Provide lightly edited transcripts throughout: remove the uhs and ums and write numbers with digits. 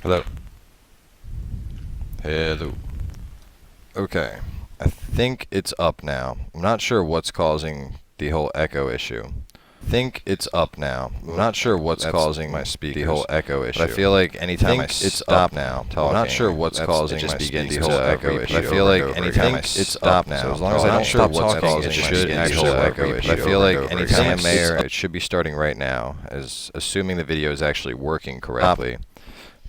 Hello. Hello. Okay. I think it's up now. I'm not sure what's causing the whole echo issue. I think it's up now. I'm not sure what's causing my speakers. The whole echo issue. But I feel like anytime I stop now talking, I'm not sure what's causing my speakers. The whole echo issue. But I feel like anytime I stop now, so as long as I don't stop talking, it should actually echo issue. But I feel like anytime it should be starting right now, as assuming the video is actually working correctly.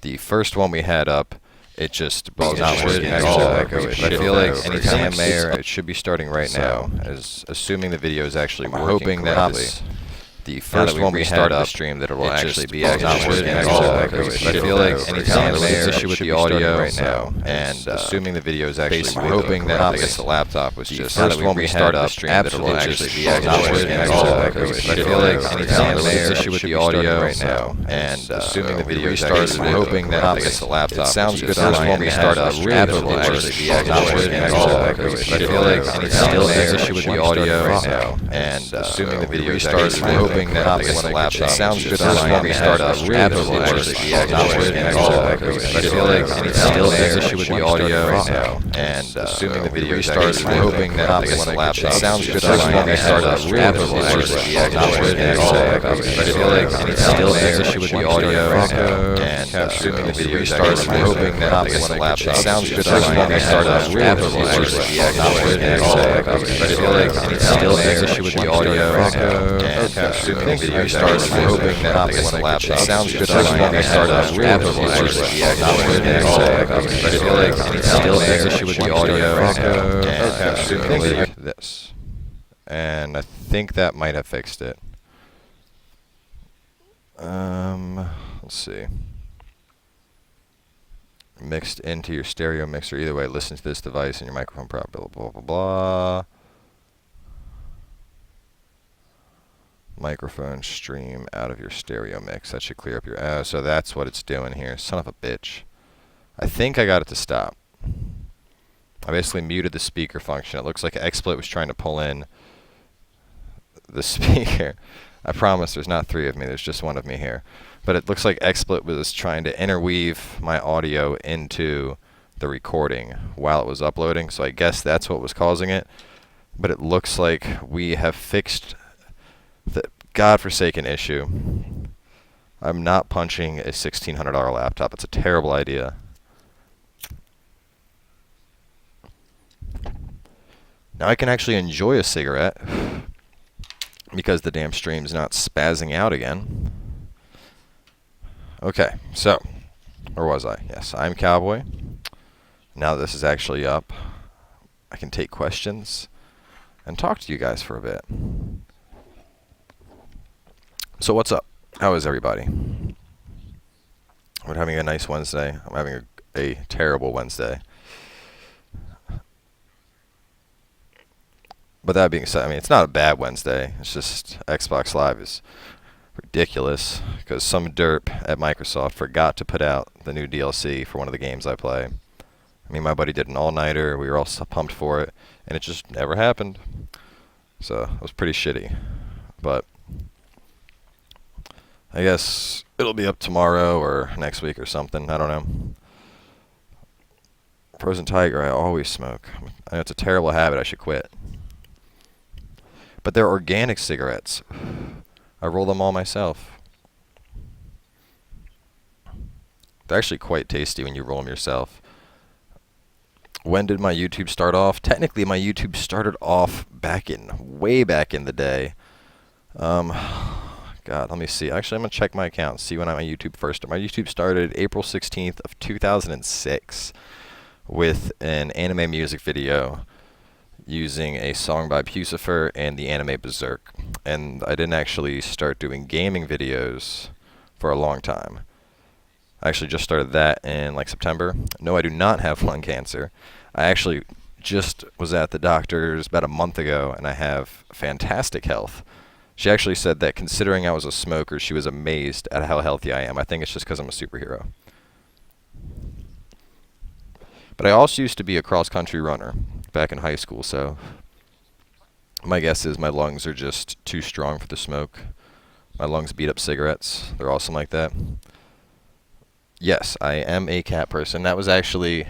The first one we had up, it just was not working at all. But I feel like anytime it should be starting right now, as assuming the video is actually working correctly. The first one we had up, stream that it will actually be not working at all. But I feel like anytime there's an issue with the audio right now, and assuming the video is actually hoping that I guess the laptop was just the first one we start up, stream that it will actually be not working at all. But I feel like anytime there's an issue with the audio right now, and assuming the video is actually hoping that I guess the laptop sounds good on when we start up, that it will actually be not working at all. But I feel like anytime there's an issue with the audio right now, and assuming the video is actually hoping that I guess the laptop sounds good on when we start up, that it will actually be not working at all. But I feel like anytime there's an issue with the audio right now, and assuming the video is actually hoping that I guess the laptop sounds good on when we start up, that it will actually be not working at all. But I feel like anytime there's an issue with the audio right now, and assuming the video is actually hoping that I guess the laptop sounds good on when we start up, that it will actually be not working at all. But I feel like anytime there's an issue with the audio right now, and assuming the video starts hoping that I guess the laptop sounds good on when we start up, that it will actually be not working at all. But I feel like still there's an issue with the audio right now, and assuming the video this. And I think that might have fixed it. Let's see. Mixed into your stereo mixer. Either way, listen to this device and your microphone prop, blah, blah, blah, blah. Microphone stream out of your stereo mix. That should clear up your... so that's what it's doing here. Son of a bitch. I think I got it to stop. I basically muted the speaker function. It looks like XSplit was trying to pull in the speaker. I promise there's not three of me. There's just one of me here. But it looks like XSplit was trying to interweave my audio into the recording while it was uploading. So I guess that's what was causing it. But it looks like we have fixed the godforsaken issue. I'm not punching a $1,600 laptop. It's a terrible idea. Now I can actually enjoy a cigarette because the damn stream's not spazzing out again. Okay, so, where was I? Yes, I'm Cowboy. Now that this is actually up, I can take questions and talk to you guys for a bit. So what's up? How is everybody? We're having a nice Wednesday. I'm having a terrible Wednesday. But that being said, I mean, it's not a bad Wednesday. It's just Xbox Live is ridiculous because some derp at Microsoft forgot to put out the new DLC for one of the games I play. I mean, my buddy did an all-nighter. We were all pumped for it, and it just never happened. So it was pretty shitty. But I guess it'll be up tomorrow or next week or something. I don't know. Frozen Tiger, I always smoke. I know it's a terrible habit. I should quit. But they're organic cigarettes. I roll them all myself. They're actually quite tasty when you roll them yourself. When did my YouTube start off? Technically, my YouTube started off way back in the day. God, let me see. Actually, I'm going to check my account and see when my YouTube first started. My YouTube started April 16th of 2006 with an anime music video using a song by Pucifer and the anime Berserk. And I didn't actually start doing gaming videos for a long time. I actually just started that in like September. No, I do not have lung cancer. I actually just was at the doctor's about a month ago, and I have fantastic health. She actually said that considering I was a smoker, she was amazed at how healthy I am. I think it's just because I'm a superhero. But I also used to be a cross-country runner back in high school, so my guess is my lungs are just too strong for the smoke. My lungs beat up cigarettes. They're awesome like that. Yes, I am a cat person. That was actually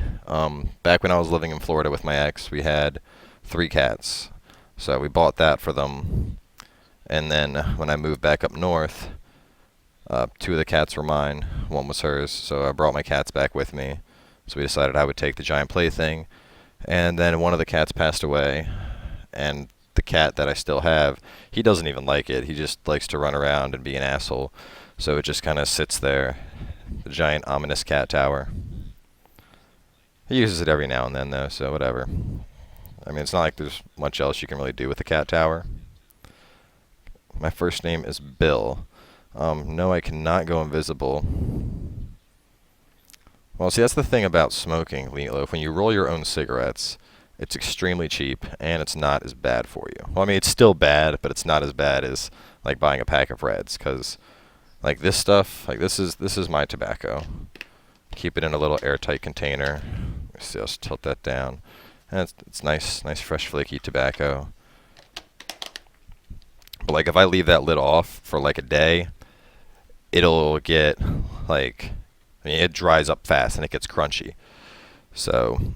back when I was living in Florida with my ex. We had 3 cats, so we bought that for them. And then when I moved back up north, 2 of the cats were mine, 1 was hers. So I brought my cats back with me. So we decided I would take the giant plaything. And then one of the cats passed away, and the cat that I still have, he doesn't even like it. He just likes to run around and be an asshole. So it just kind of sits there, the giant ominous cat tower. He uses it every now and then though, so whatever. I mean, it's not like there's much else you can really do with the cat tower. My first name is Bill. No, I cannot go invisible. Well, see, that's the thing about smoking, Meatloaf. When you roll your own cigarettes, it's extremely cheap, and it's not as bad for you. Well, I mean, it's still bad, but it's not as bad as, like, buying a pack of Reds, because, like, this stuff, like, this is my tobacco. Keep it in a little airtight container. Let's see, I'll just tilt that down. And it's nice, fresh, flaky tobacco. But, like, if I leave that lid off for, like, a day, it'll get, like, I mean, it dries up fast and it gets crunchy. So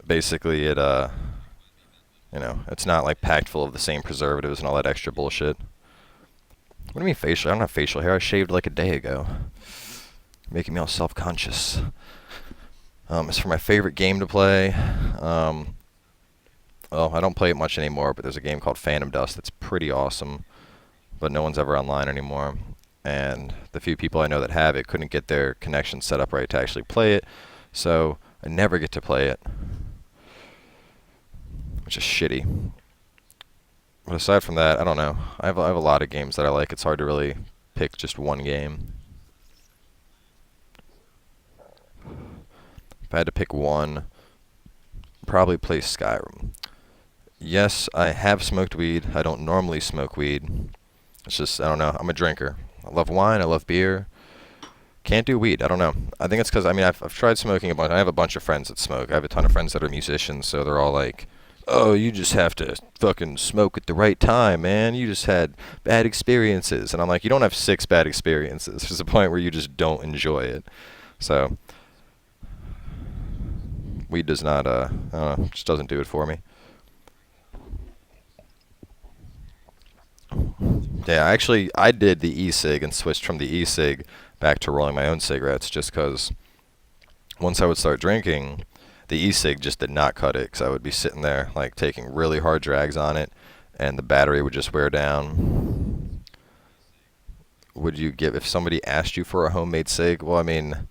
basically it you know, it's not like packed full of the same preservatives and all that extra bullshit. What do you mean facial? I don't have facial hair. I shaved like a day ago. Making me all self-conscious. As for my favorite game to play, well, I don't play it much anymore, but there's a game called Phantom Dust that's pretty awesome, but no one's ever online anymore. And the few people I know that have it couldn't get their connection set up right to actually play it, so I never get to play it, which is shitty. But aside from that, I don't know. I have a lot of games that I like. It's hard to really pick just one game. If I had to pick one, probably play Skyrim. Yes, I have smoked weed. I don't normally smoke weed. It's just, I don't know. I'm a drinker. I love wine. I love beer. Can't do weed. I don't know. I think it's because, I mean, I've tried smoking a bunch. I have a bunch of friends that smoke. I have a ton of friends that are musicians, so they're all like, oh, you just have to fucking smoke at the right time, man. You just had bad experiences. And I'm like, you don't have 6 bad experiences. There's a point where you just don't enjoy it. So weed does not, I don't know, just doesn't do it for me. Yeah, actually, I did the e-cig and switched from the e-cig back to rolling my own cigarettes just because once I would start drinking, the e-cig just did not cut it because I would be sitting there like taking really hard drags on it and the battery would just wear down. Would you give, if somebody asked you for a homemade cig? Well, I mean,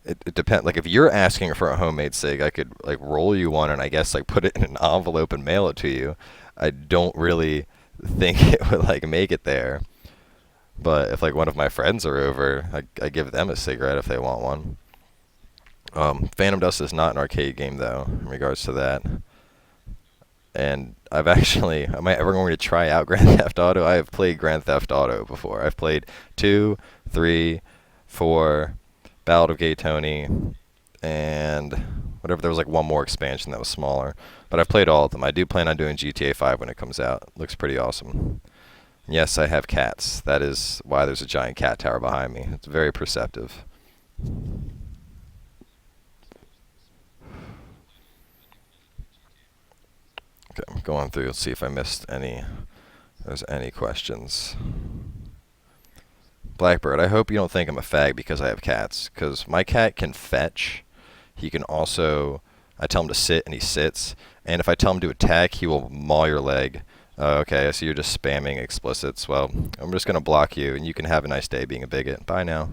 it depends. Like, if you're asking for a homemade cig, I could like roll you one and I guess like put it in an envelope and mail it to you. I don't really think it would like make it there. But if like one of my friends are over, I give them a cigarette if they want one. Phantom Dust is not an arcade game though, in regards to that. And am I ever going to try out Grand Theft Auto? I have played Grand Theft Auto before. I've played 2, 3, 4, Ballad of Gay Tony, and whatever. There was like one more expansion that was smaller. But I've played all of them. I do plan on doing GTA 5 when it comes out. It looks pretty awesome. Yes, I have cats. That is why there's a giant cat tower behind me. It's very perceptive. Okay, I'm going through. Let's see if I missed any. If there's any questions. Blackbird, I hope you don't think I'm a fag because I have cats. Because my cat can fetch. He can also, I tell him to sit and he sits. And if I tell him to attack, he will maul your leg. Okay, I see you're just spamming explicits. Well, I'm just going to block you, and you can have a nice day being a bigot. Bye now.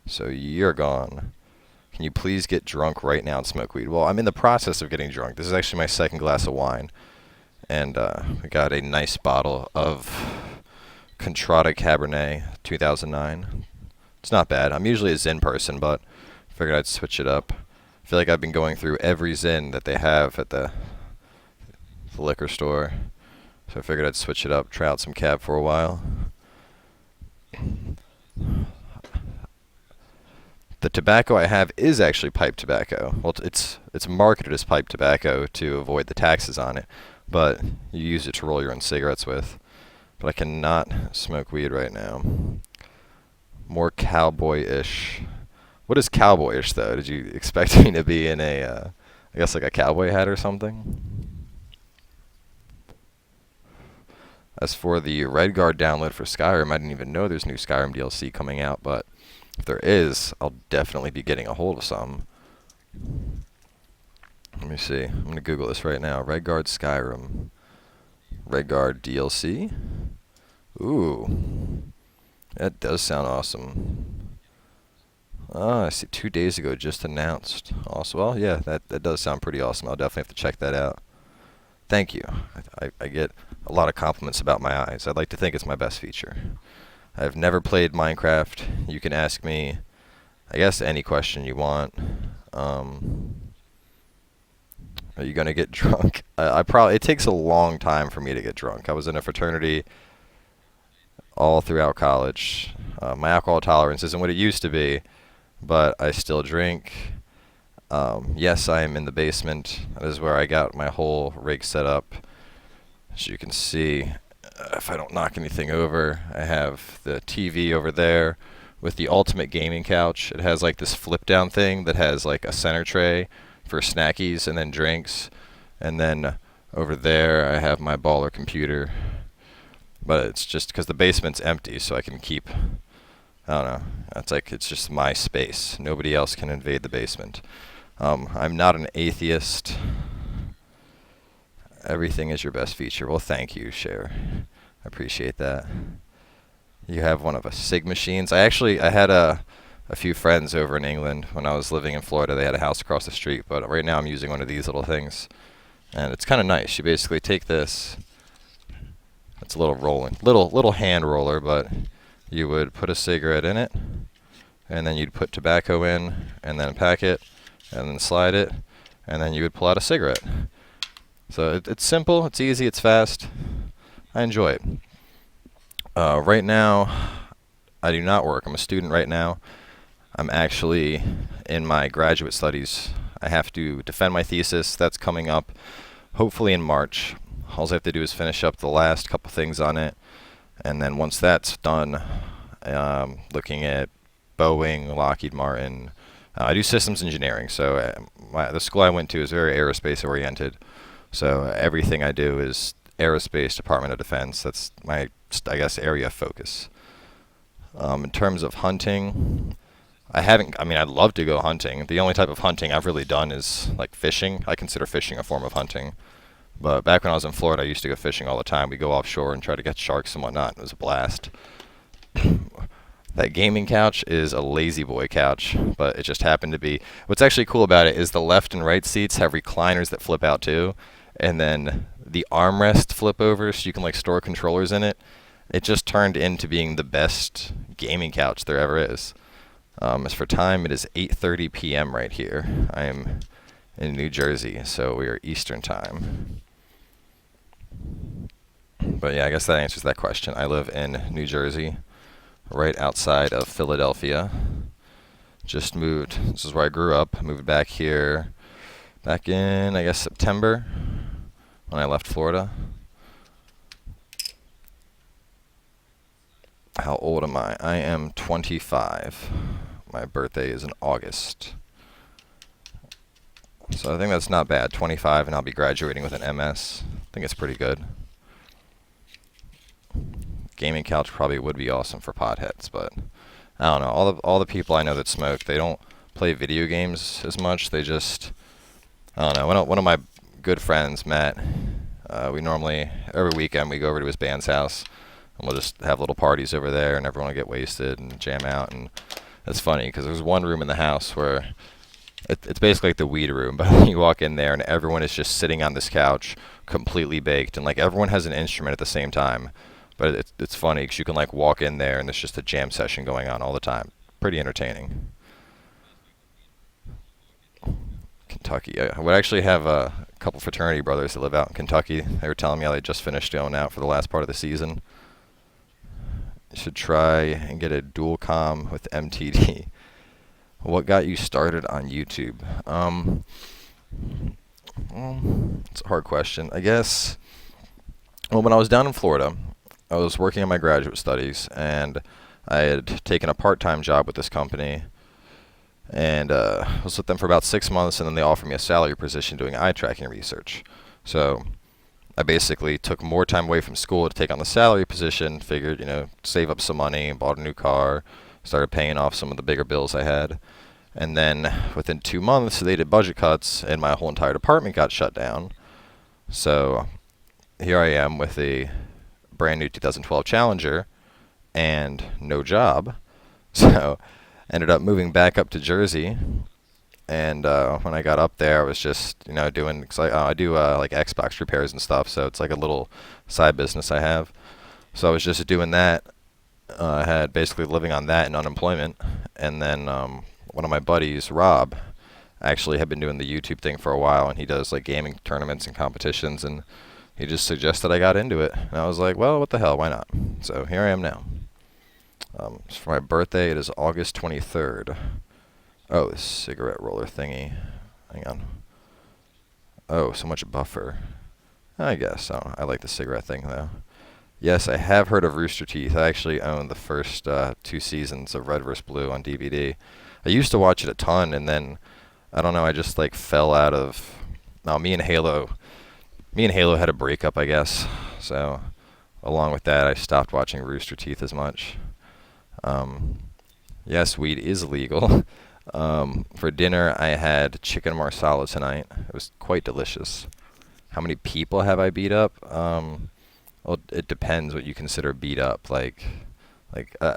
So you're gone. Can you please get drunk right now and smoke weed? Well, I'm in the process of getting drunk. This is actually my second glass of wine. And we got a nice bottle of Contrada Cabernet 2009. It's not bad. I'm usually a Zin person, but I figured I'd switch it up. I feel like I've been going through every Zin that they have at the liquor store. So I figured I'd switch it up, try out some cab for a while. The tobacco I have is actually pipe tobacco. Well, it's marketed as pipe tobacco to avoid the taxes on it, but you use it to roll your own cigarettes with. But I cannot smoke weed right now. More cowboy-ish. What is cowboyish, though? Did you expect me to be in a, I guess like a cowboy hat or something? As for the Redguard download for Skyrim, I didn't even know there's new Skyrim DLC coming out, but if there is, I'll definitely be getting a hold of some. Let me see. I'm going to Google this right now. Redguard Skyrim. Redguard DLC? Ooh. That does sound awesome. Ah, I see 2 days ago just announced. Awesome. Well, yeah, that does sound pretty awesome. I'll definitely have to check that out. Thank you. I get a lot of compliments about my eyes. I'd like to think it's my best feature. I've never played Minecraft. You can ask me, I guess, any question you want. Are you gonna get drunk? It takes a long time for me to get drunk. I was in a fraternity all throughout college. My alcohol tolerance isn't what it used to be, but I still drink. Yes, I am in the basement. That is where I got my whole rig set up. As you can see, if I don't knock anything over, I have the TV over there with the ultimate gaming couch. It has like this flip down thing that has like a center tray for snackies and then drinks. And then over there I have my baller computer. But it's just because the basement's empty, so I can keep, I don't know, it's just my space. Nobody else can invade the basement. I'm not an atheist. Everything is your best feature. Well, thank you, Cher. I appreciate that. You have one of a SIG machines. I had a few friends over in England when I was living in Florida. They had a house across the street, but right now I'm using one of these little things, and it's kind of nice. You basically take this. It's a little little hand roller, but you would put a cigarette in it, and then you'd put tobacco in, and then pack it, and then slide it, and then you would pull out a cigarette. So it's simple, it's easy, it's fast. I enjoy it. Right now, I do not work. I'm a student right now. I'm actually in my graduate studies. I have to defend my thesis. That's coming up hopefully in March. All I have to do is finish up the last couple things on it. And then once that's done, looking at Boeing, Lockheed Martin. I do systems engineering, so the school I went to is very aerospace oriented. So everything I do is aerospace, Department of Defense. That's my, I guess, area of focus. In terms of hunting, I'd love to go hunting. The only type of hunting I've really done is like fishing. I consider fishing a form of hunting. But back when I was in Florida, I used to go fishing all the time. We'd go offshore and try to catch sharks and whatnot. It was a blast. That gaming couch is a lazy boy couch, but it just happened to be. What's actually cool about it is the left and right seats have recliners that flip out too, and then the armrest flip over so you can like store controllers in it. It just turned into being the best gaming couch there ever is. As for time, it is 8:30 p.m. right here. I am in New Jersey, so we are Eastern time. But yeah, I guess that answers that question. I live in New Jersey, right outside of Philadelphia. Just moved. This is where I grew up. Moved back here back in, I guess, September when I left Florida. How old am I? I am 25. My birthday is in August. So I think that's not bad. 25, and I'll be graduating with an MS. I think it's pretty good. Gaming couch probably would be awesome for potheads, but I don't know. All the people I know that smoke, they don't play video games as much. They just, I don't know. One of my good friends, Matt, we normally, every weekend we go over to his band's house, and we'll just have little parties over there, and everyone will get wasted and jam out. And it's funny because there's one room in the house where it's basically like the weed room, but you walk in there and everyone is just sitting on this couch, completely baked, and like everyone has an instrument at the same time. But it's funny because you can like walk in there and there's just a jam session going on all the time. Pretty entertaining. Kentucky. I would actually have a couple fraternity brothers that live out in Kentucky. They were telling me how they just finished going out for the last part of the season. You should try and get a dual comm with MTD. What got you started on YouTube? It's a hard question. I guess, well, when I was down in Florida, I was working on my graduate studies, and I had taken a part-time job with this company, and was with them for about 6 months, and then they offered me a salary position doing eye tracking research. So I basically took more time away from school to take on the salary position, figured, save up some money, bought a new car, started paying off some of the bigger bills I had. And then within 2 months, they did budget cuts, and my whole entire department got shut down. So here I am with a brand new 2012 Challenger and no job. So ended up moving back up to Jersey. And when I got up there, I was just, doing, cause I do like Xbox repairs and stuff, so it's like a little side business I have. So I was just doing that. I had basically living on that and unemployment. And then one of my buddies, Rob, actually had been doing the YouTube thing for a while, and he does like gaming tournaments and competitions, and he just suggested I got into it. And I was like, well, what the hell, why not? So here I am now. For my birthday, it is August 23rd. Oh, this cigarette roller thingy. Hang on. Oh, so much buffer. I guess. Oh, I like the cigarette thing, though. Yes, I have heard of Rooster Teeth. I actually own the first 2 seasons of Red vs. Blue on DVD. I used to watch it a ton, and then, I don't know, I just, fell out of... No, me and Halo had a breakup, I guess. So, along with that, I stopped watching Rooster Teeth as much. Yes, weed is legal. For dinner, I had chicken marsala tonight. It was quite delicious. How many people have I beat up? Well, it depends what you consider beat up. I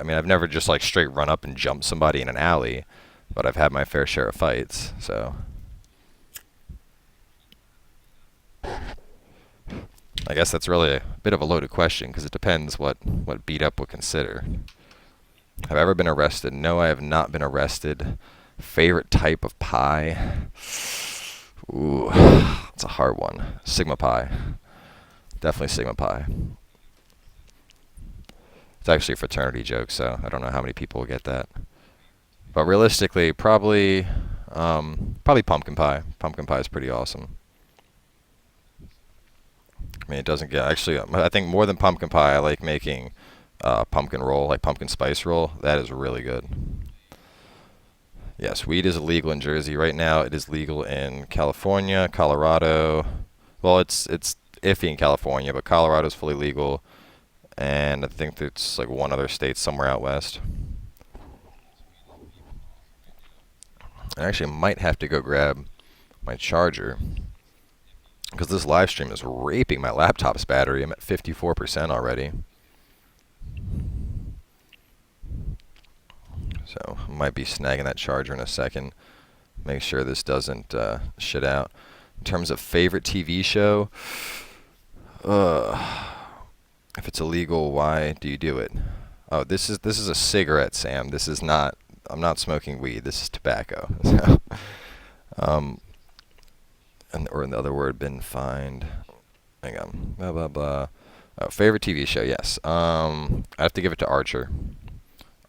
mean, I've never just straight run up and jumped somebody in an alley, but I've had my fair share of fights. So, I guess that's really a bit of a loaded question because it depends what beat up would consider. Have I ever been arrested? No, I have not been arrested. Favorite type of pie? Ooh, it's a hard one. Sigma pie. Definitely Sigma pie. It's actually a fraternity joke, so I don't know how many people will get that. But realistically, probably pumpkin pie. Pumpkin pie is pretty awesome. I mean, it doesn't get... Actually, I think more than pumpkin pie, I like making pumpkin roll, like pumpkin spice roll. That is really good. Yes, weed is illegal in Jersey. Right now, it is legal in California, Colorado. Well, it's iffy in California, but Colorado is fully legal. And I think there's one other state somewhere out west. I actually might have to go grab my charger because this live stream is raping my laptop's battery. I'm at 54% already. So I might be snagging that charger in a second. Make sure this doesn't shit out. In terms of favorite TV show, if it's illegal, why do you do it? Oh, this is a cigarette, Sam. This is not. I'm not smoking weed. This is tobacco. So, or in the other word, been fined. Hang on. Blah blah blah. Oh, favorite TV show? Yes. I have to give it to Archer.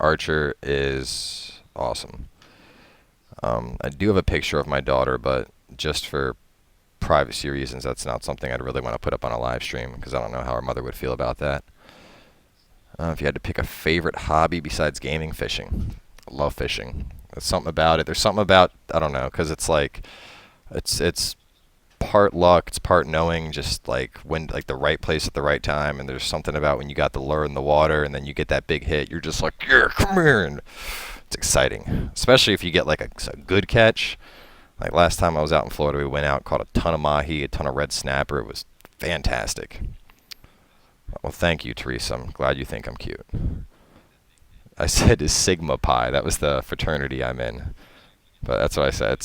Archer is awesome. I do have a picture of my daughter, but just for privacy reasons, that's not something I'd really want to put up on a live stream because I don't know how her mother would feel about that. If you had to pick a favorite hobby besides gaming, fishing. I love fishing. There's something about it. There's something about, I don't know, because it's it's part luck, it's part knowing just when the right place at the right time, and there's something about when you got the lure in the water and then you get that big hit, you're just like, yeah, come here, and it's exciting, especially if you get a good catch. Like last time I was out in Florida, we went out, caught a ton of mahi, a ton of red snapper. It was fantastic. Well, thank you, Teresa. I'm glad you think I'm cute. I said is Sigma Pi. That was the fraternity I'm in. But that's what I said.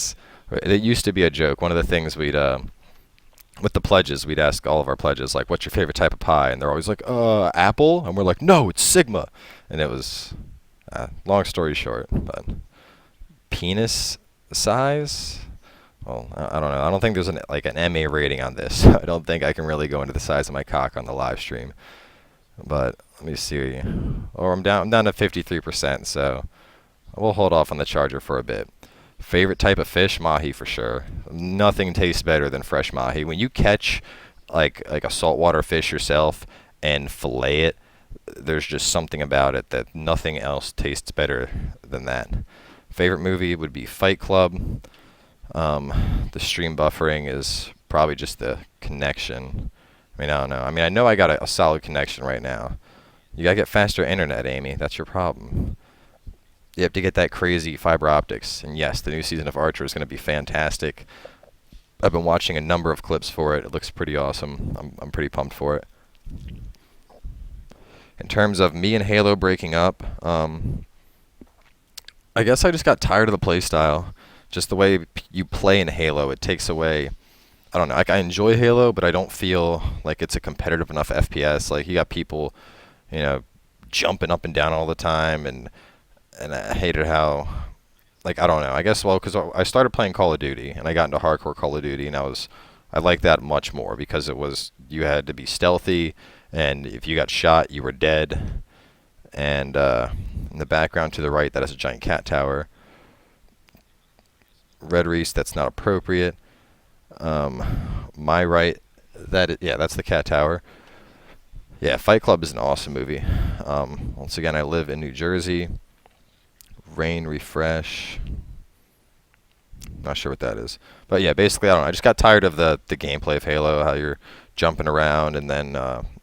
It used to be a joke. One of the things we'd, with the pledges, we'd ask all of our pledges, what's your favorite type of pie? And they're always like, apple? And we're like, no, it's Sigma. And it was, long story short, but penis size? Well, I don't know. I don't think there's an MA rating on this. I don't think I can really go into the size of my cock on the live stream. But let me see. Or I'm down to 53%, so we'll hold off on the charger for a bit. Favorite type of fish? Mahi for sure. Nothing tastes better than fresh mahi. When you catch a saltwater fish yourself and fillet it, there's just something about it that nothing else tastes better than that. Favorite movie would be Fight Club. The stream buffering is probably just the connection. I mean, I don't know. I mean, I know I got a solid connection right now. You gotta get faster internet, Amy. That's your problem. You have to get that crazy fiber optics. And yes, the new season of Archer is going to be fantastic. I've been watching a number of clips for it. It looks pretty awesome. I'm pretty pumped for it. In terms of me and Halo breaking up, I guess I just got tired of the play style. Just the way you play in Halo, it takes away. I don't know. Like, I enjoy Halo, but I don't feel like it's a competitive enough FPS. Like, you got people, you know, jumping up and down all the time, and I hated how, like, I don't know. I guess, well, because I started playing Call of Duty, and I got into hardcore Call of Duty, and I liked that much more because you had to be stealthy, and if you got shot, you were dead. And in the background to the right, that is a giant cat tower. Red Reese, that's not appropriate. My right, that's the cat tower. Yeah, Fight Club is an awesome movie. Once again, I live in New Jersey. Rain refresh. Not sure what that is. But yeah, basically, I don't know. I just got tired of the gameplay of Halo, how you're jumping around, and then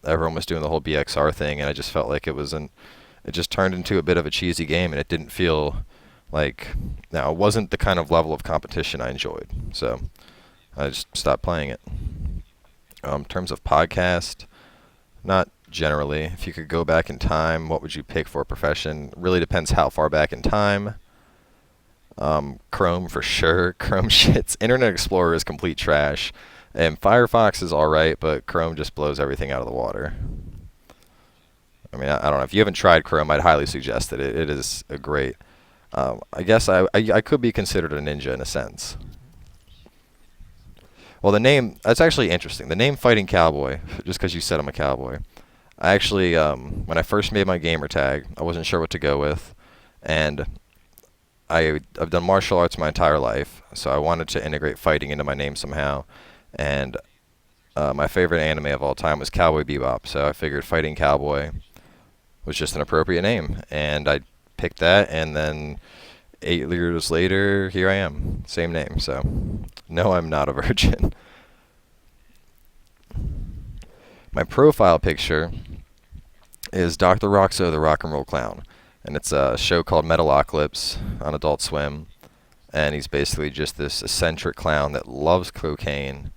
everyone was doing the whole BXR thing, and I just felt like it just turned into a bit of a cheesy game, and it didn't feel like, now, it wasn't the kind of level of competition I enjoyed. So I just stopped playing it. In terms of podcast, not generally. If you could go back in time, what would you pick for a profession? Really depends how far back in time. Chrome for sure. Chrome shits. Internet Explorer is complete trash. And Firefox is alright, but Chrome just blows everything out of the water. I mean, I don't know. If you haven't tried Chrome, I'd highly suggest it. It is a great... I guess I could be considered a ninja in a sense. Well, the name... That's actually interesting. The name Fighting Cowboy, just because you said I'm a cowboy. I actually, when I first made my gamer tag, I wasn't sure what to go with. And I've done martial arts my entire life, so I wanted to integrate fighting into my name somehow. And my favorite anime of all time was Cowboy Bebop, so I figured Fighting Cowboy was just an appropriate name. And I picked that, and then 8 years later, here I am. Same name, so no, I'm not a virgin. My profile picture is Dr. Roxo, the Rock and Roll Clown. And it's a show called Metalocalypse on Adult Swim. And he's basically just this eccentric clown that loves cocaine.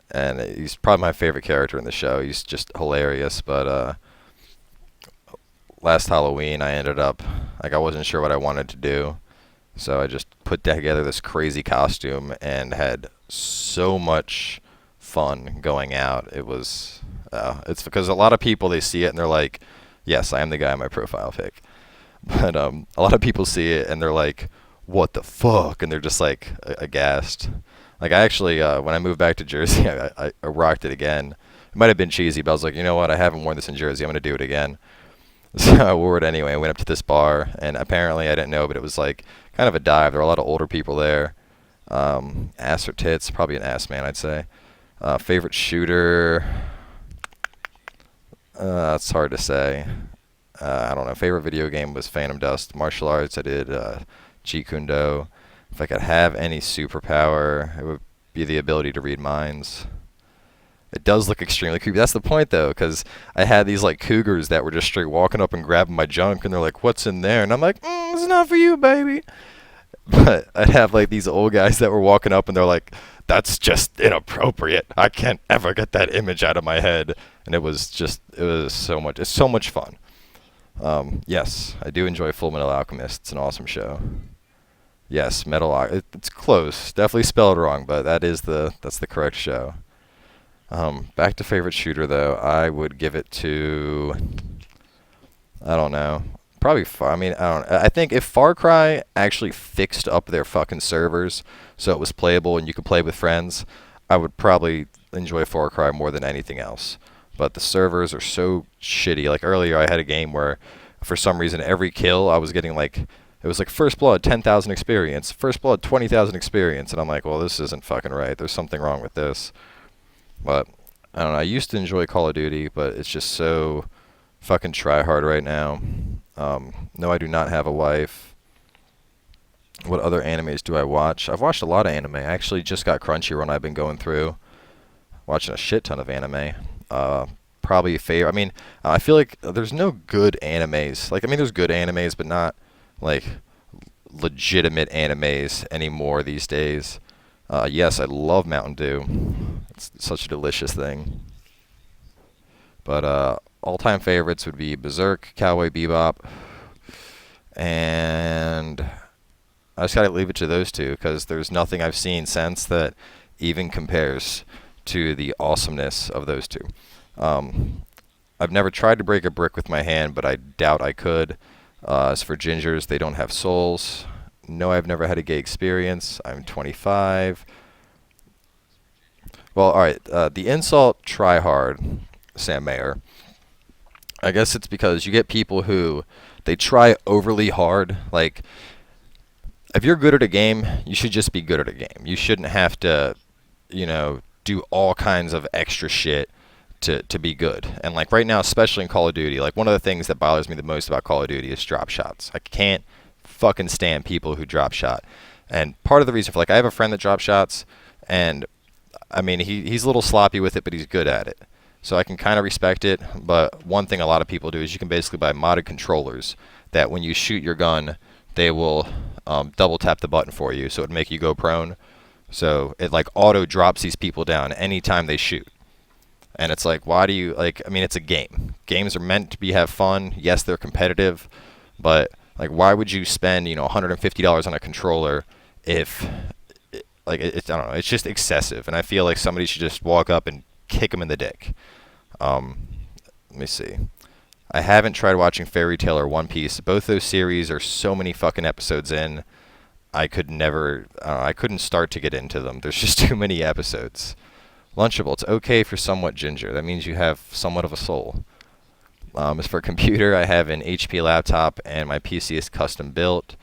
And he's probably my favorite character in the show. He's just hilarious. But last Halloween, I ended up, like, I wasn't sure what I wanted to do. So I just put together this crazy costume and had so much fun going out. It was... it's because a lot of people, they see it and they're like, yes, I am the guy in my profile pic. But a lot of people see it and they're like, what the fuck? And they're just like aghast. Like, I actually, when I moved back to Jersey, I rocked it again. It might have been cheesy, but I was like, you know what? I haven't worn this in Jersey. I'm going to do it again. So I wore it anyway. I went up to this bar, and apparently I didn't know, but it was like kind of a dive. There were a lot of older people there. Ass or tits, probably an ass man, I'd say. Favorite shooter... it's hard to say. I don't know. Favorite video game was Phantom Dust. Martial arts, I did Jeet Kune Do. If I could have any superpower, it would be the ability to read minds. It does look extremely creepy. That's the point, though, because I had these like cougars that were just straight walking up and grabbing my junk, and they're like, "What's in there?" And I'm like, "It's not for you, baby." But I'd have like these old guys that were walking up, and they're like, "That's just inappropriate. I can't ever get that image out of my head." And it was so much. It's so much fun. Yes, I do enjoy Full Metal Alchemist. It's an awesome show. Yes, it's close. Definitely spelled wrong, but that's the correct show. Back to favorite shooter, though. I would give it to, I don't know. Probably I think if Far Cry actually fixed up their fucking servers so it was playable and you could play with friends, I would probably enjoy Far Cry more than anything else. But the servers are so shitty. Like earlier I had a game where for some reason every kill I was getting like, it was like First Blood 10,000 experience, First Blood 20,000 experience, and I'm like, well, this isn't fucking right. There's something wrong with this. But I don't know. I used to enjoy Call of Duty, but it's just so fucking try hard right now. No, I do not have a wife. What other animes do I watch? I've watched a lot of anime. I actually just got Crunchyroll and I've been going through watching a shit ton of anime. Probably favorite. I mean, I feel like there's no good animes. Like, I mean, there's good animes, but not like legitimate animes anymore these days. Yes, I love Mountain Dew. It's such a delicious thing. But all-time favorites would be Berserk, Cowboy Bebop, and I just gotta leave it to those two because there's nothing I've seen since that even compares to the awesomeness of those two. I've never tried to break a brick with my hand, but I doubt I could. As for gingers, they don't have souls. No, I've never had a gay experience. I'm 25. Well, alright, the insult try hard, Sam Mayer. I guess it's because you get people who, they try overly hard. Like, if you're good at a game, you should just be good at a game. You shouldn't have to, you know, do all kinds of extra shit to be good. And like right now, especially in Call of Duty, like one of the things that bothers me the most about Call of Duty is drop shots. I can't fucking stand people who drop shot. And part of the reason for, like, I have a friend that drops shots, and I mean, he's a little sloppy with it, but he's good at it. So I can kind of respect it. But one thing a lot of people do is you can basically buy modded controllers that when you shoot your gun, they will double tap the button for you, so it would make you go prone. So it like auto drops these people down anytime they shoot. And it's like, why do you, like, I mean, it's a game. Games are meant to have fun. Yes, they're competitive, but like, why would you spend, you know, $150 on a controller if, like, it's, I don't know, it's just excessive. And I feel like somebody should just walk up and kick them in the dick. Let me see. I haven't tried watching Fairy Tail or One Piece. Both those series are so many fucking episodes in. I could never, I couldn't start to get into them. There's just too many episodes. Lunchable, it's okay for somewhat ginger. That means you have somewhat of a soul. As for computer, I have an HP laptop and my PC is custom built.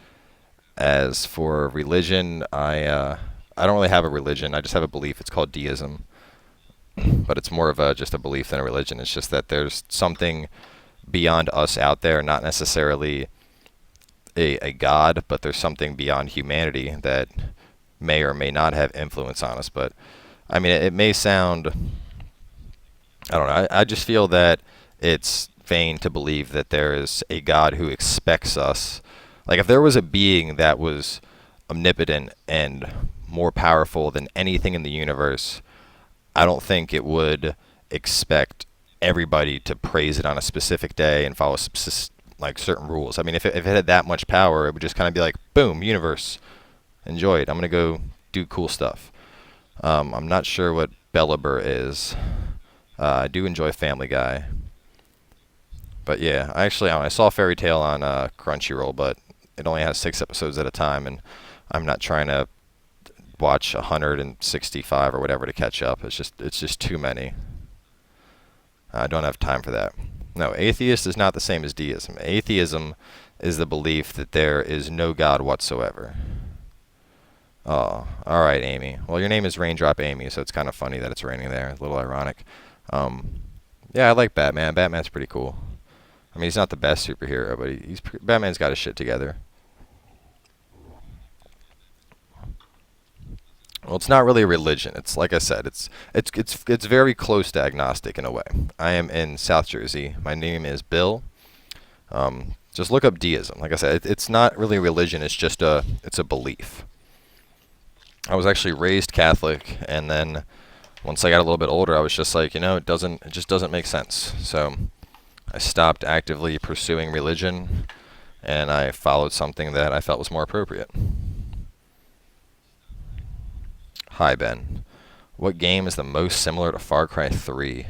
As for religion, I don't really have a religion. I just have a belief. It's called deism. But it's more of just a belief than a religion. It's just that there's something beyond us out there, not necessarily a god, but there's something beyond humanity that may or may not have influence on us. But I mean, it may sound, I don't know, I just feel that it's vain to believe that there is a God who expects us. Like, if there was a being that was omnipotent and more powerful than anything in the universe, I don't think it would expect everybody to praise it on a specific day and follow like certain rules. I mean, if it had that much power, it would just kind of be like, boom, universe, enjoy it. I'm going to go do cool stuff. I'm not sure what Bellabur is. I do enjoy Family Guy. But yeah, I saw Fairy Tail on Crunchyroll, but it only has 6 episodes at a time, and I'm not trying to watch 165 or whatever to catch up. It's just too many. I don't have time for that. No, atheist is not the same as deism. Atheism is the belief that there is no God whatsoever. Oh, all right, Amy. Well, your name is Raindrop Amy, so it's kind of funny that it's raining there. A little ironic. Yeah, I like Batman. Batman's pretty cool. I mean, he's not the best superhero, but Batman's got his shit together. Well, it's not really a religion. It's like I said, it's very close to agnostic in a way. I am in South Jersey. My name is Bill. Just look up deism. Like I said, it's not really a religion. It's just it's a belief. I was actually raised Catholic, and then once I got a little bit older, I was just like, you know, it just doesn't make sense. So I stopped actively pursuing religion, and I followed something that I felt was more appropriate. Hi, Ben. What game is the most similar to Far Cry 3?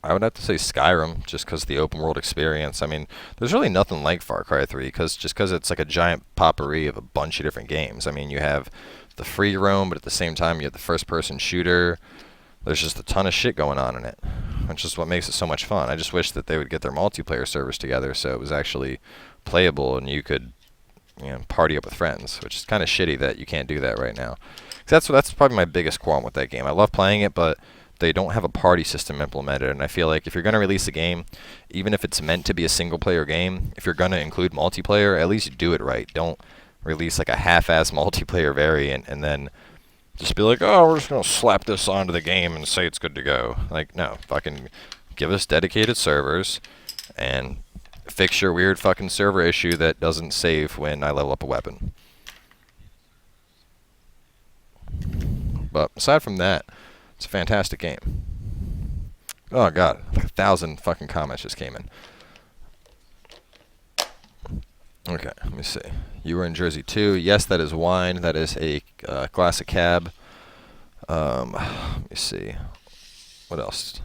I would have to say Skyrim, just because of the open world experience. I mean, there's really nothing like Far Cry 3, just because it's like a giant potpourri of a bunch of different games. I mean, you have the free roam, but at the same time, you have the first-person shooter. There's just a ton of shit going on in it, which is what makes it so much fun. I just wish that they would get their multiplayer servers together so it was actually playable and you could, you know, party up with friends, which is kind of shitty that you can't do that right now. That's probably my biggest qualm with that game. I love playing it, but they don't have a party system implemented. And I feel like if you're going to release a game, even if it's meant to be a single-player game, if you're going to include multiplayer, at least do it right. Don't release like a half-ass multiplayer variant and then just be like, oh, we're just going to slap this onto the game and say it's good to go. Like, no, fucking give us dedicated servers and fix your weird fucking server issue that doesn't save when I level up a weapon. But aside from that, it's a fantastic game. Oh god, like 1,000 fucking comments just came in. Okay, let me see. You were in Jersey too. Yes, that is wine. That is a classic cab. Let me see. What else?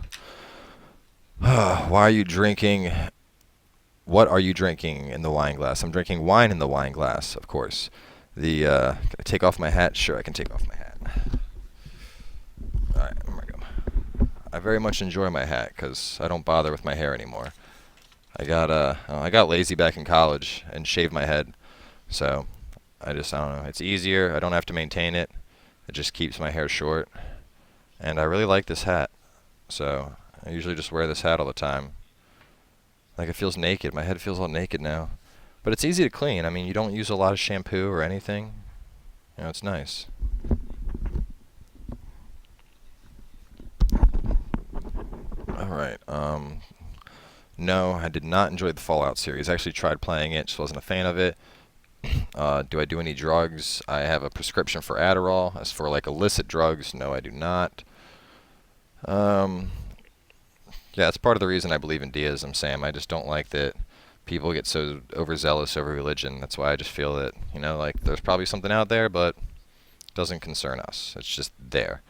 Why are you drinking? What are you drinking in the wine glass? I'm drinking wine in the wine glass, of course. Can I take off my hat? Sure, I can take off my hat. Alright, there we go. I very much enjoy my hat because I don't bother with my hair anymore. I got lazy back in college and shaved my head, so I don't know. It's easier. I don't have to maintain it. It just keeps my hair short, and I really like this hat. So I usually just wear this hat all the time. Like, it feels naked. My head feels all naked now, but it's easy to clean. I mean, you don't use a lot of shampoo or anything. You know, it's nice. All right. No, I did not enjoy the Fallout series. I actually tried playing it, just wasn't a fan of it. Do I do any drugs? I have a prescription for Adderall. As for like illicit drugs, no, I do not. Yeah, it's part of the reason I believe in deism, Sam. I just don't like that people get so overzealous over religion. That's why I just feel that, you know, like there's probably something out there, but it doesn't concern us. It's just there.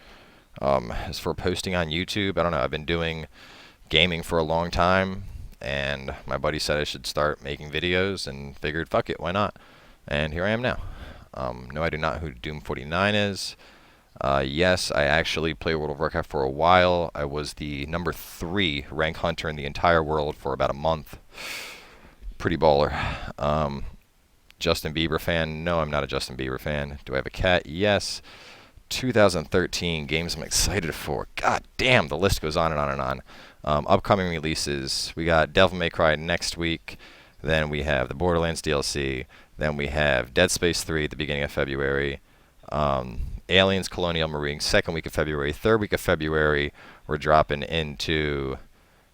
As for posting on YouTube, I don't know. I've been doing gaming for a long time, and my buddy said I should start making videos, and figured, fuck it, why not? And here I am now. No, I do not know who Doom 49 is. Yes, I actually played World of Warcraft for a while. I was the number 3 rank hunter in the entire world for about a month. Pretty baller. Justin Bieber fan? No, I'm not a Justin Bieber fan. Do I have a cat? Yes. 2013 games I'm excited for. God damn, the list goes on and on and on. Upcoming releases. We got Devil May Cry next week. Then we have the Borderlands DLC. Then we have Dead Space 3 at the beginning of February. Aliens Colonial Marines, 2nd week of February. 3rd week of February, we're dropping into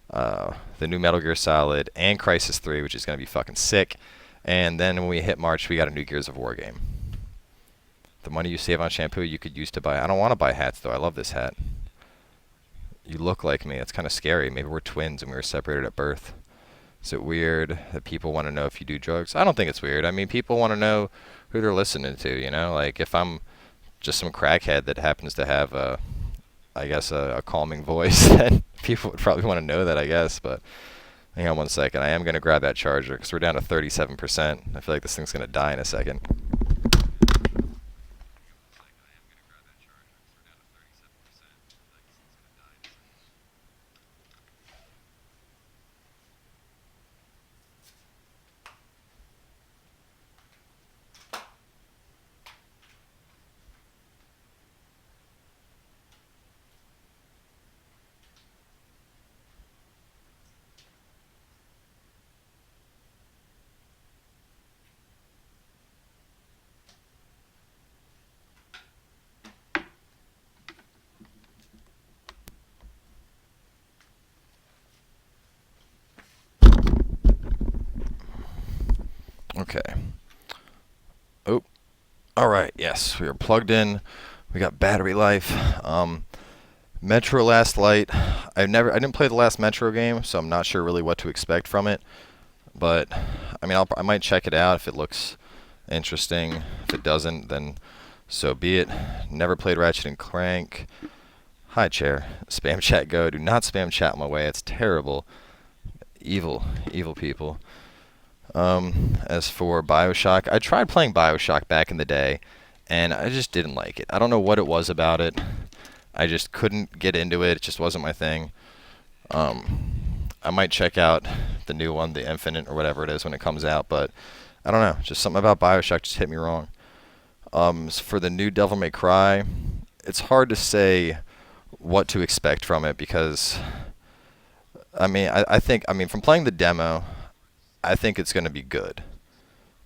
the new Metal Gear Solid and Crysis 3, which is going to be fucking sick. And then when we hit March, we got a new Gears of War game. The money you save on shampoo, you could use to buy... I don't want to buy hats, though. I love this hat. You look like me. It's kind of scary. Maybe we're twins and we were separated at birth. Is it weird that people want to know if you do drugs? I don't think it's weird. I mean, people want to know who they're listening to, you know? Like, if I'm just some crackhead that happens to have I guess a calming voice, then people would probably want to know that, I guess. But hang on one second. I am going to grab that charger because we're down to 37%. I feel like this thing's going to die in a second. Okay. Oh. Alright, yes, we are plugged in. We got battery life. Metro Last Light. I didn't play the last Metro game, so I'm not sure really what to expect from it. But I mean, I might check it out if it looks interesting. If it doesn't, then so be it. Never played Ratchet and Clank. Hi, chair. Spam chat go. Do not spam chat my way. It's terrible. Evil, evil people. As for BioShock, I tried playing BioShock back in the day, and I just didn't like it. I don't know what it was about it. I just couldn't get into it. It just wasn't my thing. I might check out the new one, the Infinite or whatever it is, when it comes out, but I don't know. Just something about BioShock just hit me wrong. For the new Devil May Cry, it's hard to say what to expect from it, because I think from playing the demo, I think it's going to be good.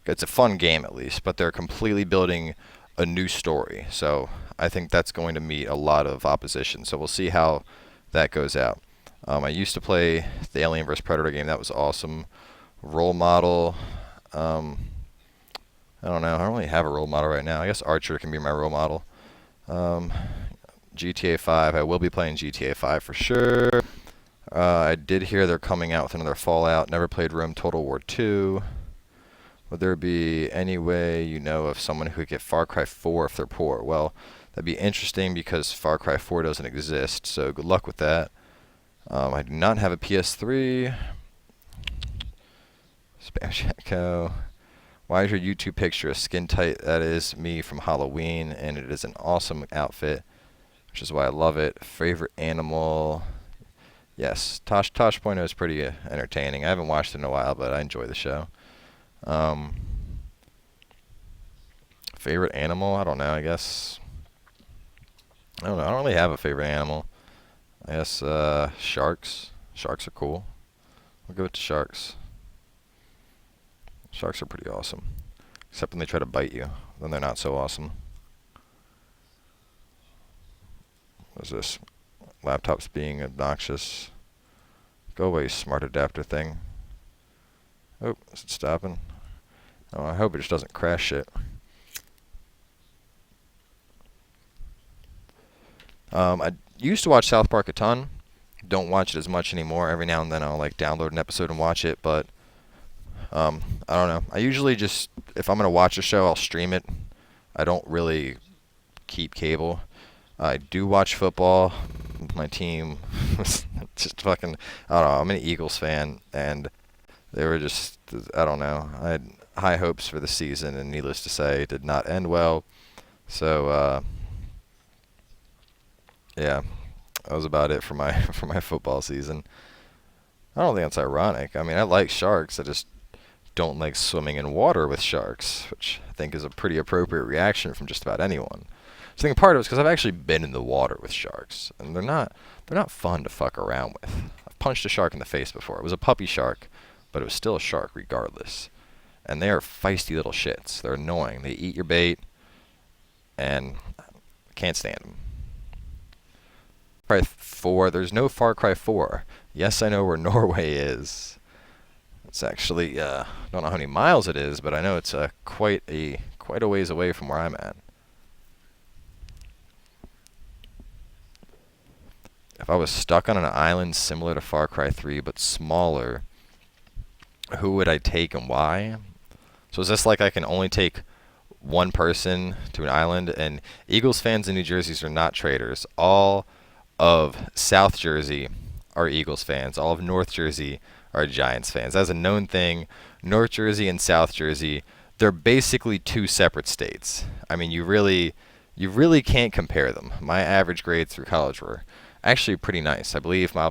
It's a fun game at least, but they're completely building a new story. So I think that's going to meet a lot of opposition. So we'll see how that goes out. I used to play the Alien vs Predator game. That was awesome. Role model. I don't know. I don't really have a role model right now. I guess Archer can be my role model. GTA 5. I will be playing GTA 5 for sure. I did hear they're coming out with another Fallout. Never played Rome Total War 2. Would there be any way you know of someone who could get Far Cry 4 if they're poor? Well, that'd be interesting because Far Cry 4 doesn't exist, so good luck with that. I do not have a PS3. Spam Checo. Why is your YouTube picture a skin tight? That is me from Halloween, and it is an awesome outfit, which is why I love it. Favorite animal? Yes, Tosh Point is pretty entertaining. I haven't watched it in a while, but I enjoy the show. Favorite animal? I don't know. I guess I don't know. I don't really have a favorite animal. I guess sharks. Sharks are cool. We'll go with the sharks. Sharks are pretty awesome, except when they try to bite you. Then they're not so awesome. What is this? Laptops being obnoxious. Go away, smart adapter thing. Oh, is it stopping? Oh, I hope it just doesn't crash shit. I used to watch South Park a ton. Don't watch it as much anymore. Every now and then I'll like download an episode and watch it, but I don't know. I usually just, if I'm gonna watch a show, I'll stream it. I don't really keep cable. I do watch football. My team was just fucking, I don't know. I'm an Eagles fan, and they were just, I don't know. I had high hopes for the season, and needless to say, it did not end well. So, yeah, that was about it for my football season. I don't think that's ironic. I mean, I like sharks. I just don't like swimming in water with sharks, which I think is a pretty appropriate reaction from just about anyone. So I think part of it is because I've actually been in the water with sharks, and they're not fun to fuck around with. I've punched a shark in the face before. It was a puppy shark, but it was still a shark regardless. And they are feisty little shits. They're annoying. They eat your bait, and can't stand them. Far Cry 4. There's no Far Cry 4. Yes, I know where Norway is. It's actually don't know how many miles it is, but I know it's quite a ways away from where I'm at. If I was stuck on an island similar to Far Cry 3 but smaller, who would I take and why? So is this like I can only take one person to an island? And Eagles fans in New Jersey are not traitors. All of South Jersey are Eagles fans. All of North Jersey are Giants fans. That's a known thing. North Jersey and South Jersey, they're basically two separate states. I mean, you really can't compare them. My average grades through college were actually pretty nice. I believe my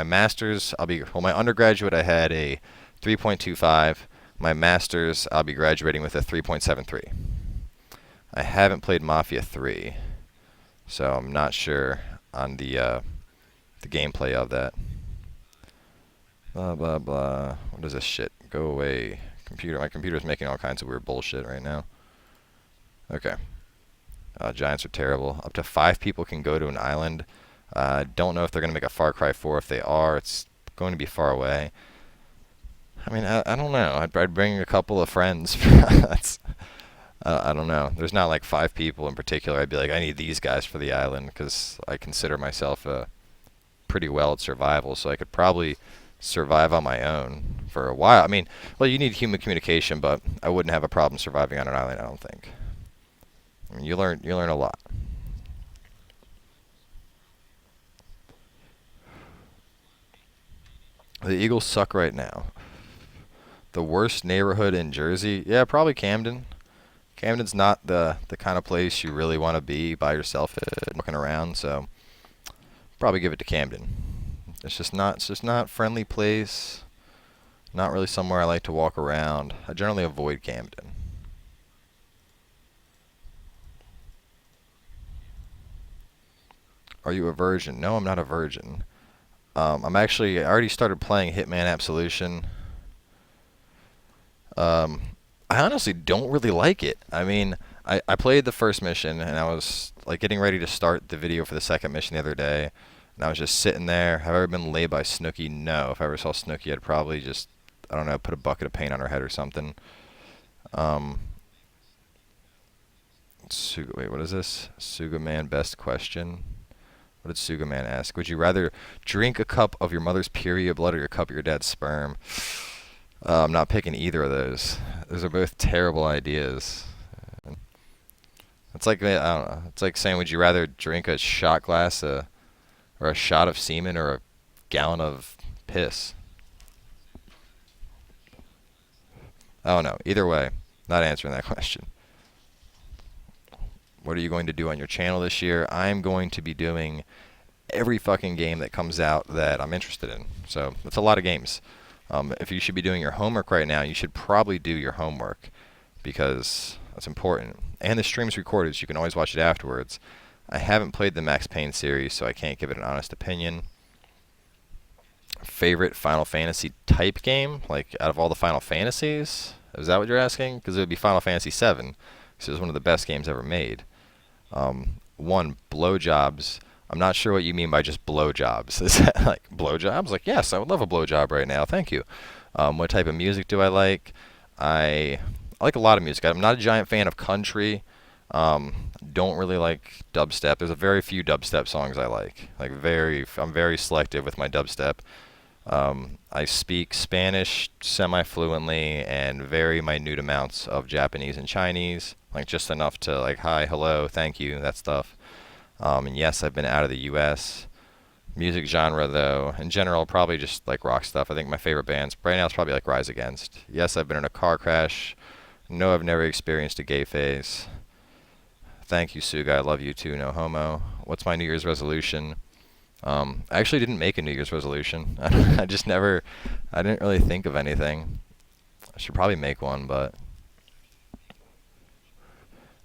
master's, my undergraduate I had a 3.25. My master's, I'll be graduating with a 3.73. I haven't played Mafia 3, so I'm not sure on the gameplay of that. Blah, blah, blah. What is this shit? Go away. Computer. My computer's making all kinds of weird bullshit right now. Okay. Giants are terrible. Up to 5 people can go to an island. Don't know if they're going to make a Far Cry 4. If they are, it's going to be far away. I mean, I don't know. I'd bring a couple of friends. That's, I don't know. There's not like 5 people in particular. I'd be like, I need these guys for the island because I consider myself pretty well at survival, so I could probably survive on my own for a while. I mean, well, you need human communication, but I wouldn't have a problem surviving on an island, I don't think. I mean, you learn a lot. The Eagles suck right now. The worst neighborhood in Jersey? Yeah, probably Camden. Camden's not the kind of place you really want to be by yourself looking around, so probably give it to Camden. It's just not a friendly place. Not really somewhere I like to walk around. I generally avoid Camden. Are you a virgin? No, I'm not a virgin. I already started playing Hitman Absolution. I honestly don't really like it. I mean, I played the first mission, and I was like getting ready to start the video for the second mission the other day, and I was just sitting there. Have I ever been laid by Snooki? No. If I ever saw Snooki, I'd probably just, I don't know, put a bucket of paint on her head or something. Wait, what is this? Sugaman best question. What did Sugaman ask? Would you rather drink a cup of your mother's period blood or a cup of your dad's sperm? I'm not picking either of those. Those are both terrible ideas. It's like, I don't know. It's like saying, would you rather drink a shot glass or a shot of semen or a gallon of piss? I don't know. Either way, not answering that question. What are you going to do on your channel this year? I'm going to be doing every fucking game that comes out that I'm interested in. So that's a lot of games. If you should be doing your homework right now, you should probably do your homework because that's important. And the stream's recorded, so you can always watch it afterwards. I haven't played the Max Payne series, so I can't give it an honest opinion. Favorite Final Fantasy type game? Like, out of all the Final Fantasies? Is that what you're asking? Because it would be Final Fantasy VII, because it was one of the best games ever made. One, blowjobs. I'm not sure what you mean by just blowjobs. Is that like blowjobs? Like, yes, I would love a blowjob right now. Thank you. What type of music do I like? I like a lot of music. I'm not a giant fan of country. Don't really like dubstep. There's a very few dubstep songs I like. I'm very selective with my dubstep. I speak Spanish semi-fluently and very minute amounts of Japanese and Chinese, like just enough to like hi, hello, thank you, that stuff. And yes, I've been out of the U.S. Music genre, though, in general, probably just like rock stuff. I think my favorite bands right now is probably like Rise Against. Yes, I've been in a car crash. No, I've never experienced a gay phase. Thank you, Suga. I love you too. No homo. What's my New Year's resolution? I actually didn't make a New Year's resolution. I didn't really think of anything. I should probably make one, but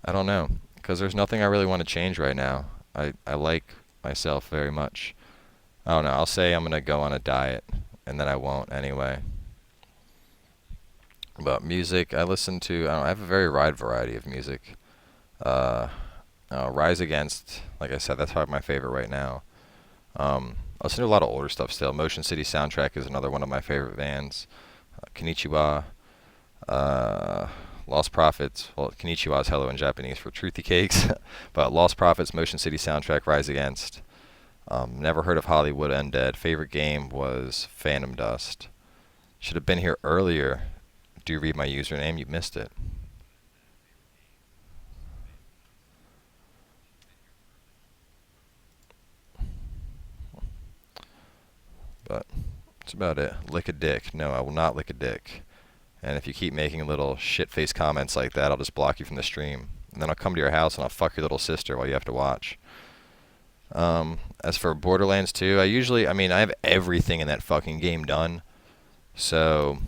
I don't know, because there's nothing I really want to change right now. I like myself very much. I don't know. I'll say I'm going to go on a diet, and then I won't anyway. But music, I listen to, I have a very wide variety of music. Rise Against, like I said, that's probably my favorite right now. I listen to a lot of older stuff still. Motion City Soundtrack is another one of my favorite bands. Konnichiwa. Lost Prophets. Well, Konnichiwa is hello in Japanese for Truthy Cakes. But Lost Prophets, Motion City Soundtrack, Rise Against. Never heard of Hollywood Undead. Favorite game was Phantom Dust. Should have been here earlier. Do you read my username? You missed it. But that's about it. Lick a dick. No, I will not lick a dick. And if you keep making little shit-faced comments like that, I'll just block you from the stream. And then I'll come to your house and I'll fuck your little sister while you have to watch. As for Borderlands 2, I have everything in that fucking game done. So,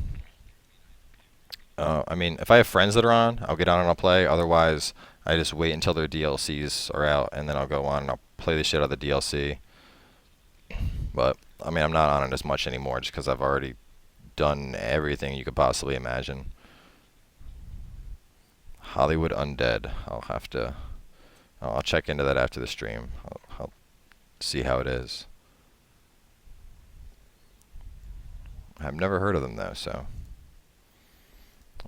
if I have friends that are on, I'll get on and I'll play. Otherwise, I just wait until their DLCs are out and then I'll go on and I'll play the shit out of the DLC. But, I'm not on it as much anymore just because I've already done everything you could possibly imagine. Hollywood Undead. I'll check into that after the stream. I'll see how it is. I've never heard of them though, so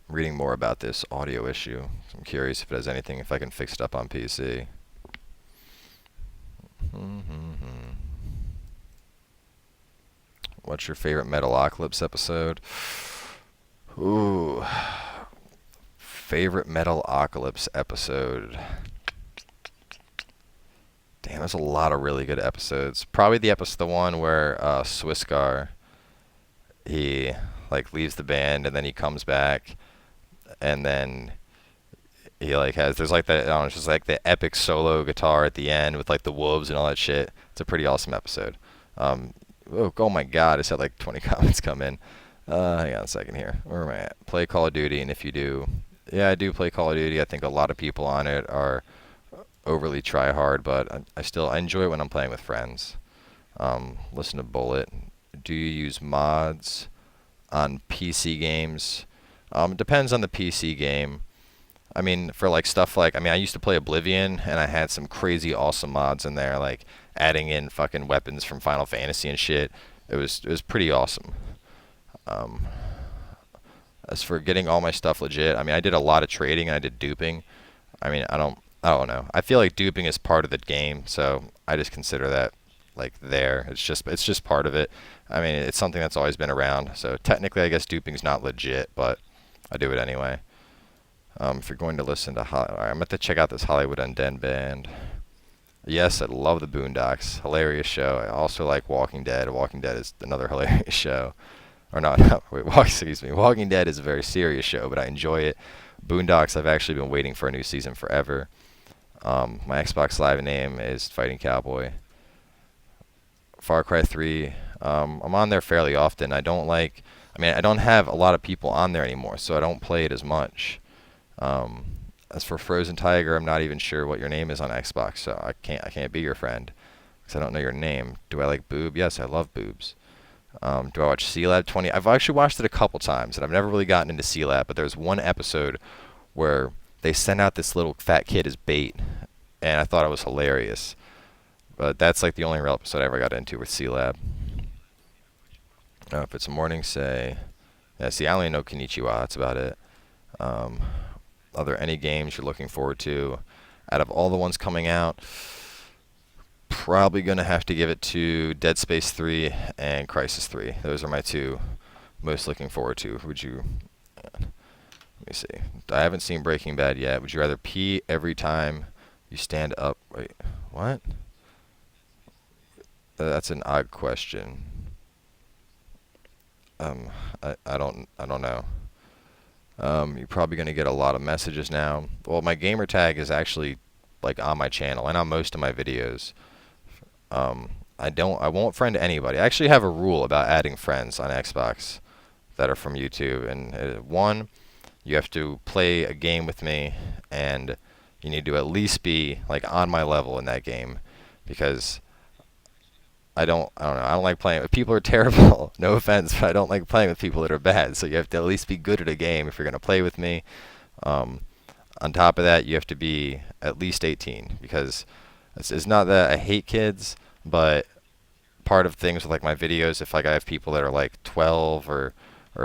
I'm reading more about this audio issue. I'm curious if it has anything, if I can fix it up on PC. What's your favorite Metalocalypse episode? Ooh. Favorite Metalocalypse episode. Damn, there's a lot of really good episodes. Probably the one where Swisscar, he like leaves the band and then he comes back and then he like there's like that, I don't know, it's just like the epic solo guitar at the end with like the wolves and all that shit. It's a pretty awesome episode. Oh my god, I just had like 20 comments come in. Hang on a second here. Where am I at? Play Call of Duty, and if you do, yeah, I do play Call of Duty. I think a lot of people on it are overly try hard, but I enjoy it when I'm playing with friends. Listen to Bullet. Do you use mods on PC games? It depends on the PC game. I mean, for like stuff like, I mean, I used to play Oblivion, and I had some crazy awesome mods in there, like adding in fucking weapons from Final Fantasy and shit. It was pretty awesome. Um, as for getting all my stuff legit, I mean, I did a lot of trading and I did duping. I mean, I don't know. I feel like duping is part of the game, so I just consider that like there. It's just part of it. I mean, it's something that's always been around. So technically, I guess duping's not legit, but I do it anyway. If you're going to listen to, I'm going to check out this Hollywood Undead band. Yes, I love the Boondocks. Hilarious show. I also like Walking Dead. Walking Dead is another hilarious show. Or not, wait, excuse me. Walking Dead is a very serious show, but I enjoy it. Boondocks, I've actually been waiting for a new season forever. My Xbox Live name is Fighting Cowboy. Far Cry 3, I'm on there fairly often. I don't have a lot of people on there anymore, so I don't play it as much. As for Frozen Tiger, I'm not even sure what your name is on Xbox, so I can't be your friend because I don't know your name. Do I like boob? Yes, I love boobs. Do I watch C-Lab 20? I've actually watched it a couple times, and I've never really gotten into C-Lab, but there's one episode where they sent out this little fat kid as bait, and I thought it was hilarious. But that's like the only real episode I ever got into with C-Lab. If it's a morning, say... Yeah, see, I only know Konnichiwa. That's about it. Are there any games you're looking forward to? Out of all the ones coming out, probably going to have to give it to Dead Space 3 and Crysis 3. Those are my two most looking forward to. Would you... Let me see. I haven't seen Breaking Bad yet. Would you rather pee every time you stand up? Wait, what? That's an odd question. I don't know. You're probably going to get a lot of messages now. Well, my gamer tag is actually like on my channel and on most of my videos. I won't friend anybody. I actually have a rule about adding friends on Xbox that are from YouTube. And one, you have to play a game with me, and you need to at least be like on my level in that game, because I don't know. I don't like playing with people who are terrible. No offense, but I don't like playing with people that are bad. So you have to at least be good at a game if you're going to play with me. On top of that, you have to be at least 18, because it's not that I hate kids, but part of things with like my videos, if like I have people that are like 12 or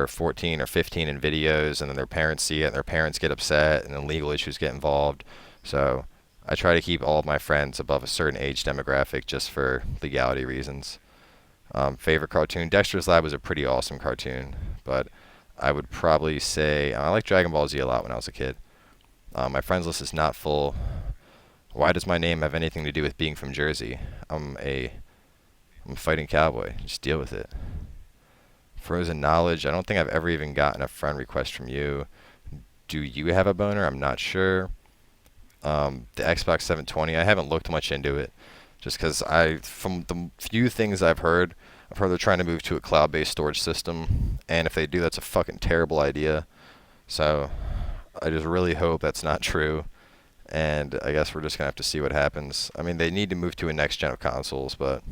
14 or 15 in videos, and then their parents see it and their parents get upset, and then legal issues get involved. So I try to keep all of my friends above a certain age demographic just for legality reasons. Favorite cartoon? Dexter's Lab was a pretty awesome cartoon, but I would probably say I like Dragon Ball Z a lot when I was a kid. My friends list is not full. Why does my name have anything to do with being from Jersey? I'm a fighting cowboy. Just deal with it. Frozen Knowledge. I don't think I've ever even gotten a friend request from you. Do you have a boner? I'm not sure. The Xbox 720, I haven't looked much into it, just because from the few things I've heard they're trying to move to a cloud-based storage system, and if they do, that's a fucking terrible idea. So I just really hope that's not true, and I guess we're just gonna have to see what happens. I mean, they need to move to a next gen of consoles, but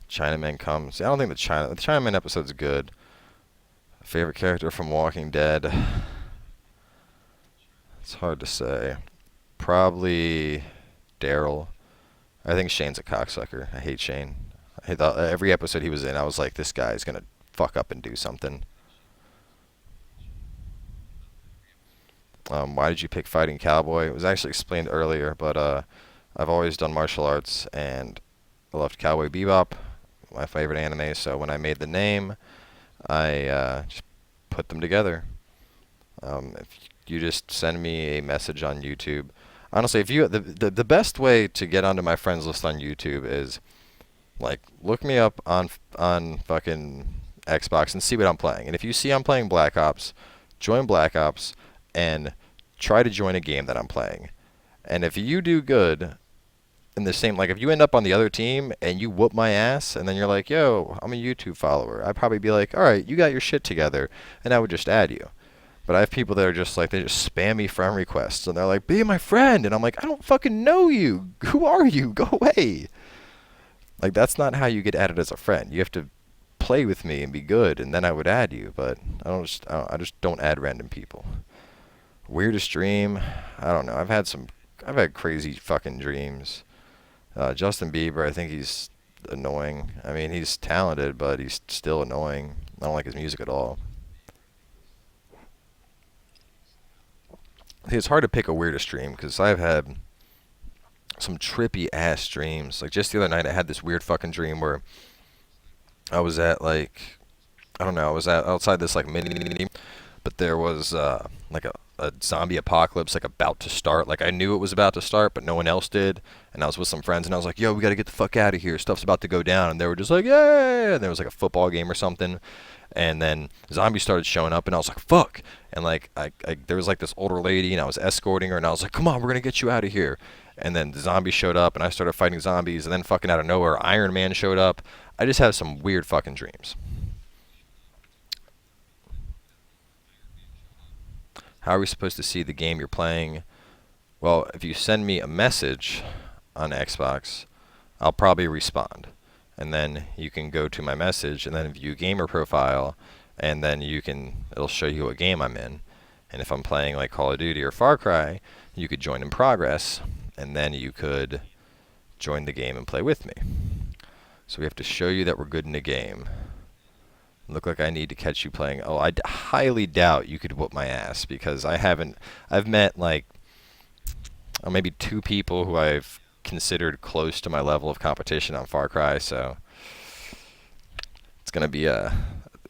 Chinaman comes. I don't think the Chinaman episode's good. Favorite character from Walking Dead? It's hard to say. Probably Daryl. I think Shane's a cocksucker. I hate Shane. Every episode he was in, I was like, this guy's gonna fuck up and do something. Why did you pick Fighting Cowboy? It was actually explained earlier, but I've always done martial arts, and I loved Cowboy Bebop, my favorite anime, so when I made the name, I just put them together. If you just send me a message on YouTube, honestly, if you the best way to get onto my friends list on YouTube is like look me up on fucking Xbox and see what I'm playing. And if you see I'm playing Black Ops, join Black Ops and try to join a game that I'm playing. And if you do good in the same, like if you end up on the other team and you whoop my ass and then you're like, yo, I'm a YouTube follower, I'd probably be like, all right, you got your shit together, and I would just add you. But I have people that are just like, they just spam me friend requests, and they're like, be my friend, and I'm like, I don't fucking know you. Who are you? Go away. Like, that's not how you get added as a friend. You have to play with me and be good, and then I would add you. But I just don't add random people. Weirdest dream? I don't know. I've had crazy fucking dreams. Justin Bieber, I think he's annoying. I mean, he's talented, but he's still annoying. I don't like his music at all. It's hard to pick a weirdest dream because I've had some trippy ass dreams. Like just the other night, I had this weird fucking dream where I was at like, I don't know, I was at outside this like mini, but there was like a zombie apocalypse like about to start. Like I knew it was about to start, but no one else did. And I was with some friends, and I was like, "Yo, we gotta get the fuck out of here. Stuff's about to go down." And they were just like, "Yeah!" And there was like a football game or something. And then zombies started showing up, and I was like, "Fuck!" And like there was like this older lady, and I was escorting her, and I was like, "Come on, we're gonna get you out of here." And then the zombies showed up, and I started fighting zombies, and then fucking out of nowhere, Iron Man showed up. I just have some weird fucking dreams. How are we supposed to see the game you're playing? Well, if you send me a message on Xbox, I'll probably respond. And then you can go to my message and then view gamer profile, and then it'll show you what game I'm in. And if I'm playing like Call of Duty or Far Cry, you could join in progress, and then you could join the game and play with me. So we have to show you that we're good in the game. Look like I need to catch you playing. Oh, I highly doubt you could whoop my ass because I've met like maybe 2 people who I've considered close to my level of competition on Far Cry, so it's gonna be I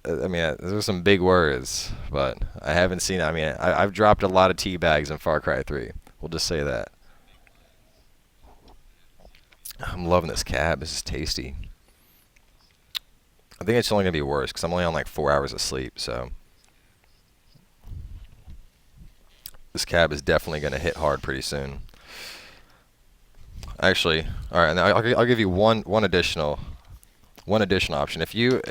mean, those are some big words, but I haven't seen. I mean, I've dropped a lot of tea bags in Far Cry 3. We'll just say that. I'm loving this cab. This is tasty. I think it's only gonna be worse because I'm only on like 4 hours of sleep, so this cab is definitely gonna hit hard pretty soon. Actually, all right, and I'll give you one additional option. If you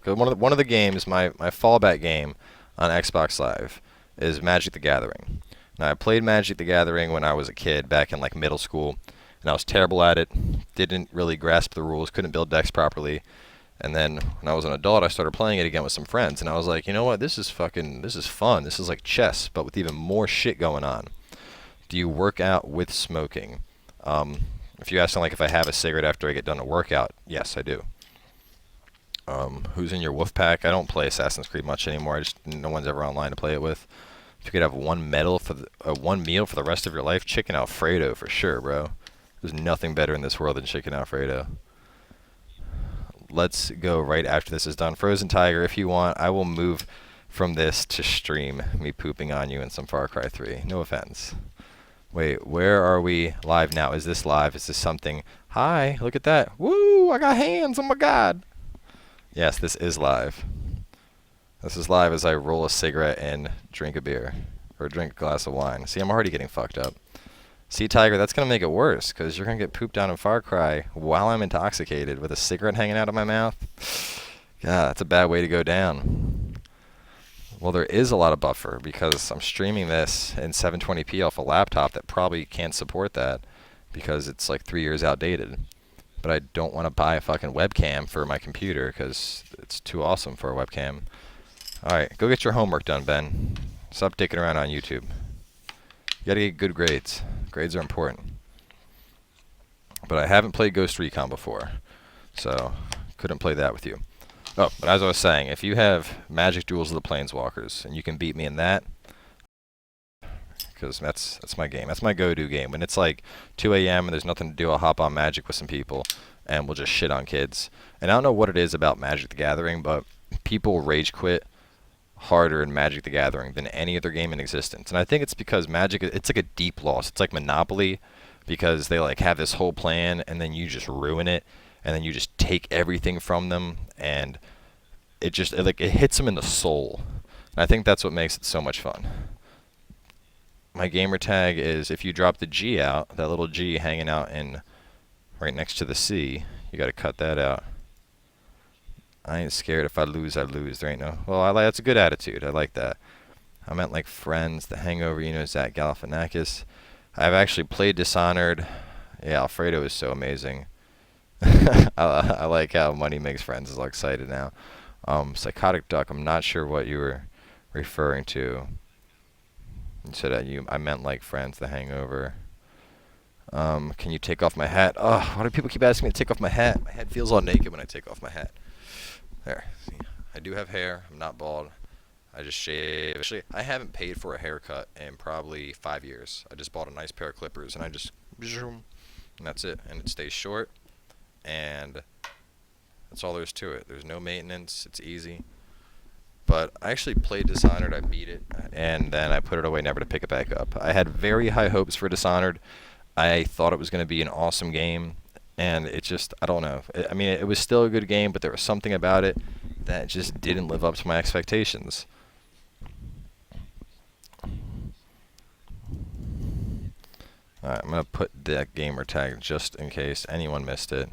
cause one of the games, my fallback game on Xbox Live is Magic the Gathering. Now I played Magic the Gathering when I was a kid back in like middle school, and I was terrible at it. Didn't really grasp the rules, couldn't build decks properly. And then when I was an adult, I started playing it again with some friends, and I was like, you know what? This is fun. This is like chess, but with even more shit going on. Do you work out with smoking? If you ask me like if I have a cigarette after I get done a workout, yes, I do. Who's in your wolf pack? I don't play Assassin's Creed much anymore. No one's ever online to play it with. If you could have one meal for the rest of your life, chicken Alfredo for sure, bro. There's nothing better in this world than chicken Alfredo. Let's go right after this is done. Frozen Tiger, if you want, I will move from this to stream me pooping on you in some Far Cry 3. No offense. Wait, where are we live now? Is this live? Is this something? Hi, look at that. Woo, I got hands. Oh my god. Yes, this is live. This is live as I roll a cigarette and drink a beer. Or drink a glass of wine. See, I'm already getting fucked up. See, Tiger, that's going to make it worse, because you're going to get pooped down in Far Cry while I'm intoxicated with a cigarette hanging out of my mouth. God, that's a bad way to go down. Well, there is a lot of buffer, because I'm streaming this in 720p off a laptop that probably can't support that, because it's like 3 years outdated. But I don't want to buy a fucking webcam for my computer, because it's too awesome for a webcam. Alright, go get your homework done, Ben. Stop dicking around on YouTube. You gotta get good grades. Grades are important. But I haven't played Ghost Recon before, so couldn't play that with you. Oh, but as I was saying, if you have Magic Duels of the Planeswalkers and you can beat me in that, because that's my game. That's my go-to game. When it's like 2 a.m. and there's nothing to do, I'll hop on Magic with some people and we'll just shit on kids. And I don't know what it is about Magic the Gathering, but people rage quit harder in Magic the Gathering than any other game in existence. And I think it's because Magic, it's like a deep loss. It's like Monopoly, because they like have this whole plan and then you just ruin it and then you just take everything from them, and it hits them in the soul. And I think that's what makes it so much fun. My gamer tag is, if you drop the G out, that little G hanging out in right next to the C, you got to cut that out. I ain't scared. If I lose, I lose. There ain't no. Well, that's a good attitude. I like that. I meant like friends. The Hangover, you know, Zach Galifianakis. I've actually played Dishonored. Yeah, Alfredo is so amazing. I like how Money Makes Friends is all excited now. Psychotic Duck, I'm not sure what you were referring to. You said I meant like friends, The Hangover. Can you take off my hat? Oh, why do people keep asking me to take off my hat? My head feels all naked when I take off my hat. There. See, I do have hair. I'm not bald. I just shave. Actually, I haven't paid for a haircut in probably 5 years. I just bought a nice pair of clippers and I just, and that's it. And it stays short. And that's all there is to it. There's no maintenance. It's easy. But I actually played Dishonored. I beat it. And then I put it away, never to pick it back up. I had very high hopes for Dishonored. I thought it was going to be an awesome game. And it just, I don't know. I mean, it was still a good game, but there was something about it that just didn't live up to my expectations. Alright, I'm going to put that gamer tag just in case anyone missed it.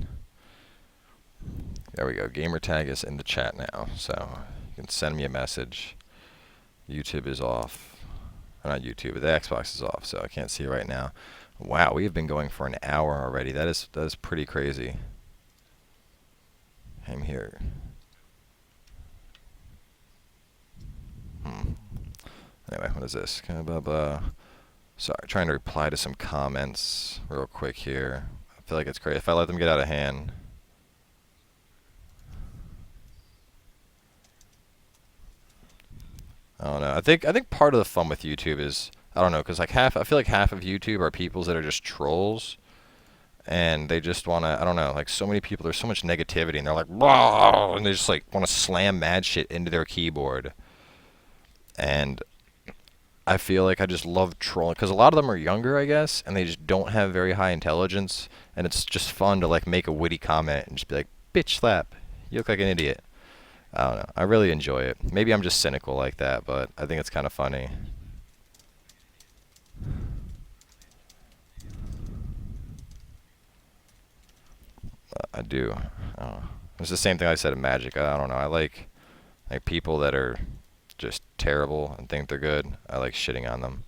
There we go. Gamer tag is in the chat now, so you can send me a message. YouTube is off. Not YouTube, but the Xbox is off, so I can't see it right now. Wow, we have been going for an hour already. That is pretty crazy. I'm here. Anyway, what is this? Blah, blah. Sorry, trying to reply to some comments real quick here. I feel like it's crazy if I let them get out of hand. I don't know. I think part of the fun with YouTube is, I don't know, because like I feel like half of YouTube are people that are just trolls, and they just want to, I don't know, like so many people, there's so much negativity, and they're like, "Whoa," and they just like want to slam mad shit into their keyboard. And I feel like I just love trolling, because a lot of them are younger, I guess, and they just don't have very high intelligence, and it's just fun to like make a witty comment and just be like, "Bitch slap, you look like an idiot." I don't know. I really enjoy it. Maybe I'm just cynical like that, but I think it's kind of funny. I do. It's the same thing I said in Magic. I don't know. I like people that are just terrible and think they're good. I like shitting on them.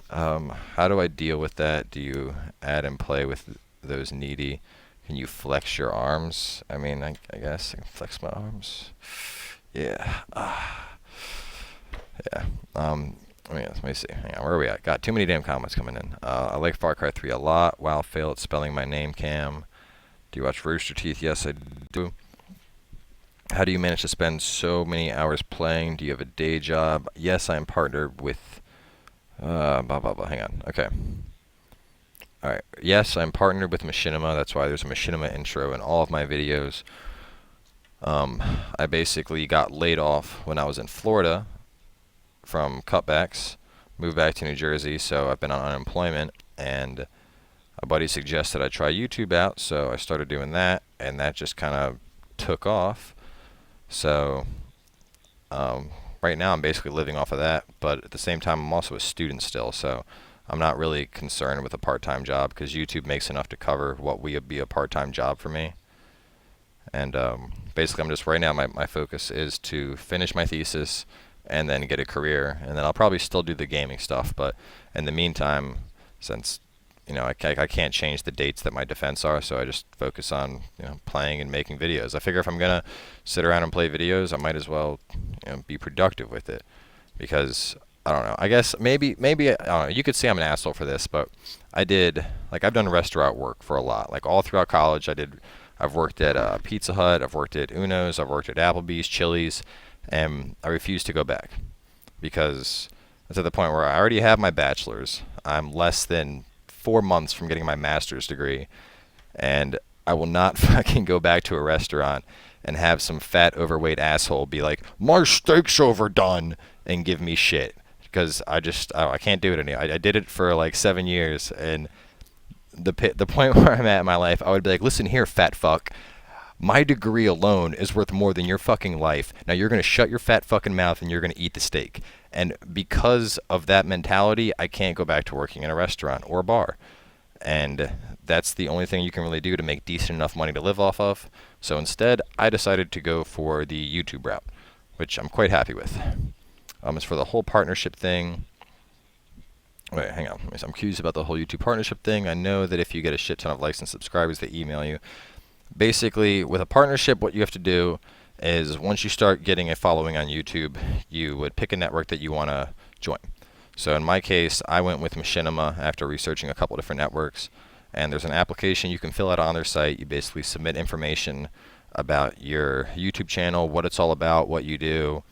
How do I deal with that? Do you add and play with those needy? Can you flex your arms? I mean, I guess I can flex my arms. Yeah. Yeah. Let me see. Hang on, where are we at? Got too many damn comments coming in. I like Far Cry 3 a lot. Wow, fail at spelling my name, Cam. Do you watch Rooster Teeth? Yes, I do. How do you manage to spend so many hours playing? Do you have a day job? Yes, I am partnered with... blah, blah, blah. Hang on. Okay. Alright, yes, I'm partnered with Machinima. That's why there's a Machinima intro in all of my videos. I basically got laid off when I was in Florida from cutbacks, moved back to New Jersey, so I've been on unemployment, and a buddy suggested I try YouTube out, so I started doing that, and that just kind of took off. So, right now I'm basically living off of that, but at the same time I'm also a student still, so I'm not really concerned with a part-time job because YouTube makes enough to cover what would be a part-time job for me. And basically, I'm just right now my focus is to finish my thesis and then get a career, and then I'll probably still do the gaming stuff. But in the meantime, since I can't change the dates that my defense are, so I just focus on playing and making videos. I figure if I'm gonna sit around and play videos, I might as well be productive with it, because I don't know. I guess maybe I don't know. You could say I'm an asshole for this, but I've done restaurant work for a lot. Like all throughout college, I've worked at Pizza Hut, I've worked at Uno's, I've worked at Applebee's, Chili's, and I refuse to go back because it's at the point where I already have my bachelor's. I'm less than 4 months from getting my master's degree, and I will not fucking go back to a restaurant and have some fat, overweight asshole be like, "My steak's overdone," and give me shit. Because I can't do it anymore. I did it for like 7 years, and the point where I'm at in my life, I would be like, "Listen here, fat fuck. My degree alone is worth more than your fucking life. Now you're gonna shut your fat fucking mouth and you're gonna eat the steak." And because of that mentality, I can't go back to working in a restaurant or a bar. And that's the only thing you can really do to make decent enough money to live off of. So instead, I decided to go for the YouTube route, which I'm quite happy with. As for the whole partnership thing, wait, hang on. I'm curious about the whole YouTube partnership thing. I know that if you get a shit ton of likes and subscribers, they email you. Basically, with a partnership, what you have to do is once you start getting a following on YouTube, you would pick a network that you want to join. So in my case, I went with Machinima after researching a couple different networks. And there's an application you can fill out on their site. You basically submit information about your YouTube channel, what it's all about, what you do,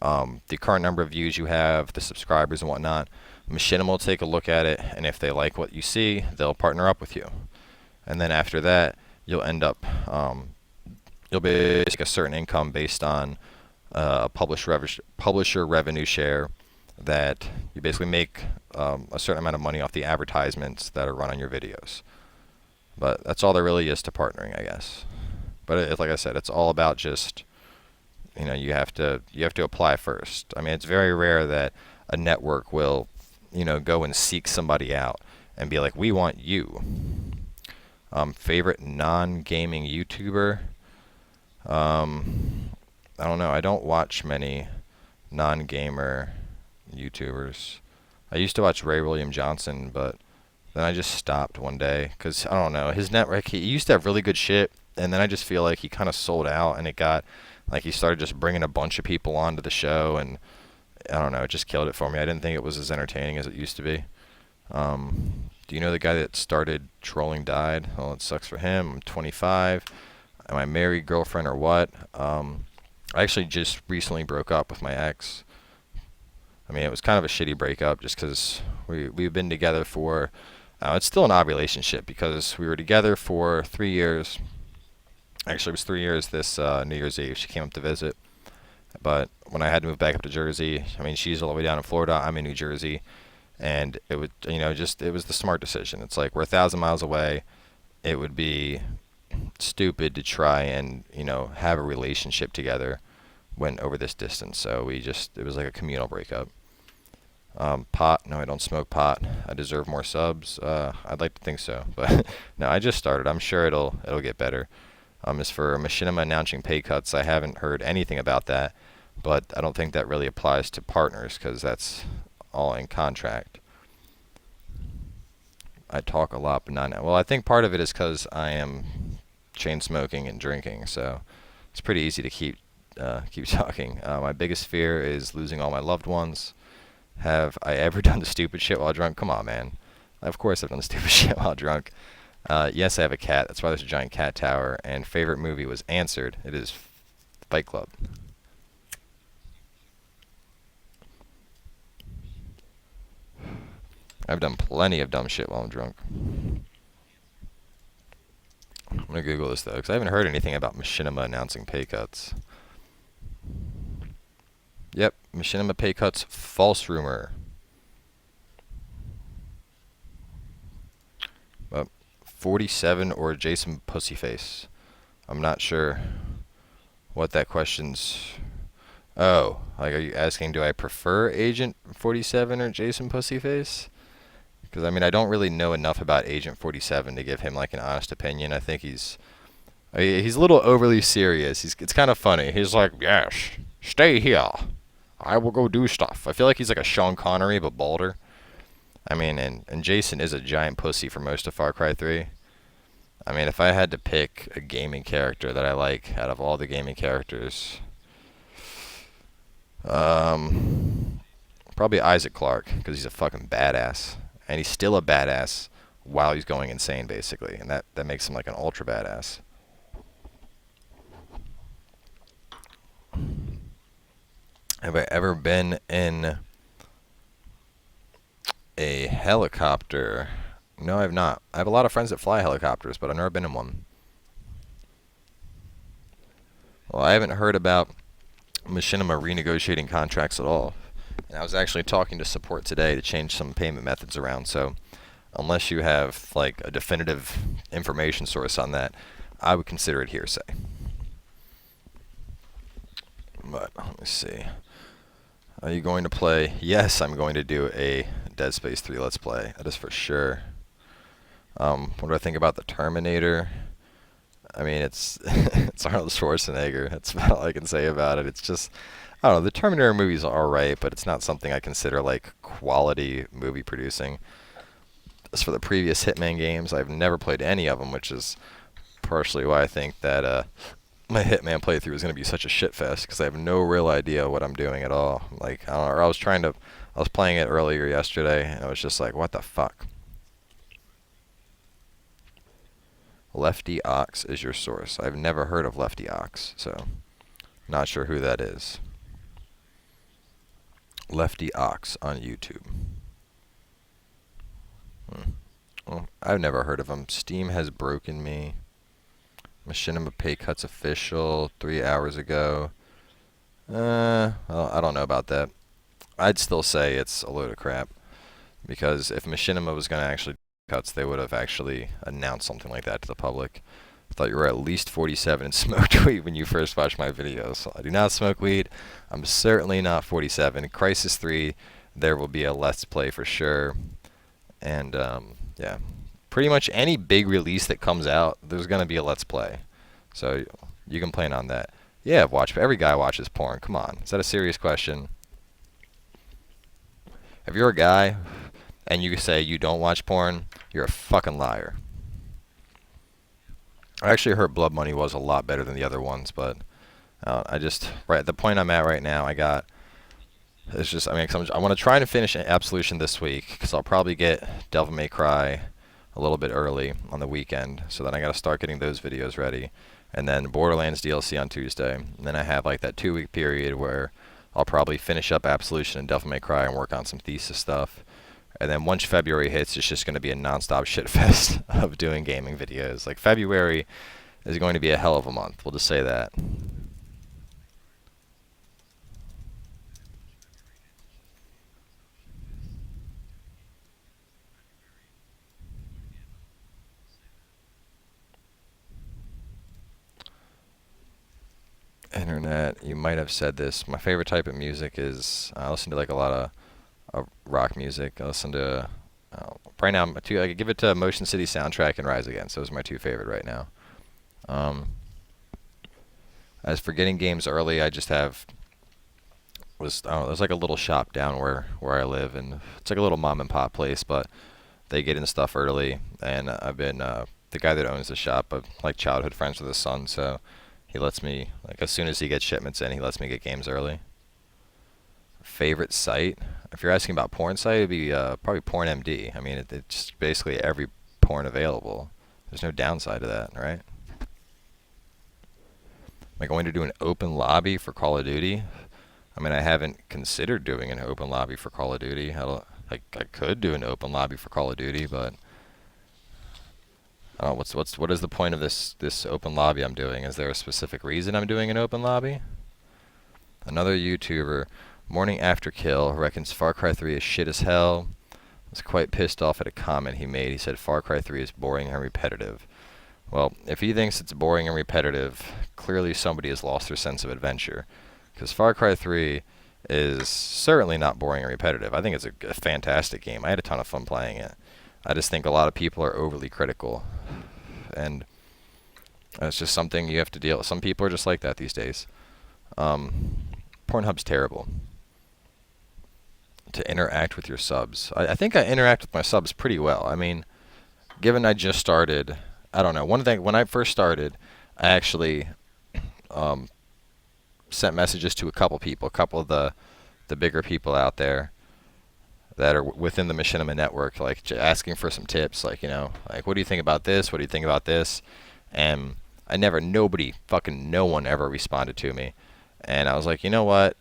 the current number of views you have, the subscribers and whatnot. Machinima will take a look at it, and if they like what you see, they'll partner up with you. And then after that, you'll end up, you'll be a certain income based on a publisher revenue share that you basically make a certain amount of money off the advertisements that are run on your videos. But that's all there really is to partnering, I guess. But like I said, it's all about just, you have to apply first. I mean, it's very rare that a network will, go and seek somebody out and be like, we want you. Favorite non-gaming YouTuber? I don't know. I don't watch many non-gamer YouTubers. I used to watch Ray William Johnson, but then I just stopped one day because I don't know, his network, he used to have really good shit, and then I just feel like he kind of sold out, and it got like he started just bringing a bunch of people onto the show, and I don't know, it just killed it for me. I didn't think it was as entertaining as it used to be. Do you know the guy that started trolling died? Well, it sucks for him. I'm 25. Am I married, girlfriend, or what? I actually just recently broke up with my ex. I mean, it was kind of a shitty breakup just because we've been together for, it's still an odd relationship because we were together for 3 years. Actually, it was 3 years this New Year's Eve. She came up to visit. But when I had to move back up to Jersey, I mean, she's all the way down in Florida. I'm in New Jersey. And it would, it was the smart decision. It's like we're 1,000 miles away. It would be stupid to try and, have a relationship together when over this distance. So it was like a communal breakup. Pot, no, I don't smoke pot. I deserve more subs. I'd like to think so, but no, I just started. I'm sure it'll get better. As for Machinima announcing pay cuts, I haven't heard anything about that, but I don't think that really applies to partners because that's all in contract. I talk a lot, but not now. Well, I think part of it is because I am chain smoking and drinking, so it's pretty easy to keep talking. My biggest fear is losing all my loved ones. Have I ever done the stupid shit while drunk? Come on, man. Of course I've done the stupid shit while drunk. Yes, I have a cat. That's why there's a giant cat tower. And favorite movie was answered. It is Fight Club. I've done plenty of dumb shit while I'm drunk. I'm going to Google this, though, because I haven't heard anything about Machinima announcing pay cuts. Yep, Machinima pay cuts, false rumor. But 47 or Jason Pussyface. I'm not sure what that question's... Oh, like are you asking do I prefer Agent 47 or Jason Pussyface? Because, I mean, I don't really know enough about Agent 47 to give him, like, an honest opinion. I think he's a little overly serious. It's kind of funny. He's like, yes, stay here. I will go do stuff. I feel like he's like a Sean Connery, but balder. I mean, and Jason is a giant pussy for most of Far Cry 3. I mean, if I had to pick a gaming character that I like out of all the gaming characters, probably Isaac Clarke, because he's a fucking badass. And he's still a badass while he's going insane, basically. And that makes him like an ultra badass. Have I ever been in a helicopter? No, I've not. I have a lot of friends that fly helicopters, but I've never been in one. Well, I haven't heard about Machinima renegotiating contracts at all. And I was actually talking to support today to change some payment methods around, so unless you have like a definitive information source on that, I would consider it hearsay. But let me see. Are you going to play? Yes, I'm going to do a Dead Space 3 Let's Play. That is for sure. What do I think about the Terminator? I mean, it's Arnold Schwarzenegger. That's about all I can say about it. It's just, I don't know. The Terminator movies are alright, but it's not something I consider like quality movie producing. As for the previous Hitman games, I've never played any of them, which is partially why I think that my Hitman playthrough is going to be such a shit fest because I have no real idea what I'm doing at all. Like, I don't know, or I was playing it earlier yesterday, and I was just like, what the fuck? Lefty Ox is your source. I've never heard of Lefty Ox, so not sure who that is. Lefty Ox on YouTube. Well, I've never heard of him. Steam has broken me. Machinima pay cuts official 3 hours ago. Well, I don't know about that. I'd still say it's a load of crap. Because if Machinima was going to actually do cuts, they would have actually announced something like that to the public. I thought you were at least 47 and smoked weed when you first watched my videos. I do not smoke weed. I'm certainly not 47. Crisis 3, there will be a Let's Play for sure. And, yeah. Pretty much any big release that comes out, there's going to be a Let's Play. So you can plan on that. Yeah, every guy watches porn. Come on. Is that a serious question? If you're a guy and you say you don't watch porn, you're a fucking liar. I actually heard Blood Money was a lot better than the other ones, but right at the point I'm at right now, it's just, I mean, I want to try and finish Absolution this week, because I'll probably get Devil May Cry a little bit early on the weekend, so then I got to start getting those videos ready, and then Borderlands DLC on Tuesday, and then I have like that 2-week period where I'll probably finish up Absolution and Devil May Cry and work on some thesis stuff. And then once February hits, it's just going to be a non-stop shitfest of doing gaming videos. Like, February is going to be a hell of a month. We'll just say that. Internet, you might have said this. My favorite type of music is, I listen to like a lot of rock music. I listen to, right now, I could give it to Motion City Soundtrack and Rise Against. Those are my two favorite right now. As for getting games early, I just I don't know, there's like a little shop down where I live, and it's like a little mom and pop place, but they get in stuff early, and I've been, the guy that owns the shop, I'm like childhood friends with his son, so he lets me, like, as soon as he gets shipments in, he lets me get games early. Favorite site? If you're asking about porn site, it'd be probably PornMD. I mean, it's just basically every porn available. There's no downside to that, right? Am I going to do an open lobby for Call of Duty? I mean, I haven't considered doing an open lobby for Call of Duty. I could do an open lobby for Call of Duty, but I don't know, what is the point of this open lobby I'm doing? Is there a specific reason I'm doing an open lobby? Another YouTuber, Morning After Kill, reckons Far Cry 3 is shit as hell. I was quite pissed off at a comment he made. He said Far Cry 3 is boring and repetitive. Well, if he thinks it's boring and repetitive, clearly somebody has lost their sense of adventure. Because Far Cry 3 is certainly not boring and repetitive. I think it's a fantastic game. I had a ton of fun playing it. I just think a lot of people are overly critical. And it's just something you have to deal with. Some people are just like that these days. Pornhub's terrible. To interact with your subs. I think I interact with my subs pretty well. I mean, given I just started, I don't know. One thing, when I first started, I actually sent messages to a couple people, a couple of the bigger people out there that are within the Machinima network, like asking for some tips, like, you know, like, what do you think about this? What do you think about this? And no one ever responded to me. And I was like, you know what?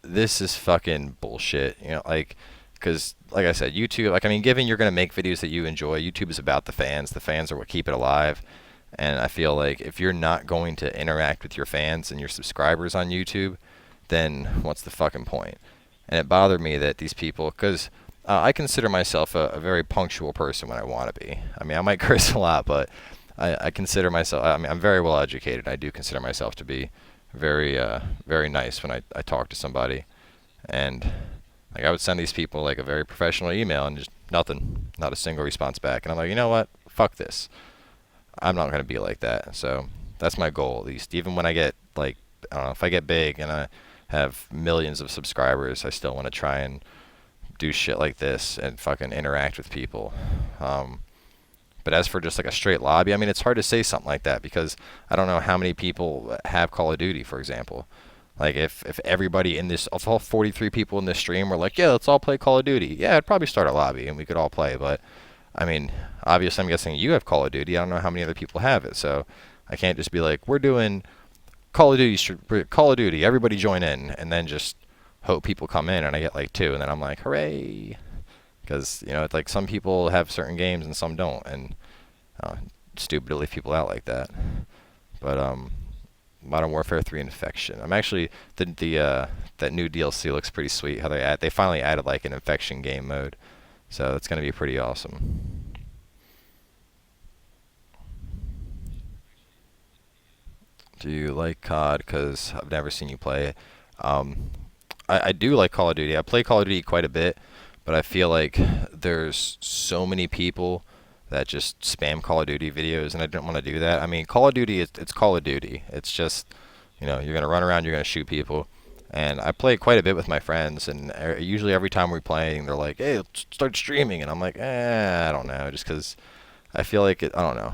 This is fucking bullshit. You know, like, because, like I said, YouTube, like, I mean, given you're going to make videos that you enjoy, YouTube is about the fans. The fans are what keep it alive. And I feel like if you're not going to interact with your fans and your subscribers on YouTube, then what's the fucking point? And it bothered me that these people, because I consider myself a very punctual person when I want to be. I mean, I might curse a lot, but I consider myself, I mean, I'm very well educated. I do consider myself to be very, very nice when I talk to somebody. And like, I would send these people like a very professional email and just nothing, not a single response back. And I'm like, you know what? Fuck this. I'm not going to be like that. So that's my goal, at least. Even when I get, like, I don't know, if I get big and have millions of subscribers, I still want to try and do shit like this and fucking interact with people. But as for just like a straight lobby, I mean, it's hard to say something like that because I don't know how many people have Call of Duty, for example. Like if everybody in this, if all 43 people in this stream were like, yeah, let's all play Call of Duty, yeah, I'd probably start a lobby and we could all play. But I mean, obviously, I'm guessing you have Call of Duty. I don't know how many other people have it, so I can't just be like, we're doing Call of Duty, everybody join in, and then just hope people come in, and I get like 2, and then I'm like, hooray, because you know, it's like some people have certain games and some don't, and stupid to leave people out like that. But Modern Warfare 3 Infection. I'm actually that new DLC looks pretty sweet. How they finally added like an infection game mode. So that's going to be pretty awesome. Do you like COD? Because I've never seen you play it. I do like Call of Duty. I play Call of Duty quite a bit, but I feel like there's so many people that just spam Call of Duty videos, and I don't want to do that. I mean, Call of Duty, it's Call of Duty. It's just, you know, you're going to run around, you're going to shoot people. And I play quite a bit with my friends, and usually every time we're playing, they're like, hey, let's start streaming. And I'm like, I don't know, just because I feel like I don't know.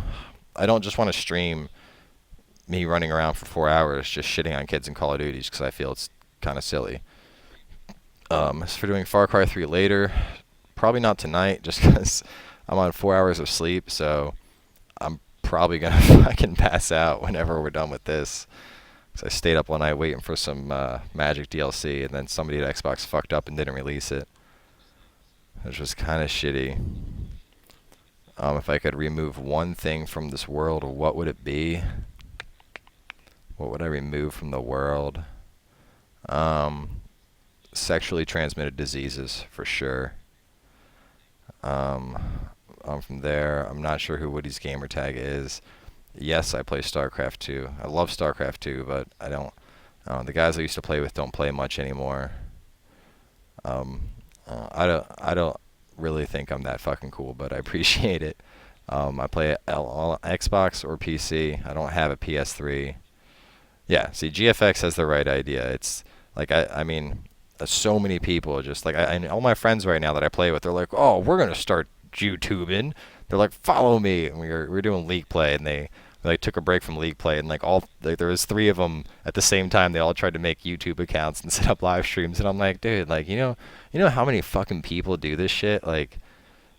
I don't just want to stream me running around for 4 hours just shitting on kids in Call of Duty just because I feel it's kind of silly. As for doing Far Cry 3 later, probably not tonight just because I'm on 4 hours of sleep, so I'm probably going to fucking pass out whenever we're done with this. So I stayed up all night waiting for some Magic DLC, and then somebody at Xbox fucked up and didn't release it, which was kind of shitty. If I could remove one thing from this world, what would it be? What would I remove from the world? Sexually transmitted diseases, for sure. From there, I'm not sure who Woody's gamer tag is. Yes, I play StarCraft 2. I love StarCraft 2, but I don't. The guys I used to play with don't play much anymore. I don't really think I'm that fucking cool, but I appreciate it. I play Xbox or PC. I don't have a PS3. Yeah, see, GFX has the right idea. It's like I mean, so many people just like all my friends right now that I play with, they're like, oh, we're gonna start YouTubing. They're like, follow me. And we're doing League Play, and they like took a break from League Play, and like there was 3 of them at the same time. They all tried to make YouTube accounts and set up live streams, and I'm like, dude, like you know how many fucking people do this shit? Like,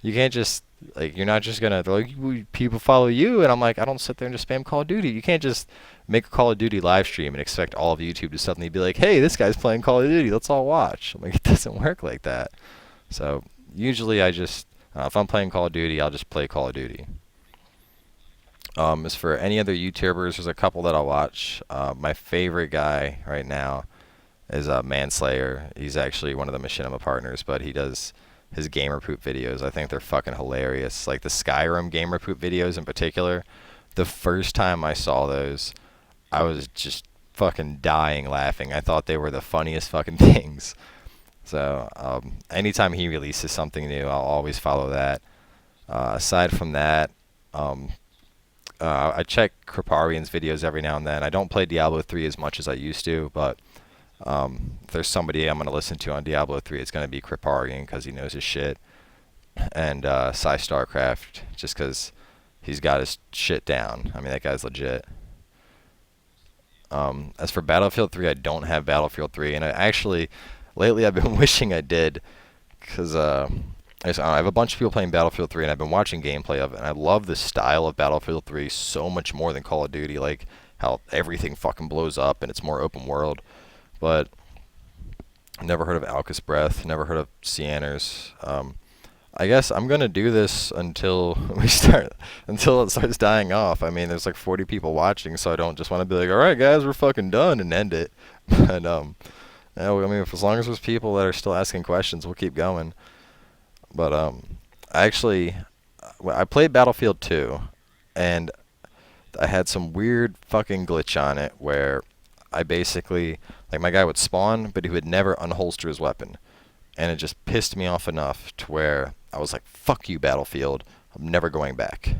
you can't just like you're not just gonna they're like people follow you, and I'm like, I don't sit there and just spam Call of Duty. You can't just make a Call of Duty live stream and expect all of YouTube to suddenly be like, hey, this guy's playing Call of Duty, let's all watch. I'm like, it doesn't work like that. So usually I just if I'm playing Call of Duty, I'll just play Call of Duty. As for any other YouTubers, there's a couple that I'll watch. My favorite guy right now is Manslayer. He's actually one of the Machinima partners, but he does his gamer poop videos. I think they're fucking hilarious. Like the Skyrim gamer poop videos in particular. The first time I saw those, I was just fucking dying laughing. I thought they were the funniest fucking things. So anytime he releases something new, I'll always follow that. Aside from that, I check Kriparian's videos every now and then. I don't play Diablo 3 as much as I used to, but if there's somebody I'm going to listen to on Diablo 3, it's going to be Kriparian because he knows his shit. And Cy StarCraft, just because he's got his shit down. I mean, that guy's legit. As for Battlefield 3, I don't have Battlefield 3, and lately I've been wishing I did, because I have a bunch of people playing Battlefield 3, and I've been watching gameplay of it, and I love the style of Battlefield 3 so much more than Call of Duty, like how everything fucking blows up and it's more open world. But I've never heard of Alcus Breath, never heard of Cianers. I guess I'm gonna do this until it starts dying off. I mean, there's like 40 people watching, so I don't just want to be like, all right, guys, we're fucking done and end it. But yeah, I mean, as long as there's people that are still asking questions, we'll keep going. But I played Battlefield 2, and I had some weird fucking glitch on it where I basically, like, my guy would spawn, but he would never unholster his weapon. And it just pissed me off enough to where I was like, fuck you, Battlefield. I'm never going back.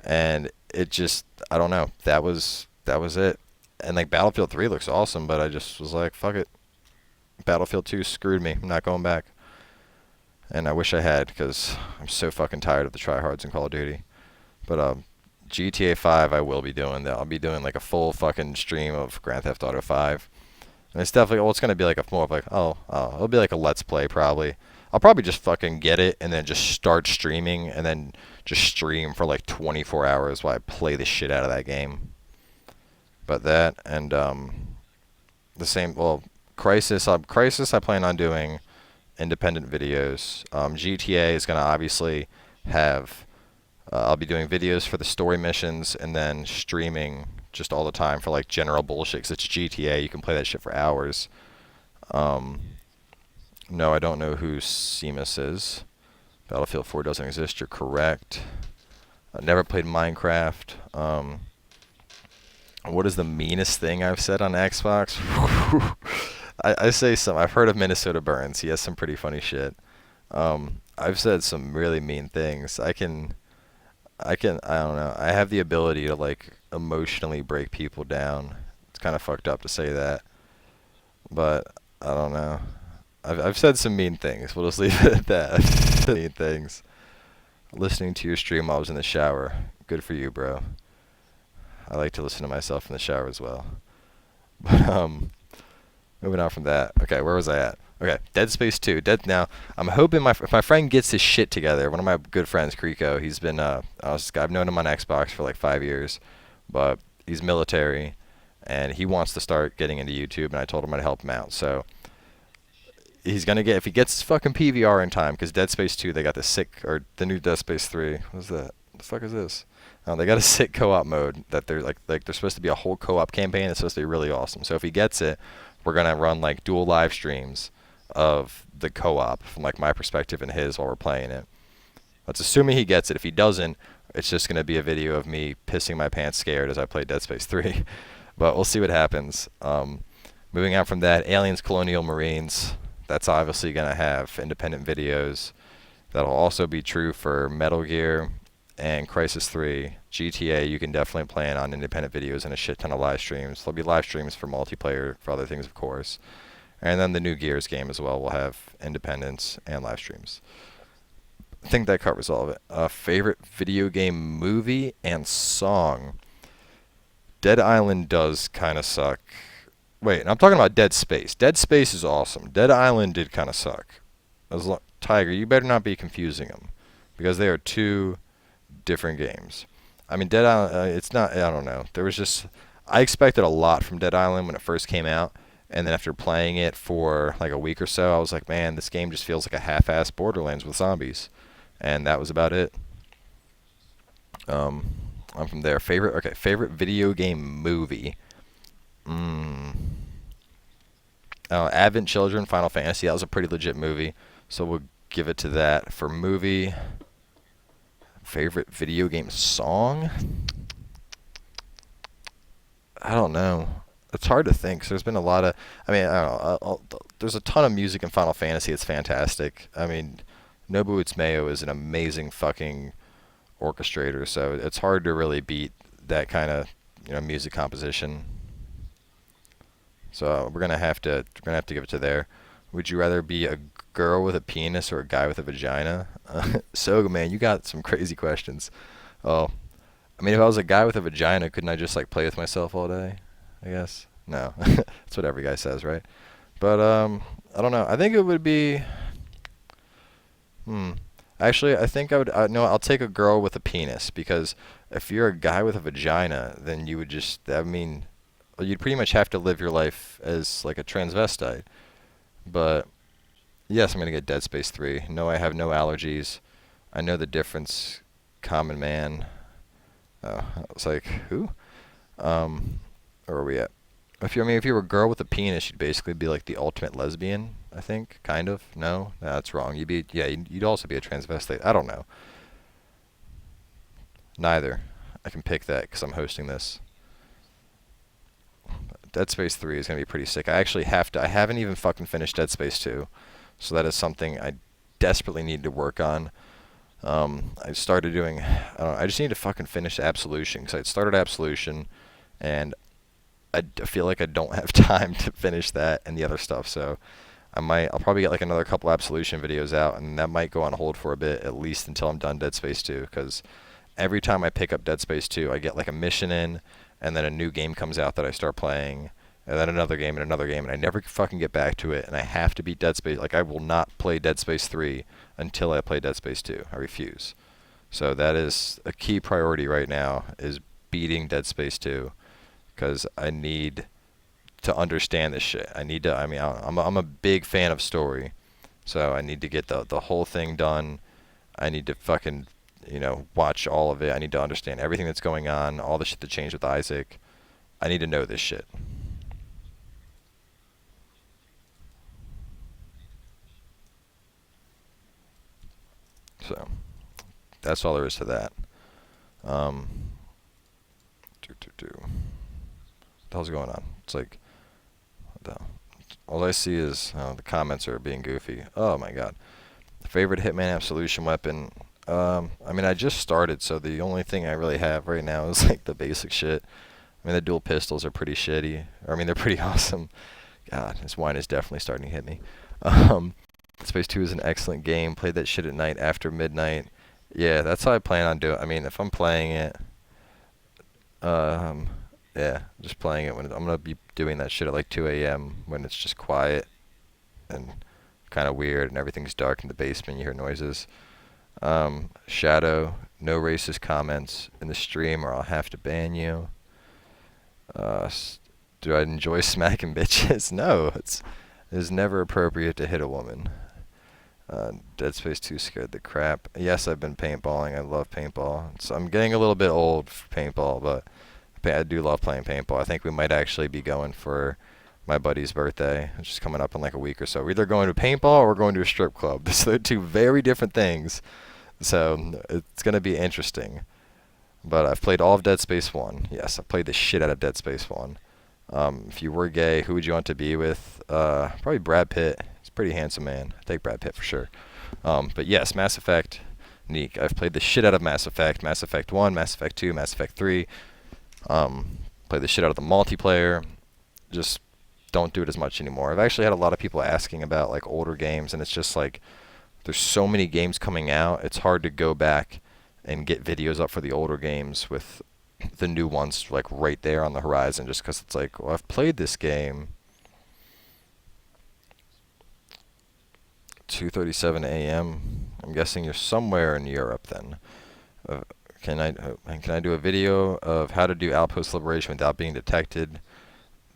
And it just, I don't know. That was it. And like Battlefield 3 looks awesome, but I just was like, fuck it. Battlefield 2 screwed me. I'm not going back. And I wish I had, because I'm so fucking tired of the tryhards in Call of Duty. But GTA 5 I will be doing that. I'll be doing like a full fucking stream of Grand Theft Auto 5. And it's definitely, well, it's going to be like a more of like, it'll be like a Let's Play probably. I'll probably just fucking get it and then just start streaming and then just stream for like 24 hours while I play the shit out of that game. But that and the same, well, Crisis I plan on doing independent videos. GTA is going to obviously have, I'll be doing videos for the story missions and then streaming just all the time for like general bullshit, 'cause it's GTA, you can play that shit for hours. No, I don't know who Seamus is. Battlefield 4 doesn't exist, you're correct. I never played Minecraft. What is the meanest thing I've said on Xbox? I say some. I've heard of Minnesota Burns. He has some pretty funny shit. I've said some really mean things. I don't know. I have the ability to like emotionally break people down. It's kind of fucked up to say that, but I don't know. I've said some mean things. We'll just leave it at that. Mean things. Listening to your stream while I was in the shower. Good for you, bro. I like to listen to myself in the shower as well. But moving on from that. Okay, where was I at? Okay, Dead Space 2. Now, I'm hoping if my friend gets his shit together, one of my good friends, Kriko, he's been, I've known him on Xbox for like 5 years, but he's military, and he wants to start getting into YouTube, and I told him I'd help him out. So, he's going to get, if he gets his fucking PVR in time, because Dead Space 2, they got the new Dead Space 3. What's that? What the fuck is this? They got a sick co-op mode that they're like there's supposed to be a whole co-op campaign. It's supposed to be really awesome. So if he gets it, we're gonna run like dual live streams of the co-op from like my perspective and his while we're playing it. That's assuming he gets it. If he doesn't, it's just gonna be a video of me pissing my pants scared as I play Dead Space 3. But we'll see what happens. Moving on from that, Aliens Colonial Marines. That's obviously gonna have independent videos. That'll also be true for Metal Gear and Crisis 3. GTA, you can definitely plan on independent videos and a shit ton of live streams. There'll be live streams for multiplayer, for other things, of course. And then the new Gears game as well will have independents and live streams. I think that covers all of it. Favorite video game movie and song. Dead Island does kind of suck. Wait, I'm talking about Dead Space. Dead Space is awesome. Dead Island did kind of suck. Tiger, you better not be confusing them, because they are two different games. I mean, Dead Island, it's not, I don't know. I expected a lot from Dead Island when it first came out, and then after playing it for like a week or so, I was like, man, this game just feels like a half-assed Borderlands with zombies. And that was about it. I'm from there. Favorite video game movie. Advent Children, Final Fantasy. That was a pretty legit movie, so we'll give it to that. For movie, favorite video game song? I don't know. It's hard to think. 'Cause there's been a lot of, I mean, I don't know. There's a ton of music in Final Fantasy. It's fantastic. I mean, Nobuo Uematsu is an amazing fucking orchestrator, so it's hard to really beat that kind of, music composition. So we're gonna have to give it to there. Would you rather be a girl with a penis or a guy with a vagina? So man, you got some crazy questions. Oh, I mean, if I was a guy with a vagina, couldn't I just like play with myself all day? I guess no. That's what every guy says, right? But I don't know. I think it would be. Actually, I think I would. No, I'll take a girl with a penis, because if you're a guy with a vagina, then you would just. I mean, you'd pretty much have to live your life as like a transvestite. But yes, I'm gonna get Dead Space 3. No, I have no allergies. I know the difference. Common man. Oh, I was like, who? Where are we at? If you were a girl with a penis, you'd basically be like the ultimate lesbian. I think, kind of. No, that's wrong. You'd also be a transvestite. I don't know. Neither. I can pick that because I'm hosting this. Dead Space 3 is going to be pretty sick. I haven't even fucking finished Dead Space 2. So that is something I desperately need to work on. I started doing, I just need to fucking finish Absolution, because I started Absolution, and feel like I don't have time to finish that and the other stuff. So I'll probably get like another couple Absolution videos out, and that might go on hold for a bit, at least until I'm done Dead Space 2, because every time I pick up Dead Space 2, I get like a mission in, and then a new game comes out that I start playing, and then another game and another game, and I never fucking get back to it, and I have to beat Dead Space. Like, I will not play Dead Space 3 until I play Dead Space 2. I refuse. So that is a key priority right now, is beating Dead Space 2, because I need to understand this shit. I need to, I mean, I'm a big fan of story, so I need to get the whole thing done. I need to fucking, watch all of it. I need to understand everything that's going on, all the shit that changed with Isaac. I need to know this shit. So that's all there is to that. Um, what the hell's going on? It's like, all I see is the comments are being goofy. Oh my god. Favorite Hitman Absolution weapon? I mean, I just started, so the only thing I really have right now is like the basic shit. I mean, the dual pistols are pretty shitty. Or, I mean, they're pretty awesome. God, this wine is definitely starting to hit me. Space 2 is an excellent game. Played that shit at night after midnight. Yeah, that's how I plan on doing. I mean, if I'm playing it, yeah, just playing it when I'm gonna be doing that shit at like 2 a.m. when it's just quiet and kind of weird and everything's dark in the basement. You hear noises. Shadow, no racist comments in the stream or I'll have to ban you. Do I enjoy smacking bitches? No, it's never appropriate to hit a woman. Dead Space 2 scared the crap. Yes, I've been paintballing. I love paintball. So I'm getting a little bit old for paintball, but I do love playing paintball. I think we might actually be going for my buddy's birthday, which is coming up in like a week or so. We're either going to paintball or we're going to a strip club. These are two very different things. So it's going to be interesting. But I've played all of Dead Space 1. Yes, I've played the shit out of Dead Space 1. If you were gay, who would you want to be with? Probably Brad Pitt. He's a pretty handsome man. I take Brad Pitt for sure. But yes, Mass Effect, Neek. I've played the shit out of Mass Effect. Mass Effect 1, Mass Effect 2, Mass Effect 3. Played the shit out of the multiplayer. Just don't do it as much anymore. I've actually had a lot of people asking about like older games, and it's just like there's so many games coming out. It's hard to go back and get videos up for the older games with the new ones like right there on the horizon, just because it's like, well, I've played this game. 2:37 a.m. I'm guessing you're somewhere in Europe then. Can I do a video of how to do Outpost Liberation without being detected?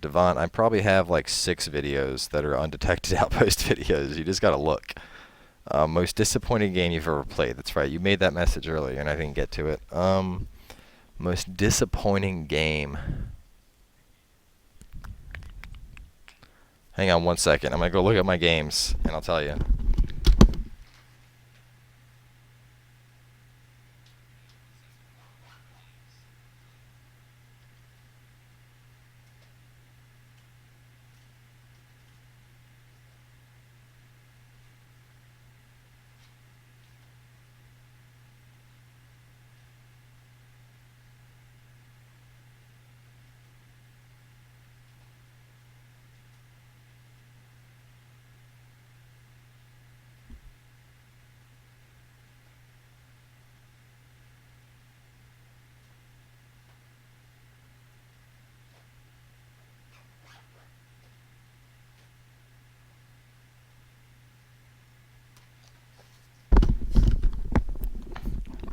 Devon, I probably have like 6 videos that are undetected Outpost videos. You just gotta look. Most disappointing game you've ever played. That's right. You made that message earlier, and I didn't get to it. Most disappointing game. Hang on one second. I'm gonna go look at my games, and I'll tell you.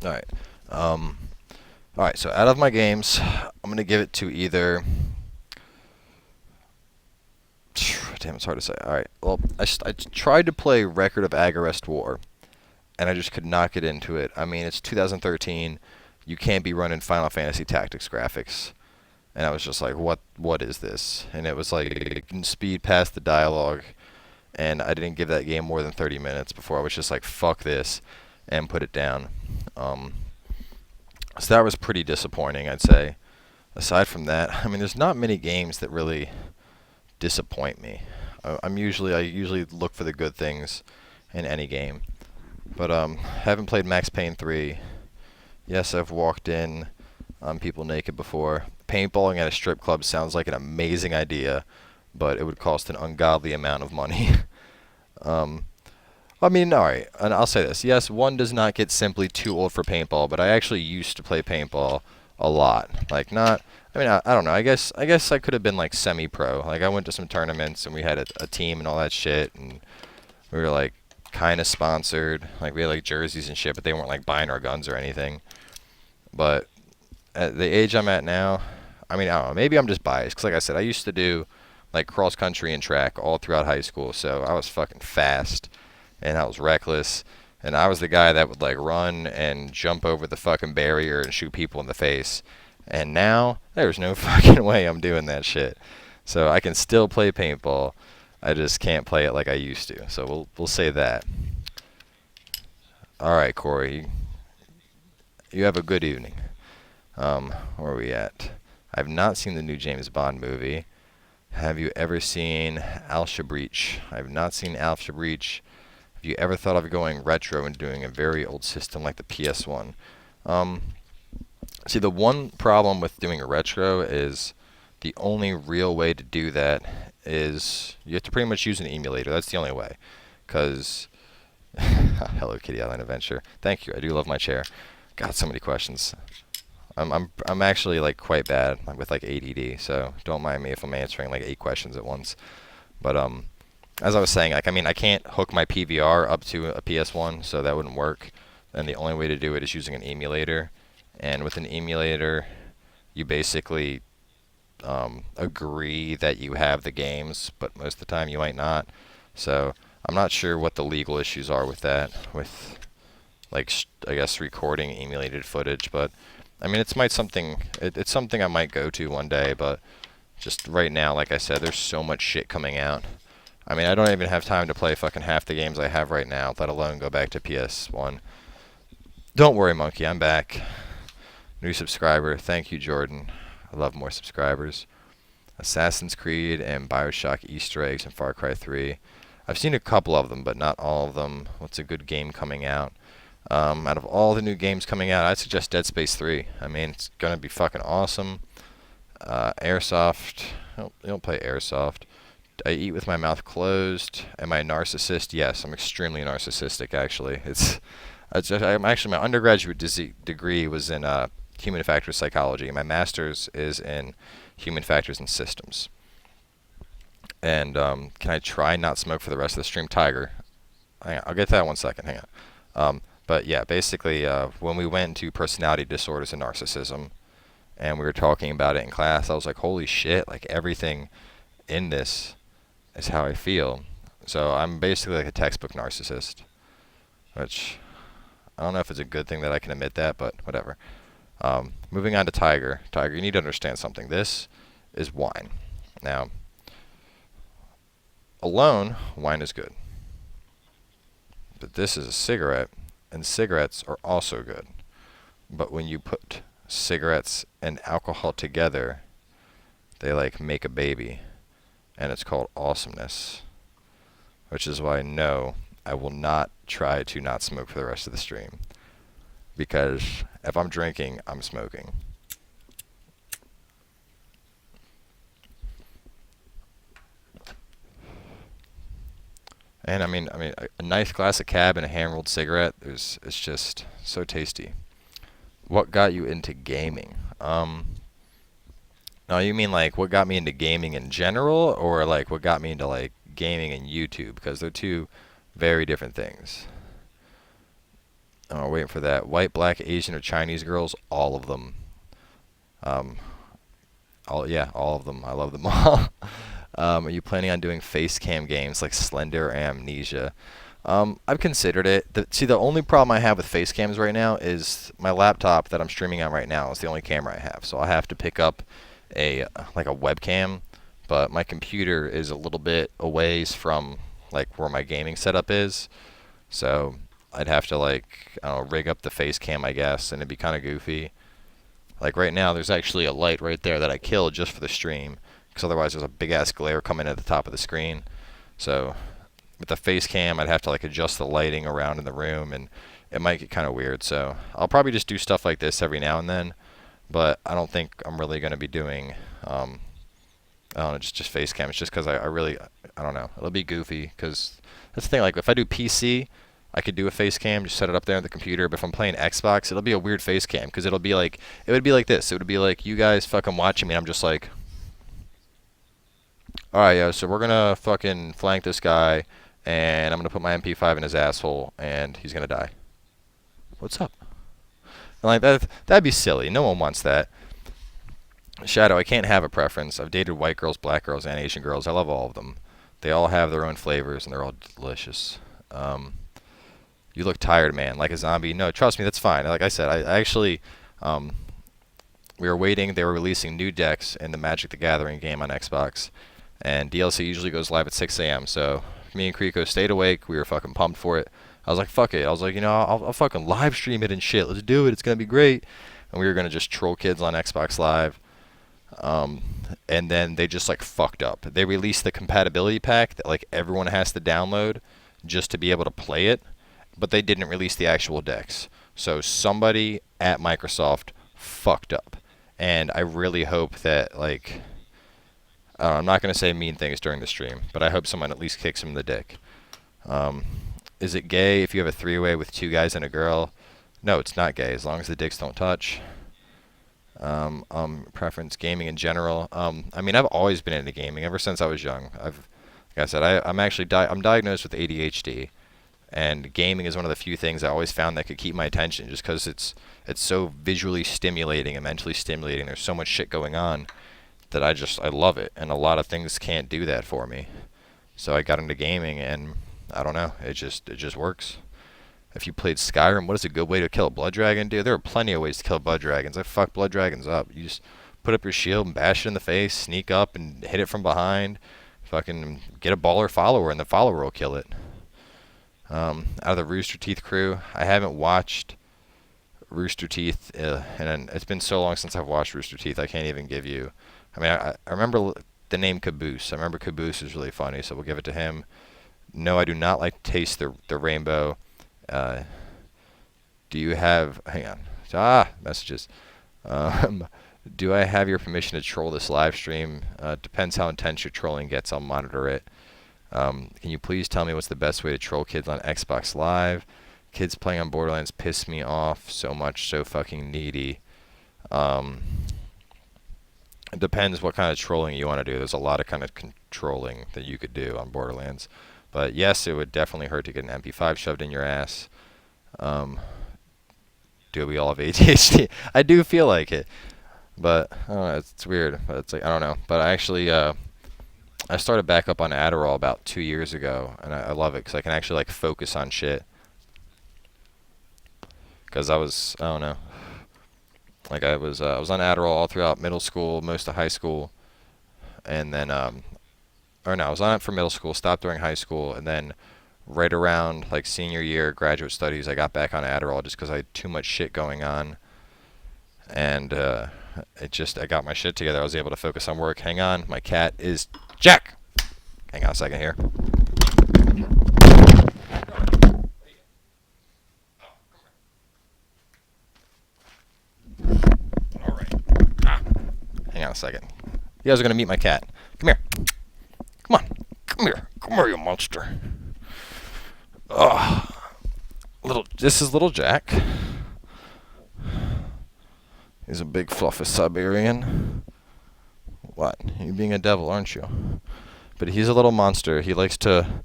All right. All right. So out of my games, I'm gonna give it to either. Damn, it's hard to say. All right. Well, I tried to play Record of Agarest War, and I just could not get into it. I mean, it's 2013. You can't be running Final Fantasy Tactics graphics, and I was just like, what is this? And it was like it can speed past the dialogue, and I didn't give that game more than 30 minutes before I was just like, fuck this, and put it down. So that was pretty disappointing, I'd say. Aside from that, I mean, there's not many games that really disappoint me. I usually look for the good things in any game. But haven't played Max Payne 3. Yes, I've walked in on people naked before. paintballing at a strip club sounds like an amazing idea, but it would cost an ungodly amount of money. I mean, alright, and I'll say this. Yes, one does not get simply too old for paintball, but I actually used to play paintball a lot. Like, not, I mean, I don't know. I guess I could have been, like, semi-pro. Like, I went to some tournaments, and we had a team and all that shit, and we were, like, kind of sponsored. Like, we had, like, jerseys and shit, but they weren't, like, buying our guns or anything. But at the age I'm at now, I mean, I don't know. Maybe I'm just biased, because, like I said, I used to do, like, cross-country and track all throughout high school, so I was fucking fast. And I was reckless, and I was the guy that would like run and jump over the fucking barrier and shoot people in the face. And now there's no fucking way I'm doing that shit. So I can still play paintball, I just can't play it like I used to. So we'll say that. All right, Corey, you have a good evening. Where are we at? I've not seen the new James Bond movie. Have you ever seen Alpha Breach? I've not seen Alpha Breach. Have you ever thought of going retro and doing a very old system like the PS1? See, the one problem with doing a retro is the only real way to do that is you have to pretty much use an emulator. That's the only way. Because, Hello Kitty Island Adventure. Thank you. I do love my chair. God, so many questions. I'm actually like quite bad with like ADD, so don't mind me if I'm answering like 8 questions at once. But as I was saying, like, I mean, I can't hook my PVR up to a PS1, so that wouldn't work. And the only way to do it is using an emulator. And with an emulator, you basically agree that you have the games, but most of the time you might not. So I'm not sure what the legal issues are with that, with like I guess recording emulated footage. But I mean, it's something I might go to one day. But just right now, like I said, there's so much shit coming out. I mean, I don't even have time to play fucking half the games I have right now, let alone go back to PS1. Don't worry, Monkey, I'm back. New subscriber. Thank you, Jordan. I love more subscribers. Assassin's Creed and Bioshock Easter eggs in Far Cry 3. I've seen a couple of them, but not all of them. What's a good game coming out? Out of all the new games coming out, I'd suggest Dead Space 3. I mean, it's going to be fucking awesome. Airsoft. You don't play Airsoft. I eat with my mouth closed. Am I a narcissist? Yes, I'm extremely narcissistic, actually. I'm actually, my undergraduate degree was in human factors psychology. My master's is in human factors and systems. And can I try not smoke for the rest of the stream? Tiger. Hang on, I'll get to that 1 second. Hang on. But yeah, basically, when we went into personality disorders and narcissism, and we were talking about it in class, I was like, holy shit, like everything in this is how I feel. So I'm basically like a textbook narcissist, which I don't know if it's a good thing that I can admit that, but whatever. Moving on to Tiger. Tiger, you need to understand something. This is wine. Now, alone, wine is good. But this is a cigarette, and cigarettes are also good. But when you put cigarettes and alcohol together, they like make a baby. And it's called awesomeness. Which is why, no, I will not try to not smoke for the rest of the stream. Because if I'm drinking, I'm smoking. And I mean, a nice glass of cab and a hand-rolled cigarette, it's just so tasty. What got you into gaming? No, you mean like what got me into gaming in general, or like what got me into like gaming and YouTube? Because they're two very different things. Oh, waiting for that. White, black, Asian, or Chinese girls? All of them. All of them. I love them all. Are you planning on doing face cam games like Slender or Amnesia? I've considered it. See, the only problem I have with face cams right now is my laptop that I'm streaming on right now is the only camera I have. So I have to pick up a webcam, but my computer is a little bit a ways from like where my gaming setup is. So I'd have to like, I don't know, rig up the face cam, I guess, and it'd be kind of goofy. Like right now, there's actually a light right there that I killed just for the stream, because otherwise there's a big ass glare coming at the top of the screen. So with the face cam, I'd have to like adjust the lighting around in the room, and it might get kind of weird. So I'll probably just do stuff like this every now and then. but I don't think I'm really going to be doing, I don't know, just face cam. It's just because I really, I don't know. It'll be goofy because that's the thing. Like if I do PC, I could do a face cam, just set it up there on the computer. But if I'm playing Xbox, it'll be a weird face cam because it'll be like, it would be like this. It would be like you guys fucking watching me. And I'm just like, all right, yeah. So we're gonna fucking flank this guy, and I'm gonna put my MP5 in his asshole, and he's gonna die. What's up? And like that'd be silly. No one wants that. Shadow, I can't have a preference. I've dated white girls, black girls, and Asian girls. I love all of them. They all have their own flavors, and they're all delicious. You look tired, man, like a zombie. No, trust me, that's fine. Like I said, I actually, we were waiting. They were releasing new decks in the Magic the Gathering game on Xbox, and DLC usually goes live at 6 a.m. So me and Kriko stayed awake. We were fucking pumped for it. I was like, fuck it. I was like, you know, I'll fucking live stream it and shit. Let's do it. It's gonna be great. And we were gonna just troll kids on Xbox Live. And then they just like fucked up. They released the compatibility pack that like everyone has to download just to be able to play it, but they didn't release the actual decks. So somebody at Microsoft fucked up. And I really hope that like I'm not going to say mean things during the stream, but I hope someone at least kicks him in the dick. Is it gay if you have a three-way with two guys and a girl? No, it's not gay as long as the dicks don't touch. Preference gaming in general. I mean, I've always been into gaming ever since I was young. Like I said, I'm actually I'm diagnosed with ADHD, and gaming is one of the few things I always found that could keep my attention, just because it's so visually stimulating and mentally stimulating. There's so much shit going on that I love it, and a lot of things can't do that for me. So I got into gaming, and I don't know, it just works. If you played Skyrim, what is a good way to kill a blood dragon? Dude, there are plenty of ways to kill blood dragons. I fuck blood dragons up. You just put up your shield and bash it in the face, sneak up and hit it from behind, fucking get a baller follower, and the follower will kill it. Out of the Rooster Teeth crew, I haven't watched Rooster Teeth, and it's been so long since I've watched Rooster Teeth, I can't even give you. I mean, I remember the name Caboose. I remember Caboose is really funny, so we'll give it to him. No, I do not like to taste the rainbow. Do you have... Hang on. Messages. Do I have your permission to troll this live stream? Depends how intense your trolling gets. I'll monitor it. Can you please tell me what's the best way to troll kids on Xbox Live? Kids playing on Borderlands piss me off so much, so fucking needy. It depends what kind of trolling you want to do. There's a lot of kind of trolling that you could do on Borderlands. But yes, it would definitely hurt to get an MP5 shoved in your ass. Do we all have ADHD? I do feel like it. But, I don't know, it's weird. But it's like, I don't know. But I actually, I started back up on Adderall about 2 years ago. And I love it because I can actually, like, focus on shit. Because I don't know. Like, I was on Adderall all throughout middle school, most of high school. And then, or no, I was on it for middle school, stopped during high school, and then right around like senior year, graduate studies, I got back on Adderall just because I had too much shit going on, and I got my shit together. I was able to focus on work. Hang on, my cat is Jack. Hang on a second here. All right. Hang on a second. You guys are gonna meet my cat. Come here. Come on. Come here, you monster. This is little Jack. He's a big fluffy Siberian. What? You're being a devil, aren't you? But he's a little monster. He likes to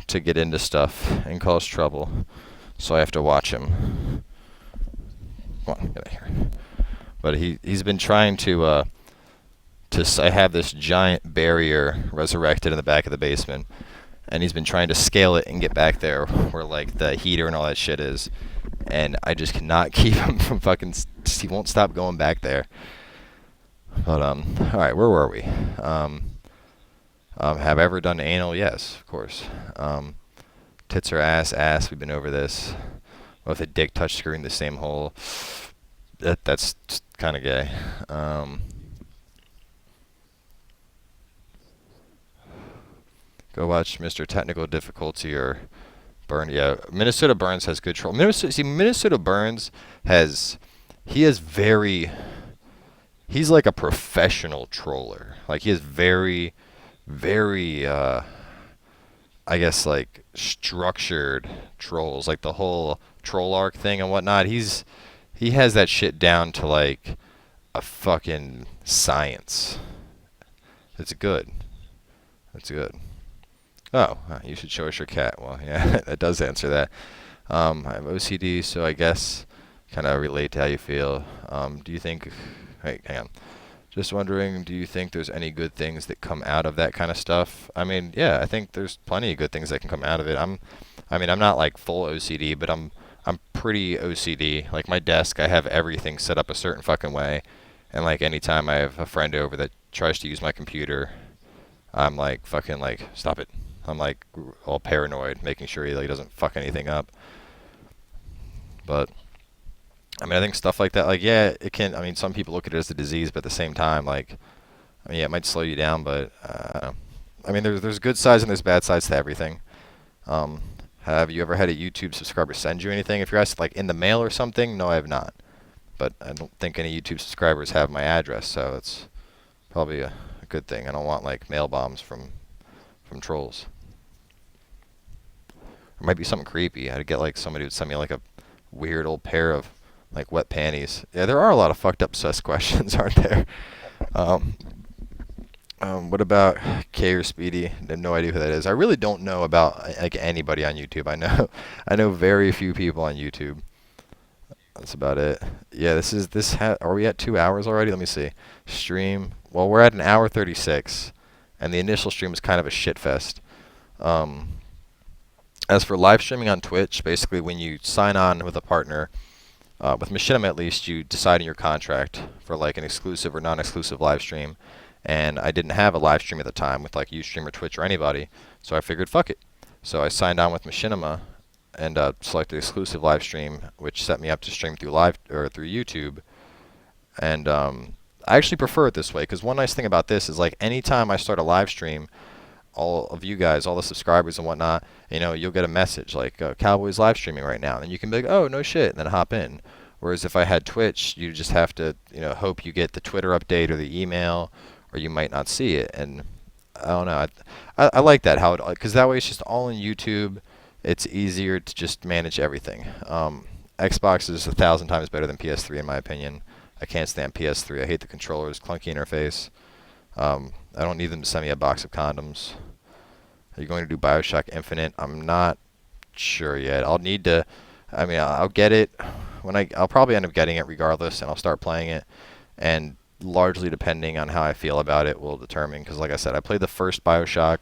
get into stuff and cause trouble. So I have to watch him. Come on, get out here. But he's been trying to I have this giant barrier resurrected in the back of the basement, and he's been trying to scale it and get back there where like the heater and all that shit is, and I just cannot keep him from fucking. He won't stop going back there. But all right, where were we? Have I ever done anal? Yes, of course. Tits or ass. We've been over this. What if a dick touch screwing the same hole? That's kind of gay. Go watch Mr. Technical Difficulty or Burn. Yeah, Minnesota Burns has good troll. Minnesota Burns has very he's like a professional troller. Like he has very, very, I guess like structured trolls, like the whole troll arc thing and whatnot. He has that shit down to like a fucking science. It's good. It's good. Oh, you should show us your cat. Well, yeah, that does answer that. I have OCD, so I guess kind of relate to how you feel. Do you think? Wait, hang on. Just wondering, do you think there's any good things that come out of that kind of stuff? I mean, yeah, I think there's plenty of good things that can come out of it. I mean, I'm not like full OCD, but I'm pretty OCD. Like my desk, I have everything set up a certain fucking way, and like anytime I have a friend over that tries to use my computer, I'm like fucking like stop it. I'm like all paranoid, making sure he like doesn't fuck anything up. But I mean, I think stuff like that, like yeah, it can. I mean, some people look at it as a disease, but at the same time, like, I mean, yeah, it might slow you down, but I mean, there's good sides and there's bad sides to everything. Have you ever had a YouTube subscriber send you anything? If you're asked like in the mail or something, no, I have not. But I don't think any YouTube subscribers have my address, so it's probably a good thing. I don't want like mail bombs from trolls. Or might be something creepy. I'd get like somebody would send me like a weird old pair of like wet panties. Yeah, there are a lot of fucked up sus questions, aren't there? What about K or Speedy? I have no idea who that is. I really don't know about like anybody on YouTube. I know very few people on YouTube. That's about it. Yeah, are we at 2 hours already? Let me see. Stream. Well, we're at an hour 36, and the initial stream was kind of a shit fest. As for live streaming on Twitch, basically when you sign on with a partner, with Machinima at least, you decide in your contract for like an exclusive or non-exclusive live stream. And I didn't have a live stream at the time with like Ustream or Twitch or anybody, so I figured fuck it. So I signed on with Machinima and selected exclusive live stream, which set me up to stream through YouTube. And I actually prefer it this way because one nice thing about this is like anytime I start a live stream, all of you guys, all the subscribers and whatnot, you'll get a message like Cowboy's live streaming right now, and you can be like, oh no shit, and then hop in. Whereas if I had Twitch, you just have to hope you get the Twitter update or the email, or you might not see it. And I don't know, I like that because that way it's just all in YouTube. It's easier to just manage everything. Xbox is 1,000 times better than PS3 in my opinion. I can't stand PS3. I hate the controllers, clunky interface. I don't need them to send me a box of condoms. Are you going to do BioShock Infinite? I'm not sure yet. I'll need to. I mean, I'll get it I'll probably end up getting it regardless, and I'll start playing it. And largely depending on how I feel about it will determine. Because like I said, I played the first BioShock,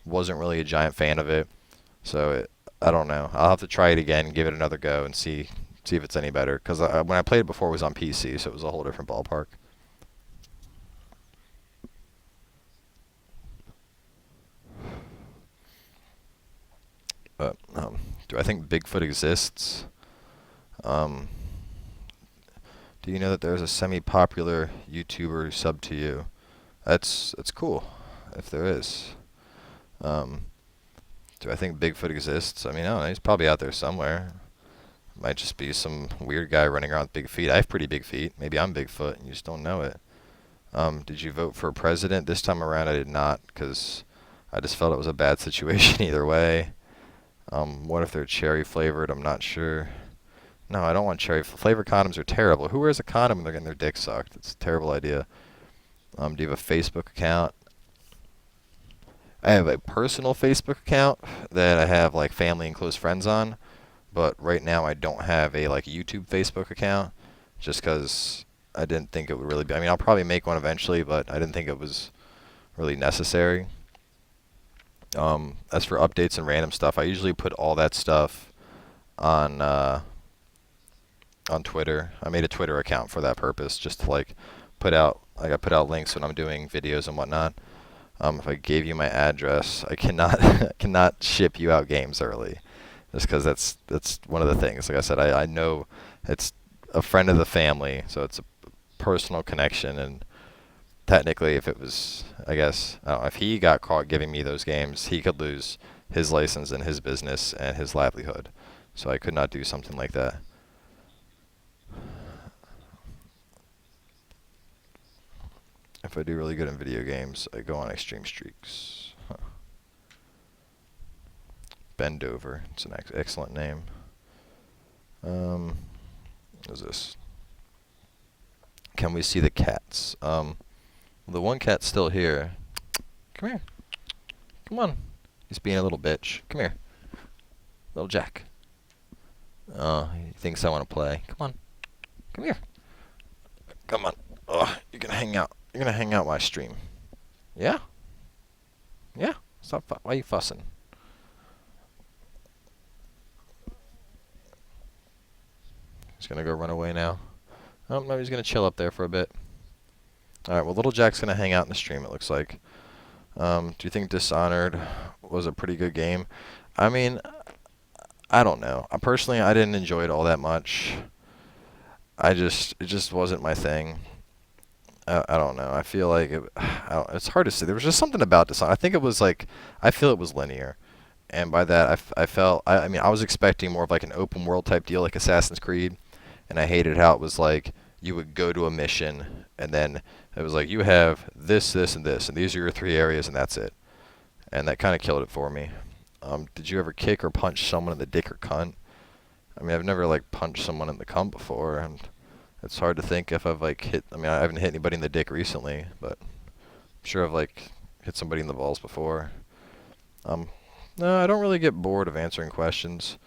wasn't really a giant fan of it, so I don't know. I'll have to try it again, give it another go, and see if it's any better. Because when I played it before, it was on PC, so it was a whole different ballpark. Do I think Bigfoot exists? Do you know that there's a semi-popular YouTuber sub to you? That's cool, if there is. Do I think Bigfoot exists? I mean, I don't know. He's probably out there somewhere. Might just be some weird guy running around with big feet. I have pretty big feet. Maybe I'm Bigfoot and you just don't know it. Did you vote for president? This time around I did not, because I just felt it was a bad situation either way. What if they're cherry flavored? I'm not sure. No, I don't want cherry flavored condoms. Are terrible. Who wears a condom when they're getting their dick sucked? It's a terrible idea. Do you have a Facebook account? I have a personal Facebook account that I have like family and close friends on, but right now I don't have a like YouTube Facebook account, just because I didn't think it would really be. I mean, I'll probably make one eventually, but I didn't think it was really necessary. As for updates and random stuff, I usually put all that stuff on Twitter. I made a Twitter account for that purpose, just to like put out links when I'm doing videos and whatnot. If I gave you my address, I cannot ship you out games early, just because that's one of the things. Like I said, I know it's a friend of the family, so it's a personal connection, and technically, if it was, I guess, I don't know, if he got caught giving me those games, he could lose his license and his business and his livelihood. So I could not do something like that. If I do really good in video games, I go on extreme streaks. Huh. Bend over. It's an excellent name. What is this? Can we see the cats? The one cat's still here. Come here. Come on. He's being a little bitch. Come here. Little Jack. Oh, he thinks I want to play. Come on. Come here. Come on. Oh, you're gonna hang out. You're gonna hang out my stream. Yeah? Yeah? Stop. Why are you fussing? He's gonna go run away now. Oh, no, he's gonna chill up there for a bit. Alright, well, little Jack's gonna hang out in the stream, it looks like. Do you think Dishonored was a pretty good game? I mean, I don't know. Personally, I didn't enjoy it all that much. It just wasn't my thing. I don't know. I feel like it's hard to say. There was just something about Dishonored. I think it was like, I feel it was linear. And by that, I mean, I was expecting more of like an open world type deal like Assassin's Creed. And I hated how it was like, you would go to a mission, and then it was like, you have this, this, and this, and these are your 3 areas, and that's it. And that kind of killed it for me. Did you ever kick or punch someone in the dick or cunt? I mean, I've never like punched someone in the cunt before, and it's hard to think if I've like hit. I mean, I haven't hit anybody in the dick recently, but I'm sure I've like hit somebody in the balls before. No, I don't really get bored of answering questions.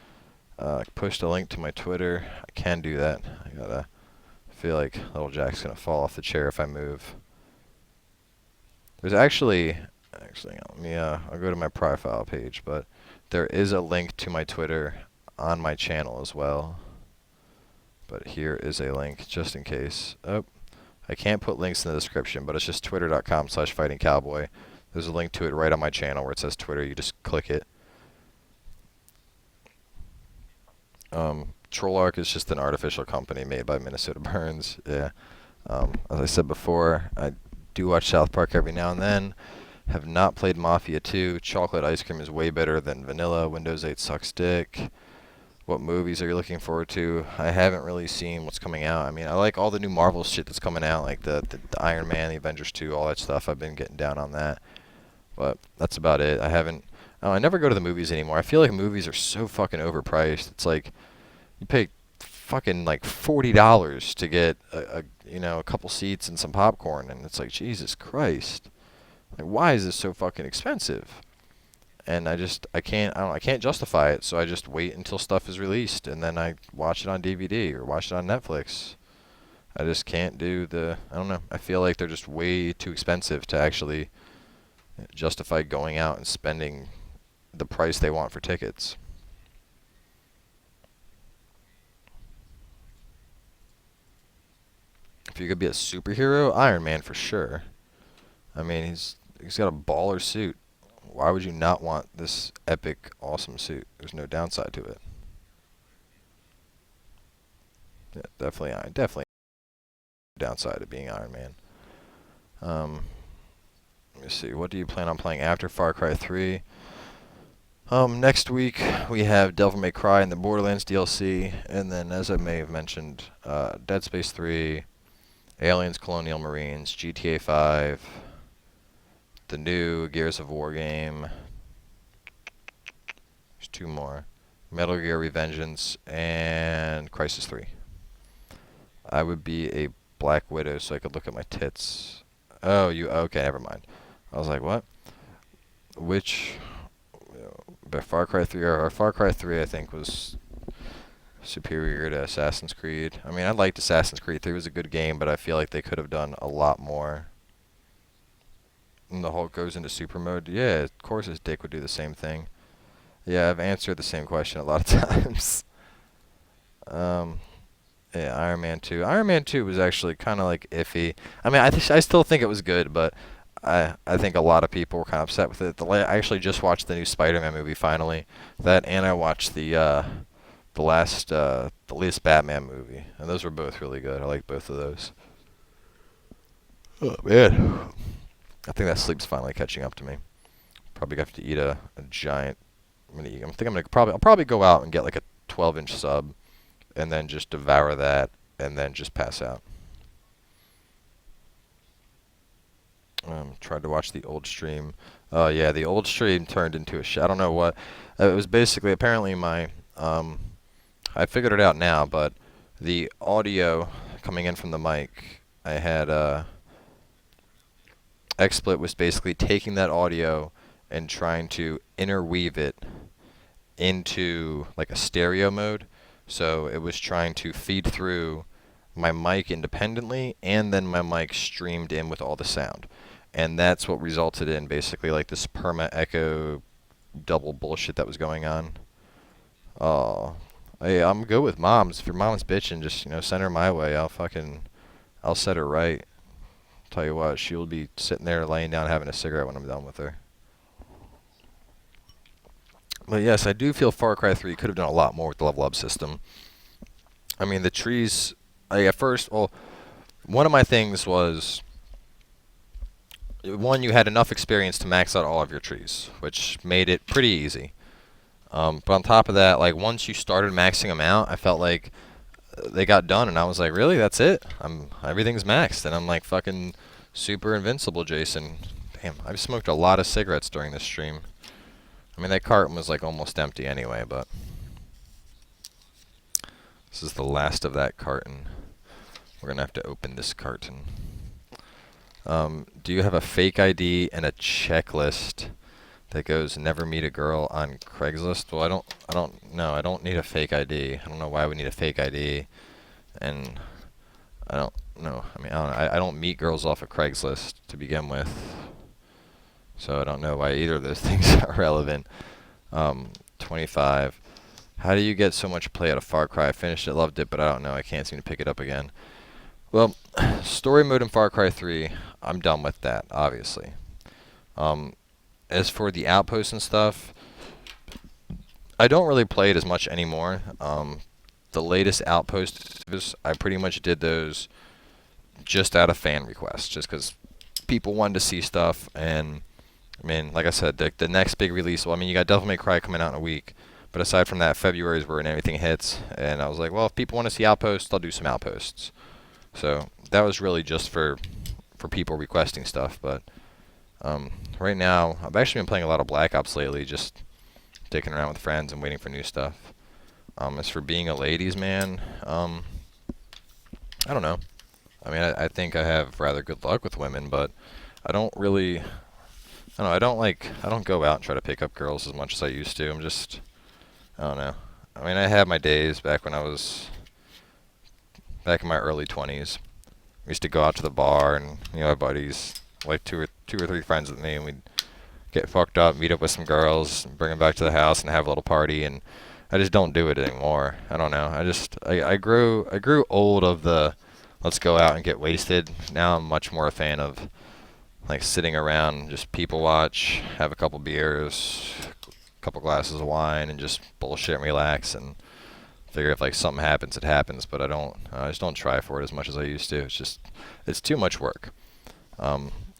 I pushed a link to my Twitter. I can do that. I feel like little Jack's gonna fall off the chair if I move. There's actually, let me, I'll go to my profile page, but there is a link to my Twitter on my channel as well. But here is a link just in case. Oh, I can't put links in the description, but it's just twitter.com/FightinCowboy. There's a link to it right on my channel where it says Twitter. You just click it. TrollArc is just an artificial company made by Minnesota Burns. Yeah. As I said before, I do watch South Park every now and then. Have not played Mafia 2. Chocolate ice cream is way better than vanilla. Windows 8 sucks dick. What movies are you looking forward to? I haven't really seen what's coming out. I mean, I like all the new Marvel shit that's coming out, like the Iron Man, the Avengers 2, all that stuff. I've been getting down on that. But that's about it. I never go to the movies anymore. I feel like movies are so fucking overpriced. It's like you pay fucking like $40 to get a couple seats and some popcorn, and it's like, Jesus Christ. Like, why is this so fucking expensive? And I can't justify it, so I just wait until stuff is released, and then I watch it on DVD or watch it on Netflix. I just can't do I don't know. I feel like they're just way too expensive to actually justify going out and spending the price they want for tickets. If you could be a superhero, Iron Man for sure. I mean, he's got a baller suit. Why would you not want this epic, awesome suit? There's no downside to it. Yeah, definitely downside to being Iron Man. Let me see. What do you plan on playing after Far Cry 3? Next week we have Devil May Cry and the Borderlands DLC, and then, as I may have mentioned, Dead Space 3, Aliens Colonial Marines, GTA 5, the new Gears of War game. There's 2 more. Metal Gear Revengeance and Crisis 3. I would be a Black Widow so I could look at my tits. Oh, okay, never mind. I was like, what? Which, Far Cry 3, or Far Cry 3 I think was superior to Assassin's Creed. I mean, I liked Assassin's Creed 3. It was a good game, but I feel like they could have done a lot more. And the Hulk goes into super mode. Yeah, of course his dick would do the same thing. Yeah, I've answered the same question a lot of times. Yeah, Iron Man 2. Iron Man 2 was actually kind of like iffy. I mean, I still think it was good, but I think a lot of people were kind of upset with it. I actually just watched the new Spider-Man movie finally. That, and I watched the latest Batman movie, and those were both really good. I like both of those. Oh man, I think that sleep's finally catching up to me. Probably have to eat a giant. I'll probably go out and get like a 12-inch sub, and then just devour that, and then just pass out. Tried to watch the old stream. Yeah, the old stream turned into a I don't know what. It was basically, apparently I figured it out now, but the audio coming in from the mic, I had, XSplit was basically taking that audio and trying to interweave it into like a stereo mode. So it was trying to feed through my mic independently, and then my mic streamed in with all the sound. And that's what resulted in basically like this perma echo double bullshit that was going on. Oh, hey, I'm good with moms. If your mom's bitching, just send her my way. I'll set her right. Tell you what, she'll be sitting there laying down having a cigarette when I'm done with her. But yes, I do feel Far Cry 3 could have done a lot more with the level up system. I mean, the trees, at first, well, one of my things was, one, you had enough experience to max out all of your trees, which made it pretty easy. But on top of that, like once you started maxing them out, I felt like they got done, and I was like, really, that's it? Everything's maxed, and I'm like fucking super invincible, Jason. Damn, I've smoked a lot of cigarettes during this stream. I mean, that carton was like almost empty anyway, but this is the last of that carton. We're gonna have to open this carton. Do you have a fake ID and a checklist that goes never meet a girl on Craigslist? Well, I don't need a fake ID. I don't know why we need a fake ID, and I don't know. I mean, I don't meet girls off of Craigslist to begin with, so I don't know why either of those things are relevant. 25. How do you get so much play out of Far Cry? I finished it, loved it, but I don't know. I can't seem to pick it up again. Well, story mode in Far Cry 3, I'm done with that, obviously. As for the outposts and stuff, I don't really play it as much anymore. The latest outposts, I pretty much did those just out of fan requests, just because people wanted to see stuff. And I mean, like I said, the next big release, well, I mean, you got Devil May Cry coming out in a week, but aside from that, February is where everything hits. And I was like, well, if people want to see outposts, I'll do some outposts. So that was really just for people requesting stuff. But right now, I've actually been playing a lot of Black Ops lately, just dicking around with friends and waiting for new stuff. As for being a ladies' man, I don't know. I mean, I think I have rather good luck with women, but I don't really, I don't know, I don't go out and try to pick up girls as much as I used to. I don't know. I mean, I had my days back when I was back in my early 20s. We used to go out to the bar, and my buddies, like two or three friends with me, and we'd get fucked up, meet up with some girls, bring them back to the house, and have a little party. And I just don't do it anymore. I don't know. I grew old of the let's go out and get wasted. Now I'm much more a fan of like sitting around, just people watch, have a couple beers, a couple glasses of wine, and just bullshit and relax, and figure if like something happens, it happens. But I just don't try for it as much as I used to. It's too much work.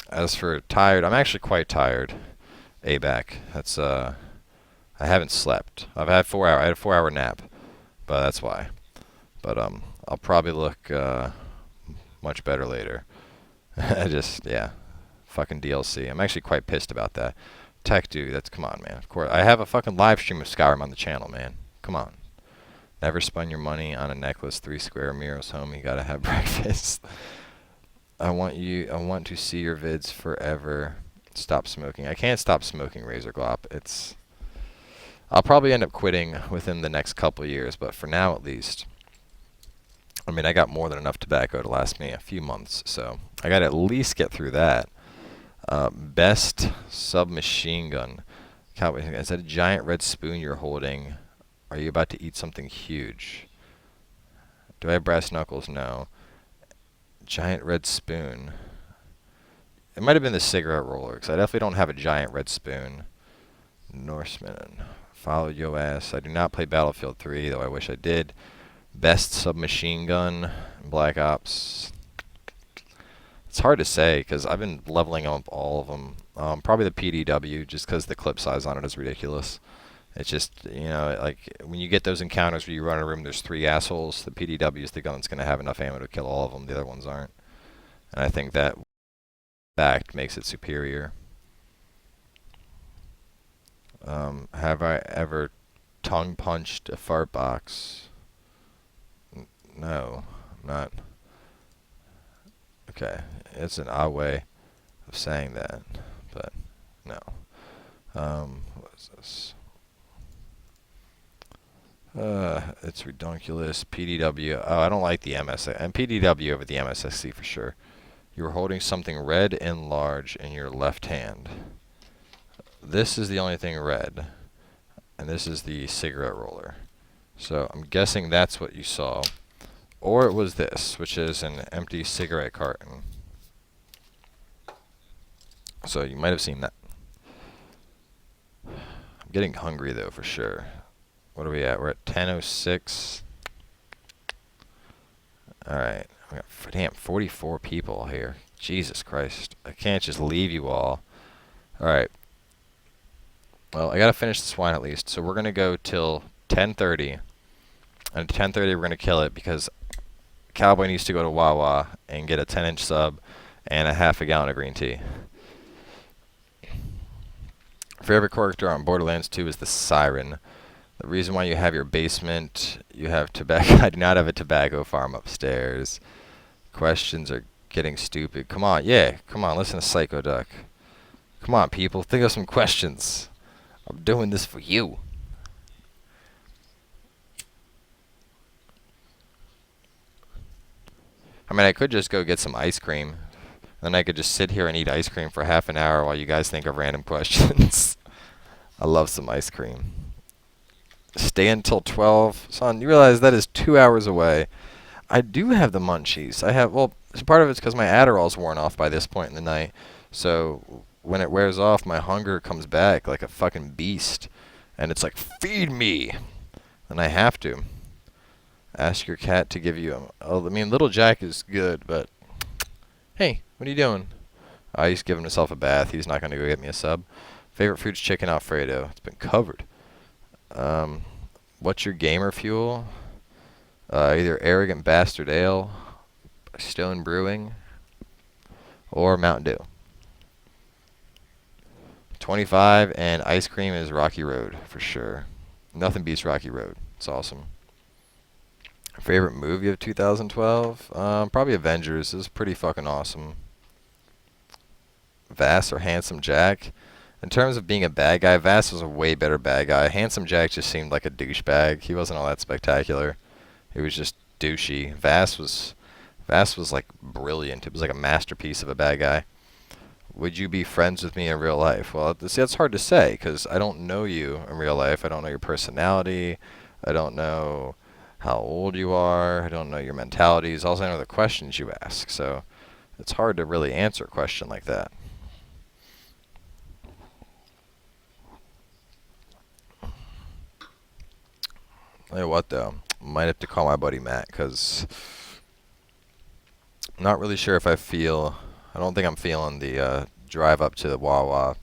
As for tired, I'm actually quite tired. ABAC. That's I haven't slept. I had a 4-hour nap, but that's why. But I'll probably look much better later. Yeah, fucking DLC. I'm actually quite pissed about that. Tech dude, come on, man. Of course, I have a fucking live stream of Skyrim on the channel, man. Come on. Never spend your money on a necklace, 3 square mirrors, homie. Gotta have breakfast. I want to see your vids forever. Stop smoking. I can't stop smoking, Razor Glop. I'll probably end up quitting within the next couple of years, but for now at least. I mean, I got more than enough tobacco to last me a few months, so I gotta at least get through that. Best submachine gun. Cowboy, is that a giant red spoon you're holding? Are you about to eat something huge? Do I have brass knuckles? No. Giant red spoon. It might have been the cigarette roller, because I definitely don't have a giant red spoon. Norseman. Followed yo ass. I do not play Battlefield 3, though I wish I did. Best submachine gun in Black Ops. It's hard to say, because I've been leveling up all of them. Probably the PDW, just because the clip size on it is ridiculous. It's just, like, when you get those encounters where you run in a room, there's 3 assholes, the PDW is the gun that's going to have enough ammo to kill all of them. The other ones aren't. And I think that Fact makes it superior. Have I ever tongue punched a fart box? No, I'm not. Okay, it's an odd way of saying that, but no. What is this? It's redunculous. PDW. Oh, I don't like the MSX. And PDW over the MSSC for sure. You were holding something red and large in your left hand. This is the only thing red. And this is the cigarette roller. So I'm guessing that's what you saw. Or it was this, which is an empty cigarette carton. So you might have seen that. I'm getting hungry though, for sure. What are we at? We're at 10:06. Alright. We got, damn, 44 people here. Jesus Christ. I can't just leave you all. Alright. Well, I gotta finish this wine at least. So we're gonna go till 10:30. And at 10:30 we're gonna kill it because Cowboy needs to go to Wawa and get a 10-inch sub and a half a gallon of green tea. Favorite character on Borderlands 2 is the Siren. The reason why you have your basement, you have tobacco. I do not have a tobacco farm upstairs. Questions are getting stupid. Come on, yeah, come on, listen to Psycho Duck. Come on, people, think of some questions. I'm doing this for you. I mean, I could just go get some ice cream. Then I could just sit here and eat ice cream for half an hour while you guys think of random questions. I love some ice cream. Stay until 12. Son, you realize that is 2 hours away. I do have the munchies. I have, well, part of it's because my Adderall's worn off by this point in the night. So when it wears off, my hunger comes back like a fucking beast. And it's like, feed me! And I have to. Ask your cat to give you a... Oh, I mean, Little Jack is good, but... Hey, what are you doing? He's giving himself a bath. He's not going to go get me a sub. Favorite food's chicken Alfredo. It's been covered. What's your gamer fuel? Either Arrogant Bastard Ale, Stone Brewing, or Mountain Dew. 25 and ice cream is Rocky Road for sure. Nothing beats Rocky Road. It's awesome. Favorite movie of 2012? Probably Avengers. It was pretty fucking awesome. Vass or Handsome Jack? In terms of being a bad guy, Vass was a way better bad guy. Handsome Jack just seemed like a douchebag. He wasn't all that spectacular. He was just douchey. Vass was like brilliant. It was like a masterpiece of a bad guy. Would you be friends with me in real life? Well, that's hard to say because I don't know you in real life. I don't know your personality. I don't know how old you are. I don't know your mentalities. Also, I know the questions you ask. So it's hard to really answer a question like that. Tell you what, though, might have to call my buddy Matt because I'm not really sure if I don't think I'm feeling the drive up to the Wawa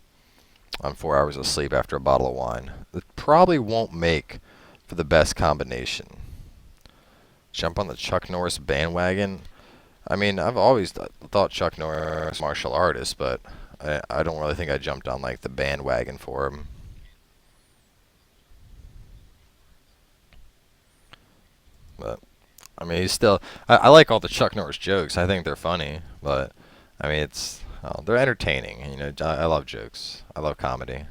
on 4 hours of sleep after a bottle of wine. It probably won't make for the best combination. Jump on the Chuck Norris bandwagon. I mean, I've always thought Chuck Norris was a martial artist, but I don't really think I jumped on like the bandwagon for him. But I mean, he's still. I like all the Chuck Norris jokes. I think they're funny, but I mean, they're entertaining. You know, I love jokes. I love comedy.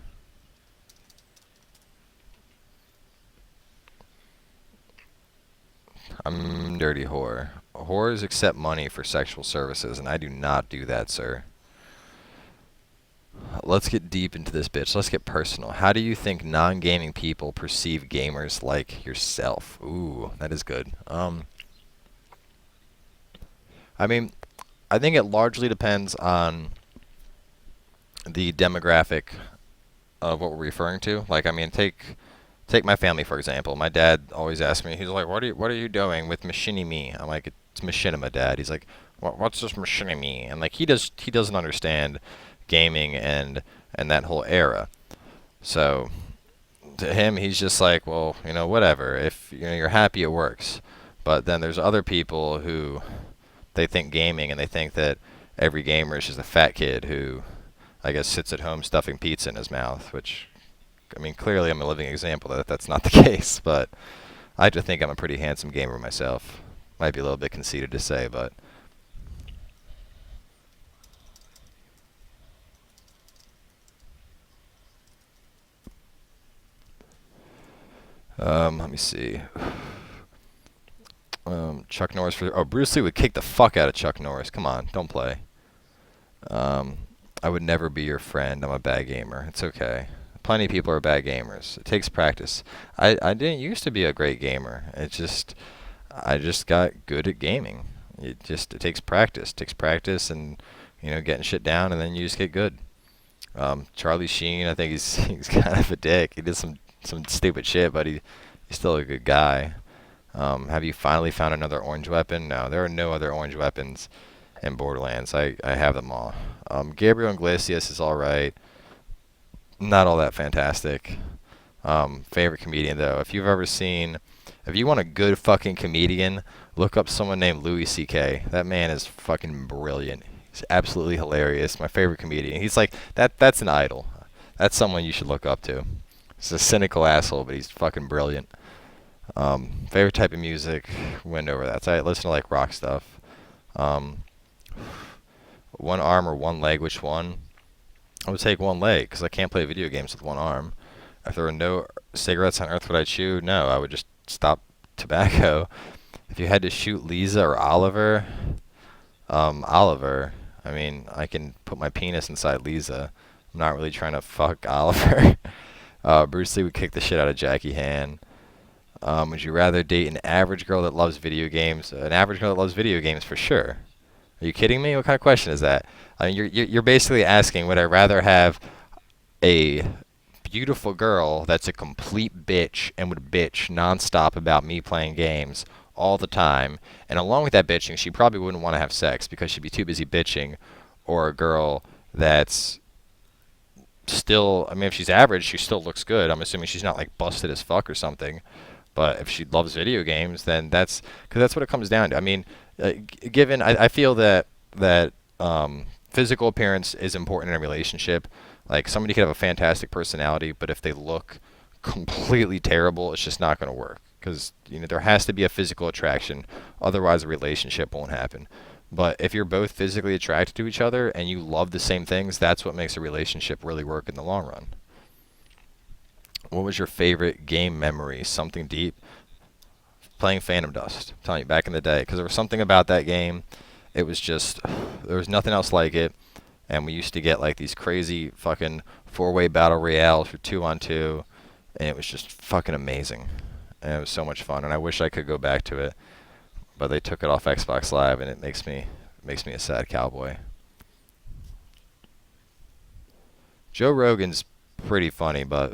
I'm dirty whore. Whores accept money for sexual services, and I do not do that, sir. Let's get deep into this bitch. Let's get personal. How do you think non-gaming people perceive gamers like yourself? Ooh, that is good. I mean, I think it largely depends on the demographic of what we're referring to. Like, I mean, take my family for example. My dad always asks me. He's like, "What are you doing with machinima?" I'm like, "It's machinima, Dad." He's like, "What's this machinima?" And like, he doesn't understand gaming and that whole era. So to him, he's just like, well, you know, whatever. If you're happy, it works. But then there's other people who they think gaming and they think that every gamer is just a fat kid who, I guess, sits at home stuffing pizza in his mouth, which, I mean, clearly I'm a living example that that's not the case, but I like to think I'm a pretty handsome gamer myself. Might be a little bit conceited to say, but let me see. Chuck Norris for Bruce Lee would kick the fuck out of Chuck Norris. Come on, don't play. I would never be your friend. I'm a bad gamer. It's okay. Plenty of people are bad gamers. It takes practice. I didn't used to be a great gamer. I just got good at gaming. It takes practice. It takes practice and getting shit down, and then you just get good. Charlie Sheen, I think he's kind of a dick. He did some stupid shit, but he's still a good guy. Have you finally found another orange weapon? No, there are no other orange weapons in Borderlands. I have them all. Gabriel Iglesias is alright. Not all that fantastic. Favorite comedian, though. If you want a good fucking comedian, look up someone named Louis C.K. That man is fucking brilliant. He's absolutely hilarious. My favorite comedian. He's like, that's an idol. That's someone you should look up to. He's a cynical asshole, but he's fucking brilliant. Favorite type of music, went over that. So I listen to like rock stuff. One arm or one leg, which one? I would take one leg because I can't play video games with one arm. If there were no cigarettes on earth, would I chew? No, I would just stop tobacco. If you had to shoot Lisa or Oliver, Oliver. I mean, I can put my penis inside Lisa. I'm not really trying to fuck Oliver. Bruce Lee would kick the shit out of Jackie Han. Would you rather date an average girl that loves video games? An average girl that loves video games, for sure. Are you kidding me? What kind of question is that? I mean, you're basically asking, would I rather have a beautiful girl that's a complete bitch and would bitch nonstop about me playing games all the time, and along with that bitching, she probably wouldn't want to have sex because she'd be too busy bitching, or a girl that's still, I mean, if she's average, she still looks good. I'm assuming she's not like busted as fuck or something. But if she loves video games, then because that's what it comes down to. I mean, given I feel that physical appearance is important in a relationship. Like, somebody could have a fantastic personality, but if they look completely terrible, it's just not going to work. Because there has to be a physical attraction, otherwise a relationship won't happen. But if you're both physically attracted to each other and you love the same things, that's what makes a relationship really work in the long run. What was your favorite game memory? Something deep? Playing Phantom Dust. I'm telling you, back in the day. Because there was something about that game. It was just, there was nothing else like it. And we used to get like these crazy fucking 4-way battle royales for 2-on-2. And it was just fucking amazing. And it was so much fun. And I wish I could go back to it. But they took it off Xbox Live, and it makes me a sad cowboy. Joe Rogan's pretty funny, but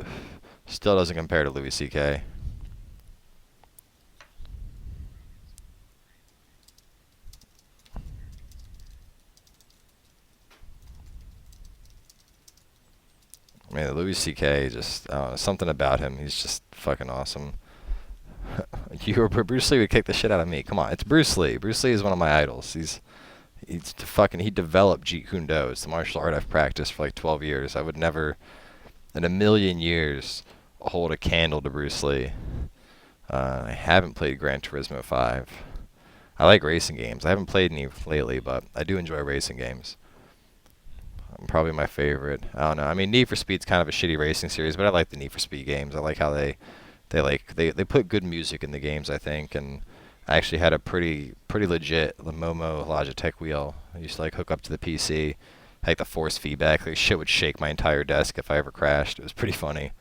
still doesn't compare to Louis C.K. Man, Louis C.K. just something about him. He's just fucking awesome. Bruce Lee would kick the shit out of me. Come on, it's Bruce Lee. Bruce Lee is one of my idols. He developed Jeet Kune Do. It's the martial art I've practiced for like 12 years. I would never, in a million years, hold a candle to Bruce Lee. I haven't played Gran Turismo 5. I like racing games. I haven't played any lately, but I do enjoy racing games. Probably my favorite. I don't know. I mean, Need for Speed's kind of a shitty racing series, but I like the Need for Speed games. I like how they put good music in the games, I think, and I actually had a pretty legit Momo Logitech wheel. I used to like hook up to the PC, like the force feedback. Like, shit would shake my entire desk if I ever crashed. It was pretty funny.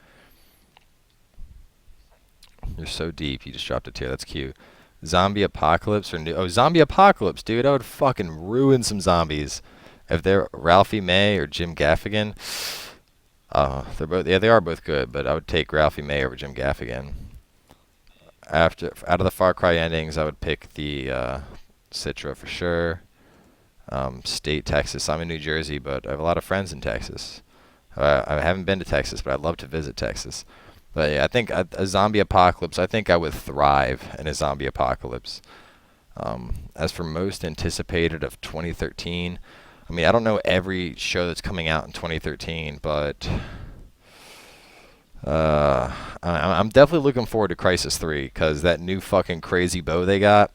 You're so deep. You just dropped a tear. That's cute. Zombie Apocalypse Zombie Apocalypse, dude. I would fucking ruin some zombies if they're Ralphie May or Jim Gaffigan. They are both good, but I would take Ralphie May over Jim Gaffigan. Out of the Far Cry endings, I would pick the Citra for sure. State, Texas. I'm in New Jersey, but I have a lot of friends in Texas. I haven't been to Texas, but I'd love to visit Texas. But yeah, I think a zombie apocalypse, I think I would thrive in a zombie apocalypse. As for most anticipated of 2013, I mean, I don't know every show that's coming out in 2013, but I'm definitely looking forward to Crisis 3 because that new fucking crazy bow they got,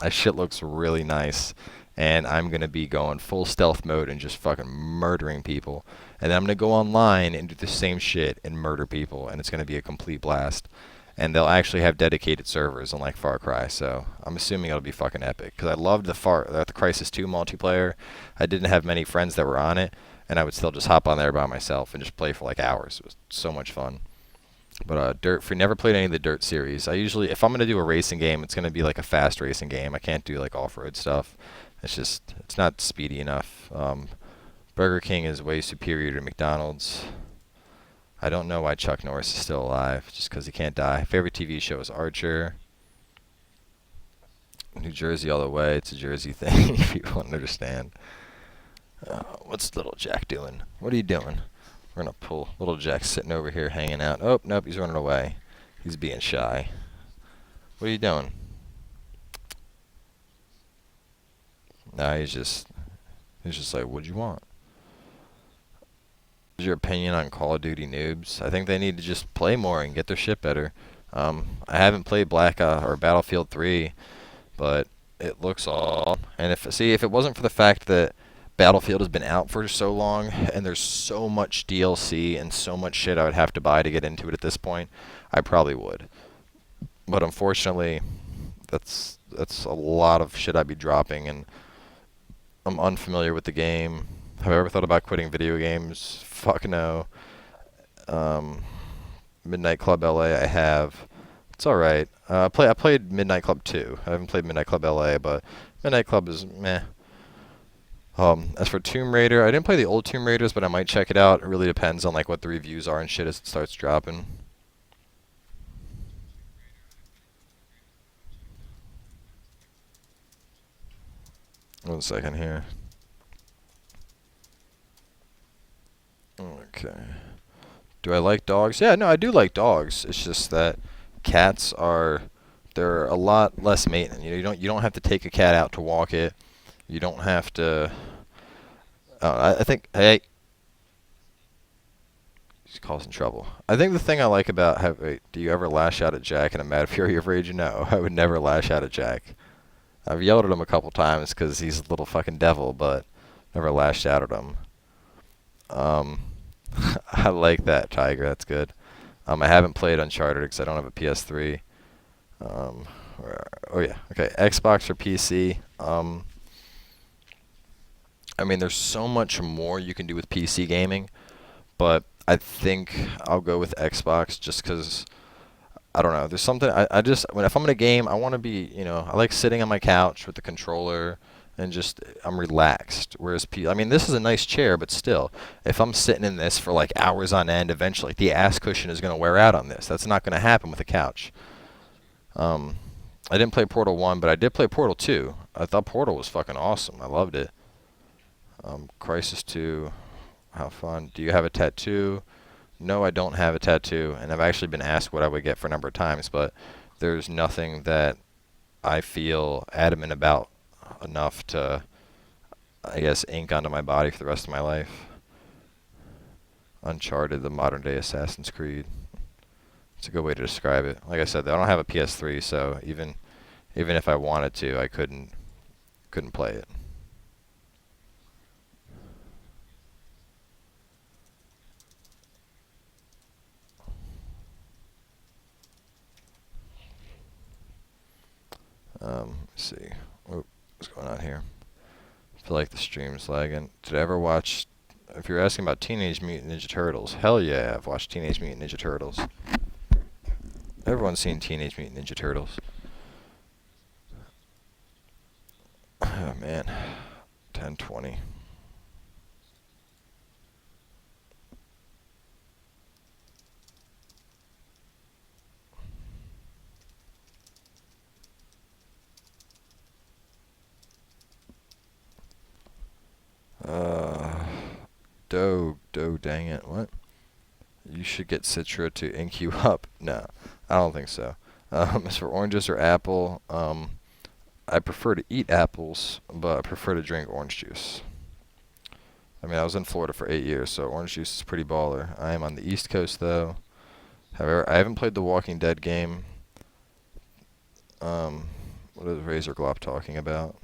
that shit looks really nice. And I'm going to be going full stealth mode and just fucking murdering people. And then I'm going to go online and do the same shit and murder people. And it's going to be a complete blast. And they'll actually have dedicated servers unlike Far Cry. So I'm assuming it'll be fucking epic. Because I loved the Crisis 2 multiplayer. I didn't have many friends that were on it. And I would still just hop on there by myself and just play for like hours. It was so much fun. But Dirt Free, never played any of the Dirt series. I usually, if I'm going to do a racing game, it's going to be like a fast racing game. I can't do like off-road stuff. It's just, it's not speedy enough. Burger King is way superior to McDonald's. I don't know why Chuck Norris is still alive, just because he can't die. Favorite TV show is Archer. New Jersey all the way. It's a Jersey thing, if you don't understand. What's Little Jack doing? What are you doing? We're going to pull Little Jack sitting over here hanging out. Oh, nope, he's running away. He's being shy. What are you doing? Nah, he's just like, what'd you want? What's your opinion on Call of Duty noobs? I think they need to just play more and get their shit better. I haven't played Black or Battlefield 3, but it looks all. And if it wasn't for the fact that Battlefield has been out for so long and there's so much DLC and so much shit I would have to buy to get into it at this point, I probably would. But unfortunately, that's a lot of shit I'd be dropping, and I'm unfamiliar with the game. Have I ever thought about quitting video games? Fuck no. Midnight Club LA, I have. It's alright. I played Midnight Club 2. I haven't played Midnight Club LA, but Midnight Club is meh. As for Tomb Raider, I didn't play the old Tomb Raiders, but I might check it out. It really depends on like what the reviews are and shit as it starts dropping. One second here. Okay. Do I like dogs? Yeah, no, I do like dogs. It's just that cats they're a lot less maintenance. You don't have to take a cat out to walk it. You don't have to. I think, hey, he's causing trouble. I think the thing I like about do you ever lash out at Jack in a mad fury of rage? No, I would never lash out at Jack. I've yelled at him a couple times because he's a little fucking devil, but never lashed out at him. I like that, Tiger. That's good. I haven't played Uncharted because I don't have a PS3. Oh yeah, okay. Xbox or PC. I mean, there's so much more you can do with PC gaming, but I think I'll go with Xbox just because. I don't know. There's something if I'm in a game, I want to be, I like sitting on my couch with the controller and just I'm relaxed. Whereas I mean, this is a nice chair, but still, if I'm sitting in this for like hours on end, eventually the ass cushion is going to wear out on this. That's not going to happen with a couch. I didn't play Portal 1, but I did play Portal 2. I thought Portal was fucking awesome. I loved it. Crisis 2, how fun. Do you have a tattoo? No, I don't have a tattoo, and I've actually been asked what I would get for a number of times, but there's nothing that I feel adamant about enough to, I guess, ink onto my body for the rest of my life. Uncharted, the modern-day Assassin's Creed. It's a good way to describe it. Like I said, I don't have a PS3, so even if I wanted to, I couldn't play it. Let's see. What's going on here? I feel like the stream's lagging. Did I ever watch... If you're asking about Teenage Mutant Ninja Turtles, hell yeah, I've watched Teenage Mutant Ninja Turtles. Everyone's seen Teenage Mutant Ninja Turtles. Oh, man. 10:20. Dang it, what? You should get Citra to ink you up. No, I don't think so. As for oranges or apple, I prefer to eat apples, but I prefer to drink orange juice. I mean, I was in Florida for 8 years, so orange juice is pretty baller. I am on the East Coast though. However, I haven't played the Walking Dead game. What is Razor Glop talking about?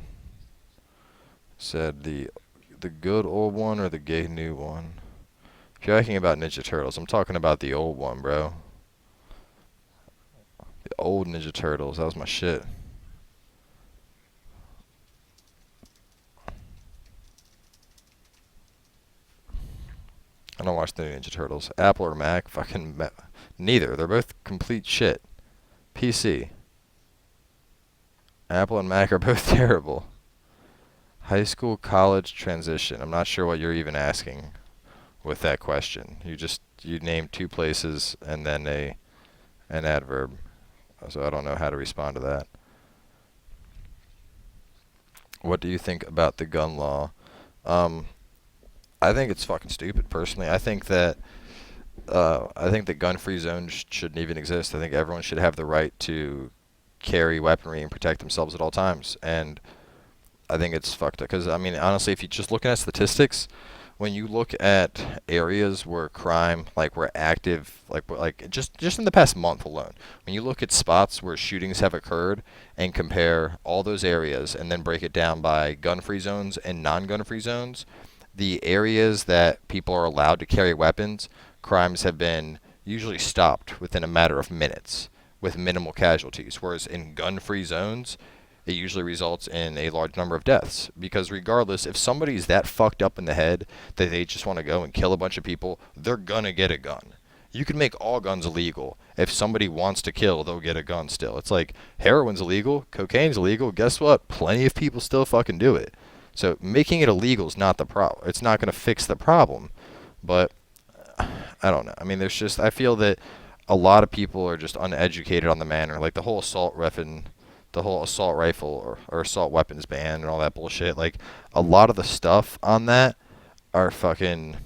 Said the good old one or the gay new one? If you're asking about Ninja Turtles, I'm talking about the old one, bro. The old Ninja Turtles, that was my shit. I don't watch the new Ninja Turtles. Apple or Mac? Fucking neither. They're both complete shit. PC. Apple and Mac are both terrible. High school, college transition. I'm not sure what you're even asking with that question. You named two places and then an adverb. So I don't know how to respond to that. What do you think about the gun law? I think it's fucking stupid, personally. I think that gun-free zones shouldn't even exist. I think everyone should have the right to carry weaponry and protect themselves at all times. And I think it's fucked up. Because, I mean, honestly, if you're just looking at statistics, when you look at areas where crime, like, were active, like just in the past month alone, when you look at spots where shootings have occurred and compare all those areas and then break it down by gun-free zones and non-gun-free zones, the areas that people are allowed to carry weapons, crimes have been usually stopped within a matter of minutes with minimal casualties, whereas in gun-free zones, it usually results in a large number of deaths. Because regardless, if somebody's that fucked up in the head that they just want to go and kill a bunch of people, they're gonna get a gun. You can make all guns illegal. If somebody wants to kill, they'll get a gun still. It's like heroin's illegal, cocaine's illegal. Guess what? Plenty of people still fucking do it. So making it illegal is not the problem. It's not going to fix the problem. But I don't know. I mean, I feel that a lot of people are just uneducated on the manner. Like the whole assault rifle or assault weapons ban and all that bullshit. Like a lot of the stuff on that are fucking,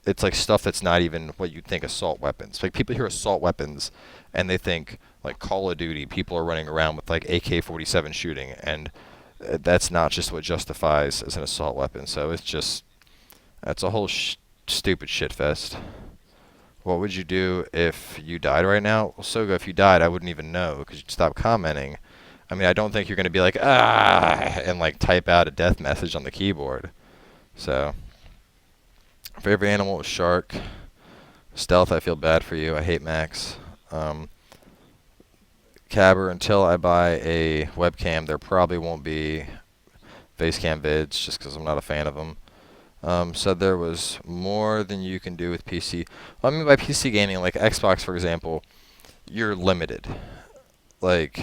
it's like stuff that's not even what you'd think assault weapons. Like people hear assault weapons and they think like Call of Duty, people are running around with like AK-47 shooting, and that's not just what justifies as an assault weapon. So that's a whole stupid shit fest. What would you do if you died right now? Well, Soga, if you died, I wouldn't even know because you'd stop commenting. I mean, I don't think you're going to be like, and like type out a death message on the keyboard. So, favorite animal is shark. Stealth, I feel bad for you. I hate Max. Cabber, until I buy a webcam, there probably won't be facecam vids just because I'm not a fan of them. Said there was more than you can do with PC. Well, I mean by PC gaming, like Xbox, for example, you're limited. Like,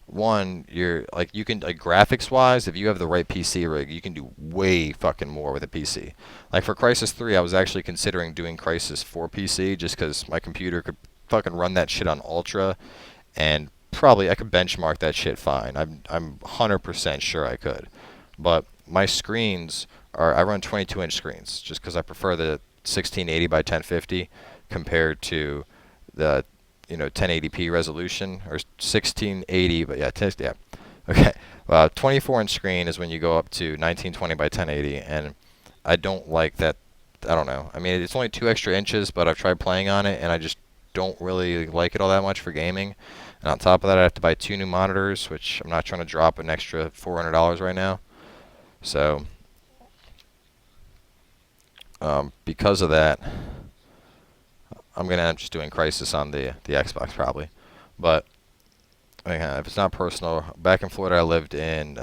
one, you can, like, graphics-wise, if you have the right PC rig, you can do way fucking more with a PC. Like, for Crysis 3, I was actually considering doing Crysis for PC just because my computer could fucking run that shit on Ultra, and probably I could benchmark that shit fine. I'm 100% sure I could. But my screens I run 22-inch screens just because I prefer the 1680 by 1050 compared to the 1080p resolution, or 1680, but yeah, yeah. Okay. 24-inch screen is when you go up to 1920 by 1080, and I don't like that. I don't know. I mean, it's only 2 extra inches, but I've tried playing on it, and I just don't really like it all that much for gaming. And on top of that, I have to buy 2 new monitors, which I'm not trying to drop an extra $400 right now. So, because of that, I'm going to end up just doing Crysis on the Xbox probably. But, if it's not personal, back in Florida I lived in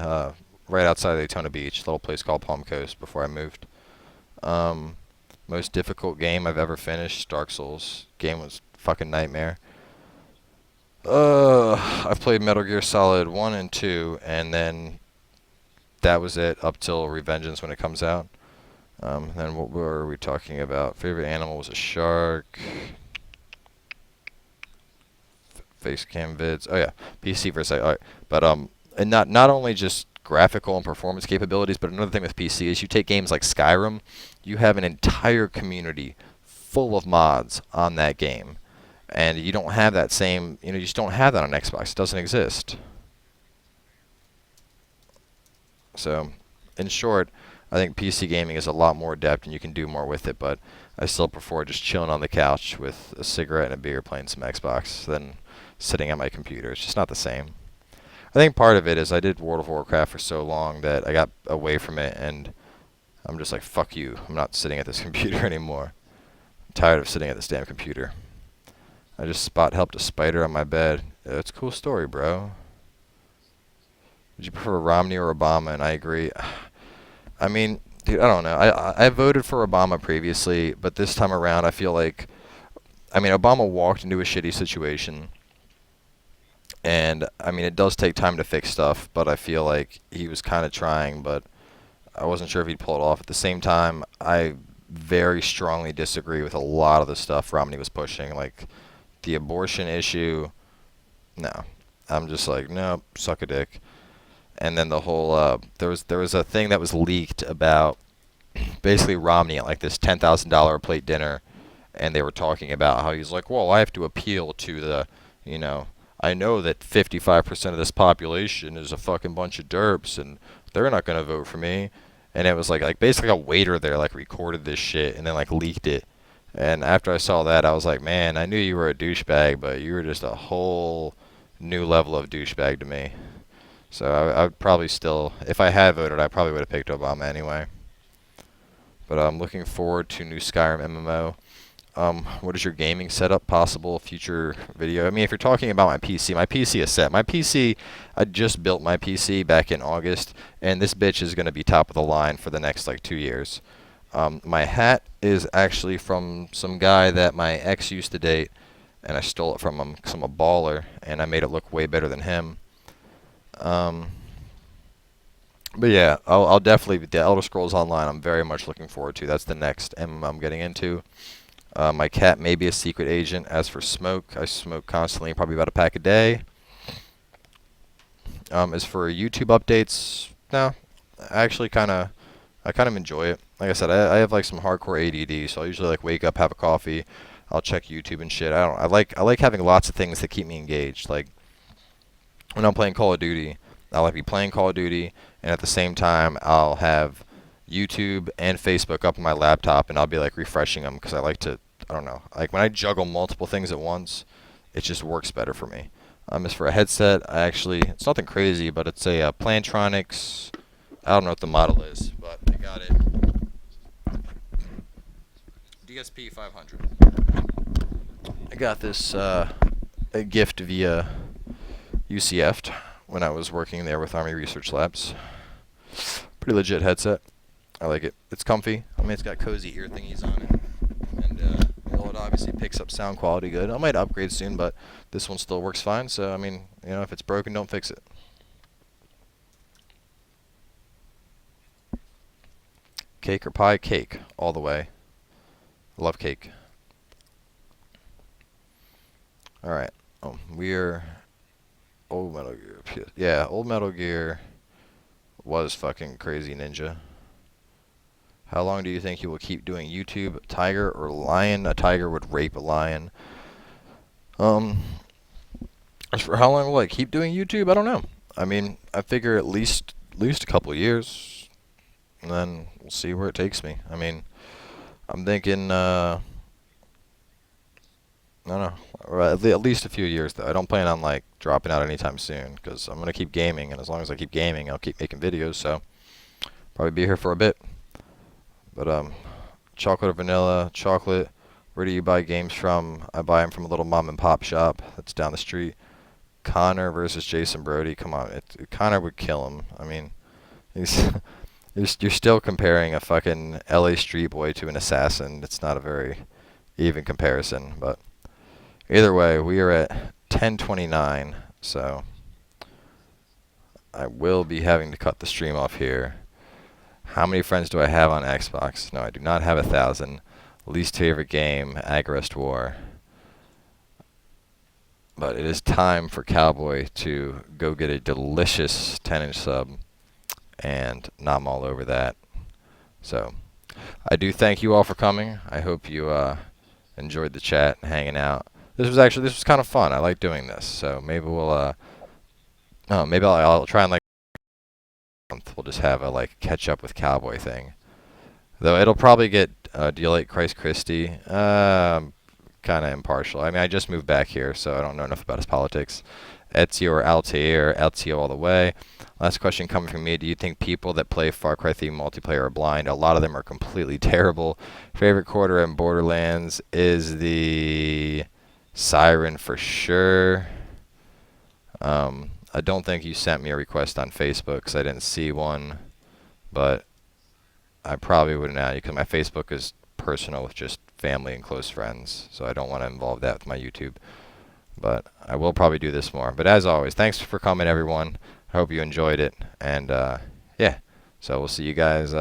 right outside of Daytona Beach, a little place called Palm Coast before I moved. Most difficult game I've ever finished, Dark Souls. Game was fucking nightmare. I've played Metal Gear Solid 1 and 2, and then that was it up till Revengeance when it comes out. Then what were we talking about? Favorite animal was a shark. Facecam vids. Oh yeah, PC for a sec. All right, but and not only just graphical and performance capabilities, but another thing with PC is you take games like Skyrim, you have an entire community full of mods on that game, and you don't have that same. You just don't have that on Xbox. It doesn't exist. So, in short, I think PC gaming is a lot more adept and you can do more with it, but I still prefer just chilling on the couch with a cigarette and a beer playing some Xbox than sitting at my computer. It's just not the same. I think part of it is I did World of Warcraft for so long that I got away from it, and I'm just like, fuck you. I'm not sitting at this computer anymore. I'm tired of sitting at this damn computer. I just helped a spider on my bed. It's a cool story, bro. Would you prefer Romney or Obama? And I agree. I mean, dude, I don't know. I voted for Obama previously, but this time around I feel like, I mean, Obama walked into a shitty situation. And, I mean, it does take time to fix stuff, but I feel like he was kind of trying, but I wasn't sure if he'd pull it off. At the same time, I very strongly disagree with a lot of the stuff Romney was pushing. Like, the abortion issue, no. I'm just like, no, suck a dick. And then the whole, there was a thing that was leaked about basically Romney at, like, this $10,000 a plate dinner, and they were talking about how he's like, well, I have to appeal to the, you know, I know that 55% of this population is a fucking bunch of derps, and they're not gonna vote for me. And it was like basically a waiter there like recorded this shit and then like leaked it. And after I saw that, I was like, man, I knew you were a douchebag, but you were just a whole new level of douchebag to me. So I would probably still, if I had voted, I probably would have picked Obama anyway. But I'm looking forward to new Skyrim MMO. What is your gaming setup? Possible future video? I mean, if you're talking about my PC is set. My PC, I just built my PC back in August, and this bitch is going to be top of the line for the next, like, 2 years. My hat is actually from some guy that my ex used to date, and I stole it from him because I'm a baller, and I made it look way better than him. But yeah, I'll definitely, the Elder Scrolls Online, I'm very much looking forward to. That's the next MMO I'm getting into. My cat may be a secret agent. As for smoke, I smoke constantly, probably about a pack a day. As for YouTube updates, no, I actually kind of enjoy it. Like I said, I have like some hardcore ADD, so I usually like wake up, have a coffee, I'll check YouTube and shit. I like having lots of things that keep me engaged. Like when I'm playing Call of Duty, I'll like be playing Call of Duty, and at the same time I'll have YouTube and Facebook up on my laptop, and I'll be like refreshing them because I like to, I don't know, like when I juggle multiple things at once, it just works better for me. As for a headset, it's nothing crazy, but it's a Plantronics, I don't know what the model is, but I got it. DSP 500. I got this a gift via UCF when I was working there with Army Research Labs. Pretty legit headset. I like it. It's comfy. I mean, it's got cozy ear thingies on it. And it obviously picks up sound quality good. I might upgrade soon, but this one still works fine. So, I mean, you know, if it's broken, don't fix it. Cake or pie? Cake. All the way. Love cake. Alright. We're... Old Metal Gear. Yeah, Old Metal Gear was fucking crazy ninja. How long do you think you will keep doing YouTube? Tiger or lion? A tiger would rape a lion. As for how long will I keep doing YouTube? I don't know. I mean, I figure at least a couple of years, and then we'll see where it takes me. I mean, I'm thinking, I don't know, or at least a few years though. I don't plan on like dropping out anytime soon because I'm gonna keep gaming, and as long as I keep gaming, I'll keep making videos. So probably be here for a bit. But chocolate or vanilla? Chocolate. Where do you buy games from? I buy them from a little mom and pop shop that's down the street. Connor versus Jason Brody. Come on, Connor would kill him. I mean, you're still comparing a fucking LA street boy to an assassin. It's not a very even comparison. But either way, we are at 10:29, so I will be having to cut the stream off here. How many friends do I have on Xbox? No, I do not have 1,000. Least favorite game, Agrest War. But it is time for Cowboy to go get a delicious 10-inch sub and nom all over that. So, I do thank you all for coming. I hope you enjoyed the chat and hanging out. This was kind of fun. I like doing this. So maybe we'll maybe I'll try and like we'll just have a like catch up with Cowboy thing. Though it'll probably get. Do you like Christ Christie? Kind of impartial. I mean, I just moved back here, so I don't know enough about his politics. Ezio or Altair, or Ezio all the way. Last question coming from me. Do you think people that play Far Cry 3 multiplayer are blind? A lot of them are completely terrible. Favorite quarter in Borderlands is the Siren for sure. I don't think you sent me a request on Facebook because I didn't see one, but I probably wouldn't add you because my Facebook is personal with just family and close friends, so I don't want to involve that with my YouTube. But I will probably do this more. But as always, thanks for coming, everyone. I hope you enjoyed it, and yeah, so we'll see you guys